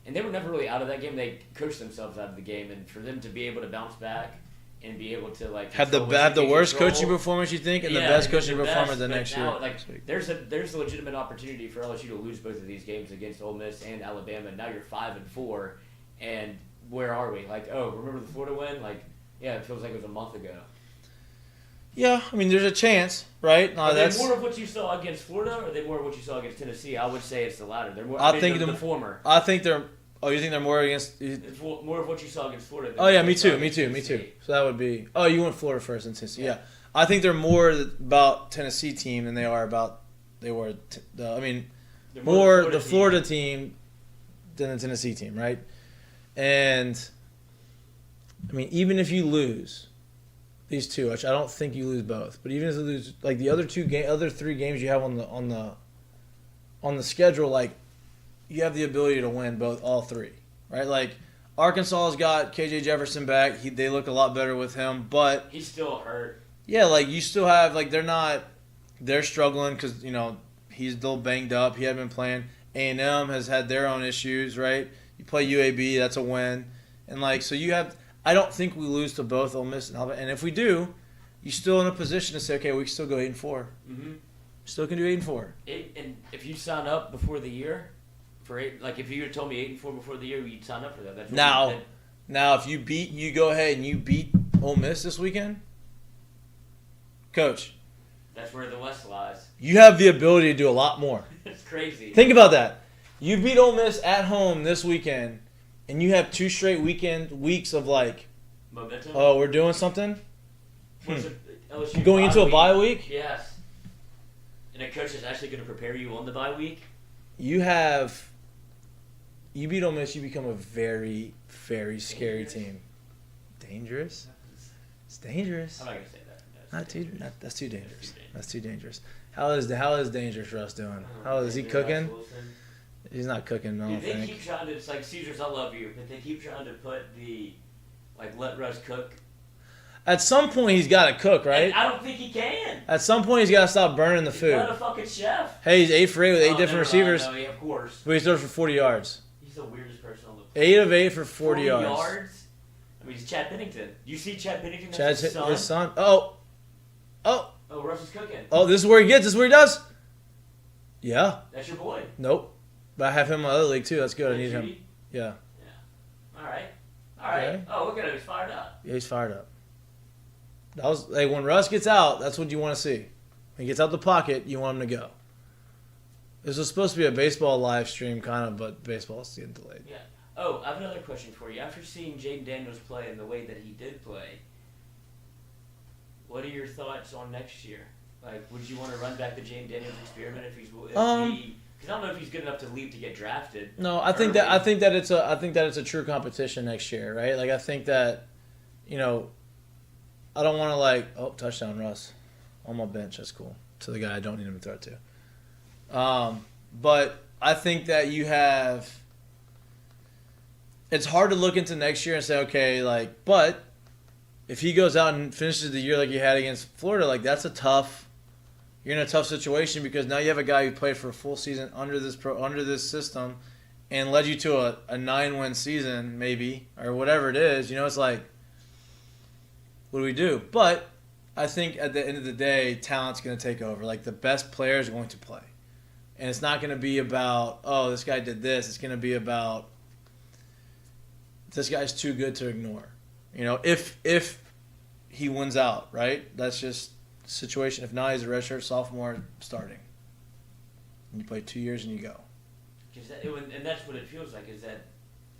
S5: and they were never really out of that game. They coached themselves out of the game, and for them to be able to bounce back and be able to
S10: have the worst coaching performance you think and the best coaching performance the next year.
S5: Like there's a legitimate opportunity for LSU to lose both of these games against Ole Miss and Alabama. And now you're 5-4, and where are we? Like, oh, remember the Florida win? Like, yeah, it feels like it was a month ago.
S10: Yeah, I mean, there's a chance, right?
S5: Are they more of what you saw against Florida, or are they more of what you saw against Tennessee? I would say it's the latter. They're more. I think the former.
S10: I think they're. Oh, you think they're more against?
S5: It's more of what you saw against Florida.
S10: Oh yeah, me too. So that would be. Oh, you went Florida first and Tennessee. Yeah, I think they're more about Tennessee team than they are about. More the Florida team than the Tennessee team, right? And I mean, even if you lose these 2, which I don't think you lose both, but even if you lose like the other 3 games you have on the schedule, like you have the ability to win all 3, right? Like Arkansas has got KJ Jefferson back. They look a lot better with him, but
S5: he's still hurt.
S10: Yeah, like you still have like they're struggling because he's still banged up. He hadn't been playing. A&M has had their own issues, right? You play UAB, that's a win, and like so you have. I don't think we lose to both Ole Miss and Alabama. And if we do, you're still in a position to say, okay, we can still go 8-4.
S5: Mm-hmm.
S10: Still can do 8-4.
S5: And if you sign up before the year, if you had told me 8-4 before the year, you'd sign up for that. That's what
S10: now, if you go ahead and you beat Ole Miss this weekend, Coach.
S5: That's where the West lies.
S10: You have the ability to do a lot more.
S5: It's crazy.
S10: Think about that. You beat Ole Miss at home this weekend. And you have 2 straight weeks of like,
S5: momentum.
S10: Oh, we're doing something.
S5: LSU
S10: going into a bye week.
S5: Yes. And a coach is actually going to prepare you on the bye week.
S10: You beat Ole Miss, you become a very, very scary team. Dangerous. It's dangerous.
S5: I'm not going to say that.
S10: That's too dangerous. That's too dangerous. How is Dangerous Russ doing? How is he cooking? He's not cooking, I don't think.
S5: They keep trying to, it's like, Caesars, I love you, but they keep trying to put let Russ cook.
S10: At some point, he's got to cook, right?
S5: And I don't think he can.
S10: At some point, he's got to stop burning the
S5: He's
S10: food.
S5: not a fucking chef.
S10: Hey, he's 8 for 8 with 8 different
S5: never
S10: receivers.
S5: Mind, no, yeah, of course.
S10: But he throws for 40 yards.
S5: He's the weirdest person on the
S10: 8 of 8 for 40 yards.
S5: I mean, he's Chad Pennington. You see Chad Pennington? That's
S10: Chad's
S5: his son.
S10: Oh.
S5: Oh, Russ is cooking.
S10: Oh, this is where he gets. This is where he does. Yeah.
S5: That's your boy.
S10: Nope. But I have him in my other league, too. That's good. I need him.
S5: Judy?
S10: Yeah.
S5: All right. All right.
S10: Okay.
S5: Oh, look at him. He's fired up.
S10: Yeah, he's fired up. That was like when Russ gets out, that's what you want to see. When he gets out the pocket, you want him to go. This was supposed to be a baseball live stream, kind of, but baseball's getting delayed.
S5: Yeah. Oh, I have another question for you. After seeing Jaden Daniels play in the way that he did play, what are your thoughts on next year? Like, would you want to run back the Jaden Daniels experiment if he's because I don't know if he's good enough to leave to get drafted.
S10: No, I think that it's a true competition next year, right? Like I think that, I don't want to touchdown Russ on my bench. That's cool. To the guy I don't need him to throw to. But I think that it's hard to look into next year and say, okay, but if he goes out and finishes the year like he had against Florida, that's you're in a tough situation because now you have a guy who played for a full season under this system and led you to a 9-win season maybe or whatever it is. It's like, what do we do? But I think at the end of the day, talent's going to take over. Like the best player is going to play. And it's not going to be about, oh, this guy did this. It's going to be about this guy's too good to ignore. If he wins out, right? That's just the situation. If not, he's a redshirt sophomore starting. And you play 2 years and you go.
S5: And that's what it feels like, is that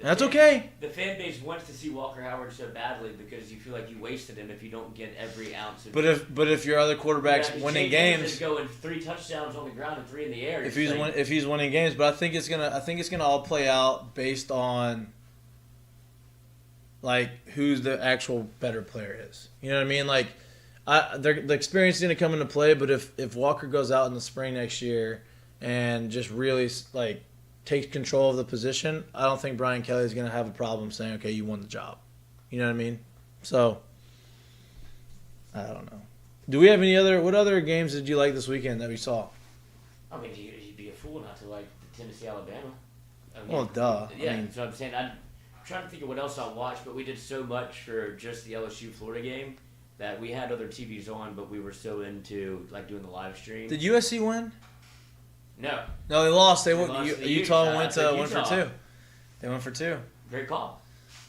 S10: That's okay.
S5: The fan base wants to see Walker Howard so badly because you feel like you wasted him if you don't get every ounce of
S10: But if your other quarterback's winning games,
S5: going 3 touchdowns on the ground and 3 in the air.
S10: If he's winning games, but I think it's gonna all play out based on who's the actual better player is. You know what I mean? The experience is gonna come into play, but if Walker goes out in the spring next year and just really takes control of the position, I don't think Brian Kelly is going to have a problem saying, okay, you won the job. You know what I mean? So, I don't know. Do we have what other games did you like this weekend that we saw?
S5: I mean, you'd be a fool not to like the Tennessee, Alabama.
S10: Well, duh.
S5: Yeah, so I'm saying, I'm trying to think of what else I watched, but we did so much for just the LSU Florida game that we had other TVs on, but we were so into doing the live stream.
S10: Did USC win?
S5: No,
S10: they lost.
S5: Utah
S10: went for 2. They went for 2.
S5: Great call.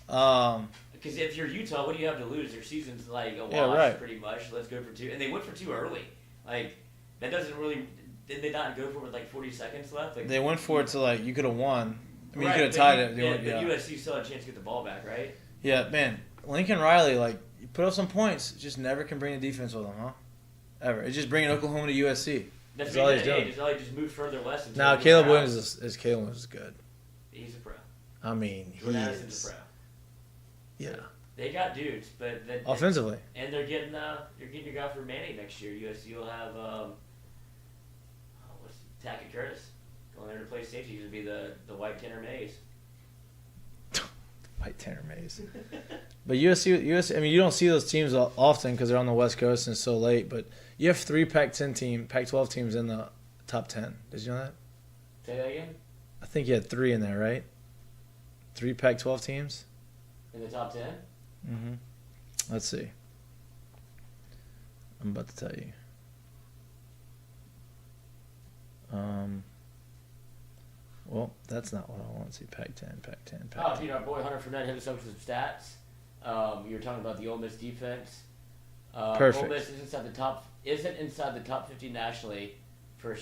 S5: Because if you're Utah, what do you have to lose? Their season's a wash, pretty much. Let's go for 2, and they went for 2 early. That doesn't really. Did they not go for it with 40 seconds left?
S10: They went for it to you could have won. I mean,
S5: right,
S10: you could have tied it.
S5: But USC still had a chance to get the ball back, right?
S10: Yeah, man. Lincoln Riley, you put up some points, just never can bring the defense with him, huh? Ever. It's just bringing Oklahoma to USC.
S5: That's
S10: all he's doing.
S5: Just move further west.
S10: Now, Caleb Williams is good.
S5: He's a pro.
S10: I mean,
S5: Jordan Addison's a pro.
S10: Yeah.
S5: They got dudes, but
S10: offensively.
S5: And they're getting your guy for Manny next year. USC will have Tackett Curtis going there to play safety. He's gonna be the White Tanner Mays.
S10: White Tanner Mays. But USC. I mean, you don't see those teams often because they're on the West Coast and it's so late. But you have 3 Pac-12 teams in the top 10. Did you know that?
S5: Say that again.
S10: I think you had 3 in there, right? 3 Pac-12 teams
S5: in the top 10.
S10: Mm-hmm. Let's see. I'm about to tell you. Well, that's not what I want to see. Pac-10.
S5: Oh, our boy Hunter Fournette hit us up with some stats. You were talking about the Ole Miss defense.
S10: Perfect.
S5: Ole Miss isn't inside the top 50 nationally for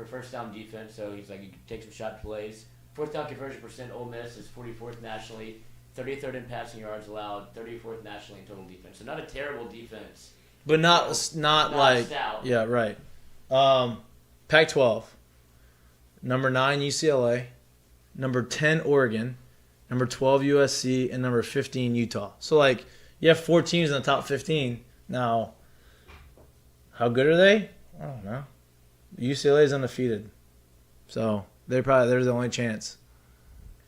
S5: first down defense. So he's you can take some shot plays. 4th down conversion percent. Ole Miss is 44th nationally, 33rd in passing yards allowed, 34th nationally in total defense. So not a terrible defense,
S10: but not
S5: stout.
S10: Yeah, right. Pac-12. Number 9 UCLA, number 10 Oregon, number 12 USC, and number 15 Utah. So you have 4 teams in the top 15. Now, how good are they? I don't know. UCLA is undefeated, so they're the only chance.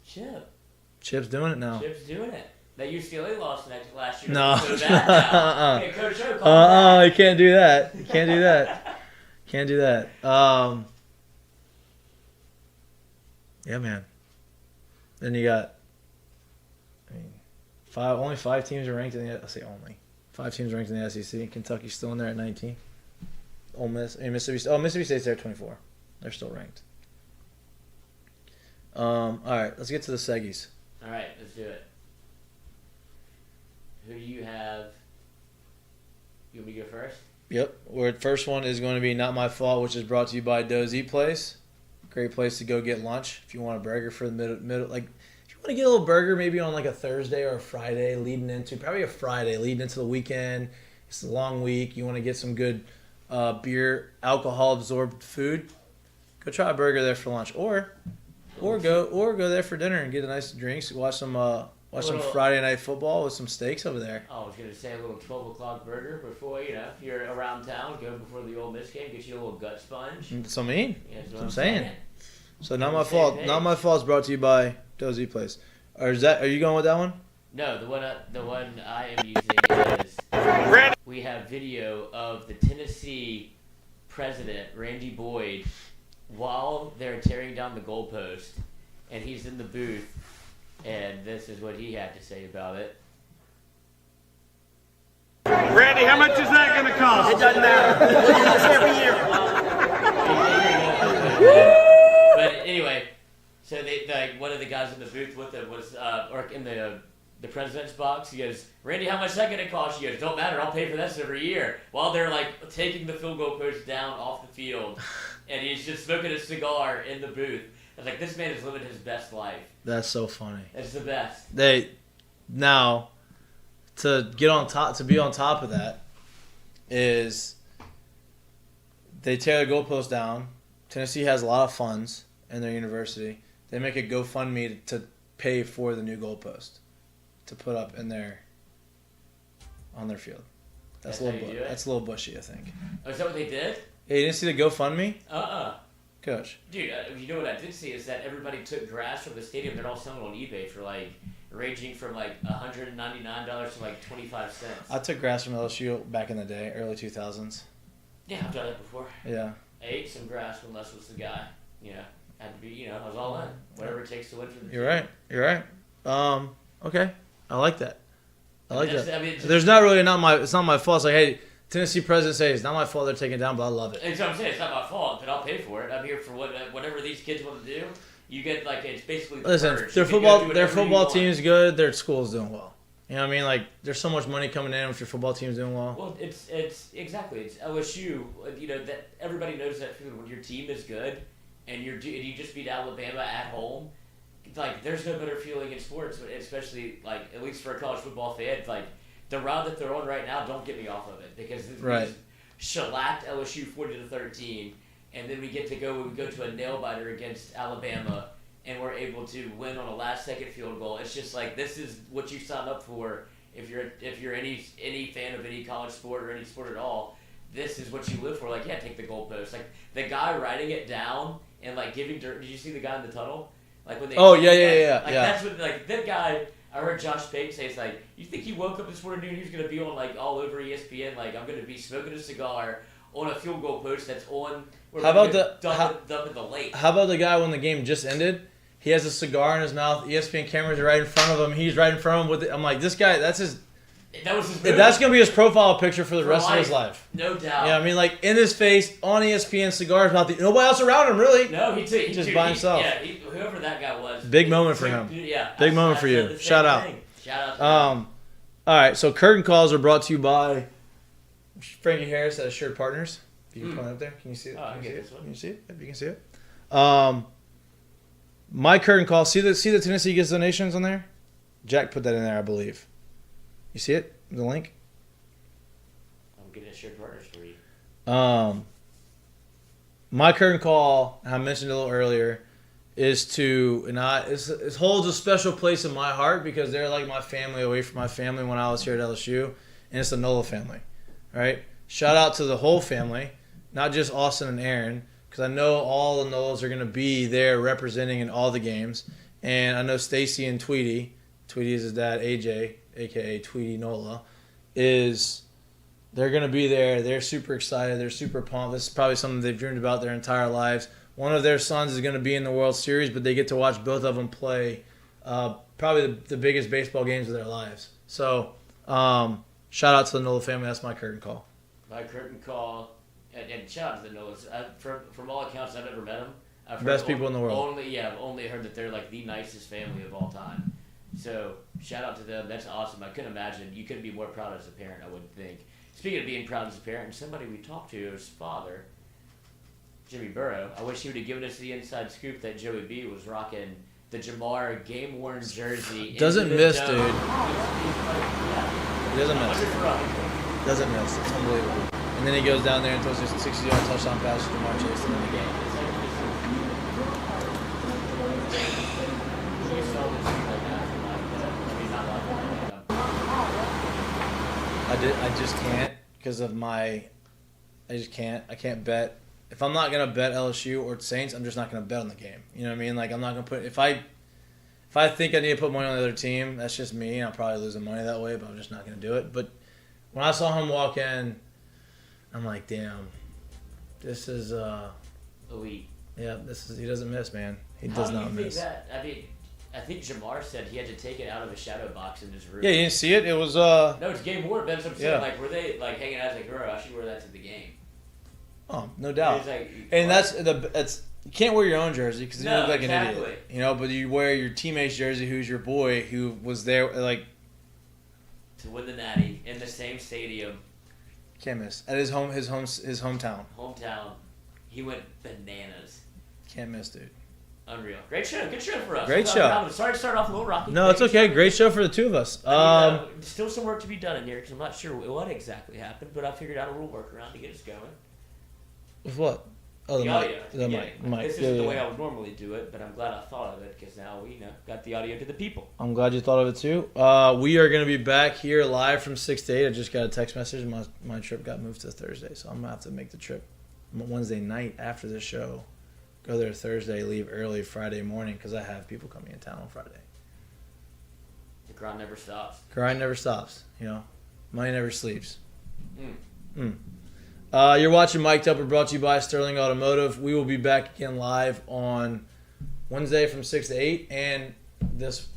S5: Chip's
S10: doing it now.
S5: Chip's doing it. That UCLA lost last year.
S10: No.
S5: So that now. Okay, Coach O called
S10: You can't do that. You can't do that. Can't do that. Yeah, man. Then you got, only 5 teams are ranked in the. I say only 5 teams ranked in the SEC. Kentucky's still in there at 19. Ole Miss, Mississippi State's there at 24. They're still ranked. All right, let's get to the Seggies.
S5: All right, let's do it. Who do you have? You want me to go first?
S10: Yep. Our first one is going to be Not My Fault, which is brought to you by Doe's Eat Place. Great place to go get lunch if you want a burger for the middle. Like, if you want to get a little burger, maybe on like a Thursday or a Friday, probably a Friday, leading into the weekend. It's a long week. You want to get some good beer, alcohol-absorbed food. Go try a burger there for lunch, or go there for dinner and get a nice drinks. Watch some Friday night football with some steaks over there.
S5: Oh, I was going to say a little 12 o'clock burger before, if you're around town, go before the Ole Miss game, get you a little gut sponge.
S10: That's what I mean.
S5: Yeah, that's
S10: what I'm saying. So Not My Fault.
S5: page.
S10: Not My Fault is brought to you by Doe's Eat Place. Are you going with that one?
S5: No, the one I am using is we have video of the Tennessee president, Randy Boyd, while they're tearing down the goalpost, and he's in the booth, and this is what he had to say about it.
S11: Randy, how much is that going to cost? It doesn't matter. We do this every year.
S5: But anyway, so one of the guys in the booth with him was, or in the president's box, he goes, Randy, how much is that going to cost? He goes, don't matter, I'll pay for this every year. While they're taking the field goal post down off the field, and he's just smoking a cigar in the booth. I was like, this man is living his best life.
S10: That's so funny.
S5: It's the best.
S10: Now, to be on top of that, is they tear the goalpost down. Tennessee has a lot of funds in their university. They make a GoFundMe to pay for the new goalpost to put up on their field. That's a little bushy, I think.
S5: Oh, is that what they did?
S10: Hey, you didn't see the GoFundMe? Coach.
S5: Dude, you know what I did see is that everybody took grass from the stadium. They're all selling on eBay for ranging from $199 to 25 cents.
S10: I took grass from LSU back in the day, early 2000s.
S5: Yeah, I've done that before.
S10: Yeah.
S5: I ate some grass when Les was the guy. Had to be, I was all in. Whatever it takes to win for the team.
S10: You're right. Okay. I like that. I like that.
S5: I mean,
S10: There's not really it's not my fault. It's like, hey, Tennessee president says it's not my fault they're taking it down, but I love it.
S5: That's what I'm saying. It's not my fault, but I'll pay for it. I'm here for whatever these kids want to do. You get it's basically the
S10: Listen,
S5: purge.
S10: their football team's good. Their school's doing well. You know what I mean? There's so much money coming in if your football team's doing well.
S5: Well, it's exactly. It's LSU. That everybody knows that feeling when your team is good and you just beat Alabama at home. There's no better feeling in sports, especially at least for a college football fan. The route that they're on right now, don't get me off of it because we just shellacked LSU 40-13, and then we go to a nail biter against Alabama, and we're able to win on a last-second field goal. It's just this is what you sign up for if you're any fan of any college sport or any sport at all. This is what you live for. Take the goalpost. The guy writing it down and giving dirt. Did you see the guy in the tunnel? When they
S10: yeah.
S5: That's what that guy. I heard Josh Payton say, it's you think he woke up this morning and he was going to be on all over ESPN, I'm going to be smoking a cigar on a field goal post that's on.
S10: How about
S5: dump in the lake?
S10: How about the guy when the game just ended? He has a cigar in his mouth. ESPN cameras are right in front of him. He's right in front of him with it. I'm like, this guy. That was his. That's going to be his profile picture for the rest of his life.
S5: No doubt.
S10: Yeah, I mean, in his face on ESPN, cigars, nobody else around him really.
S5: No, he
S10: just by himself.
S5: Whoever that guy was.
S10: Big moment for him.
S5: Yeah.
S10: Big moment for you. Shout out.
S5: Shout out.
S10: All right, so curtain calls are brought to you by Frankie Harris at Assured Partners. If you can point up there, can you see it?
S5: Can
S10: you see it? Yep, you can see it. My curtain call. See the Tennessee gets donations on there. Jack put that in there, I believe. You see it? The link.
S5: I'm getting Assured Partners for you.
S10: My curtain call, and I mentioned it a little earlier, is it holds a special place in my heart because they're my family away from my family when I was here at LSU, and it's the Nola family, right? Shout out to the whole family, not just Austin and Aaron, because I know all the Nolas are going to be there representing in all the games, and I know Stacy and Tweety Tweety is his dad, AJ, a.k.a. Tweety Nola, is they're going to be there. They're super excited. They're super pumped. This is probably something they've dreamed about their entire lives. One of their sons is going to be in the World Series, but they get to watch both of them play probably the biggest baseball games of their lives. So shout out to the Nola family. That's my curtain call.
S5: My curtain call, and shout out to the Nolas. From all accounts, I've never met them. I've
S10: Best
S5: heard
S10: people in the world.
S5: I've only heard that they're like the nicest family of all time. So shout out to them. That's awesome. I couldn't imagine. You couldn't be more proud as a parent, I wouldn't think. Speaking of being proud as a parent, somebody we talked to, his father, Jimmy Burrow, I wish he would have given us the inside scoop that Joey B was rocking the Jamar game-worn jersey.
S10: Doesn't miss, dude.
S5: Yeah.
S10: He doesn't miss. Doesn't miss. It's unbelievable. And then he goes down there and throws a 60-yard touchdown pass to Jamar Chase to win the game. I just can't because of my. I just can't. I can't bet. If I'm not gonna bet LSU or Saints, I'm just not gonna bet on the game. You know what I mean? Like I'm not gonna put if I think I need to put money on the other team, that's just me. I'll probably lose the money that way, but I'm just not gonna do it. But when I saw him walk in, I'm like, damn, this is
S5: elite.
S10: Yeah, this is he doesn't miss, man. He does not miss.
S5: That? I mean, I think Jamar said he had to take it out of a shadow box in his room.
S10: Yeah, you didn't see it. It was
S5: No, it's game worn. That's what I'm saying.
S10: Yeah.
S5: Like, were they like hanging out? I was like, bro, I should wear that to the game.
S10: Oh, no doubt.
S5: It's like,
S10: and that's you can't wear your own jersey because you look like an
S5: exactly.
S10: idiot. You know, but you wear your teammate's jersey, who's your boy, who was there, like
S5: to win the Natty in the same stadium.
S10: Can't miss at his hometown.
S5: Hometown, he went bananas.
S10: Can't miss, dude.
S5: Unreal. Great show. Good show for us.
S10: Great show.
S5: I'm sorry to start off a little rocky.
S10: No, it's okay. Great show for the two of us.
S5: Still some work to be done in here because I'm not sure what exactly happened, but I figured out a little workaround to get us going.
S10: With what? Oh,
S5: the audio.
S10: The mic.
S5: This isn't the way I would normally do it, but I'm glad I thought of it because now we got the audio to the people.
S10: I'm glad you thought of it too. We are going to be back here live from 6 to 8. I just got a text message. My trip got moved to Thursday, so I'm going to have to make the trip Wednesday night after the show. Go there Thursday, leave early Friday morning because I have people coming in town on Friday.
S5: The grind never stops.
S10: Grind never stops. You know, money never sleeps. You're watching Mik'd Up. We're brought to you by Sterling Automotive. We will be back again live on Wednesday from 6 to 8 and this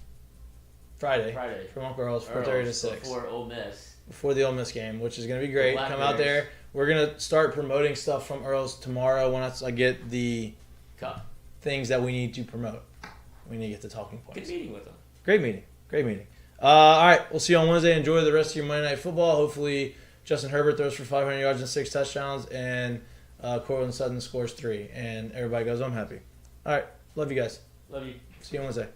S10: Friday from Uncle Earl's 4:30 to 6.
S5: Before Ole Miss.
S10: Before the Ole Miss game, which is going to be great. Come out there. We're going to start promoting stuff from Earl's tomorrow once I get the things that we need to promote. We need to get the talking points.
S5: Good meeting with them.
S10: Great meeting. All right, we'll see you on Wednesday. Enjoy the rest of your Monday Night Football. Hopefully Justin Herbert throws for 500 yards and 6 touchdowns, and Cortland Sutton scores 3, and everybody goes home happy. All right, love you guys.
S5: Love you.
S10: See you on Wednesday.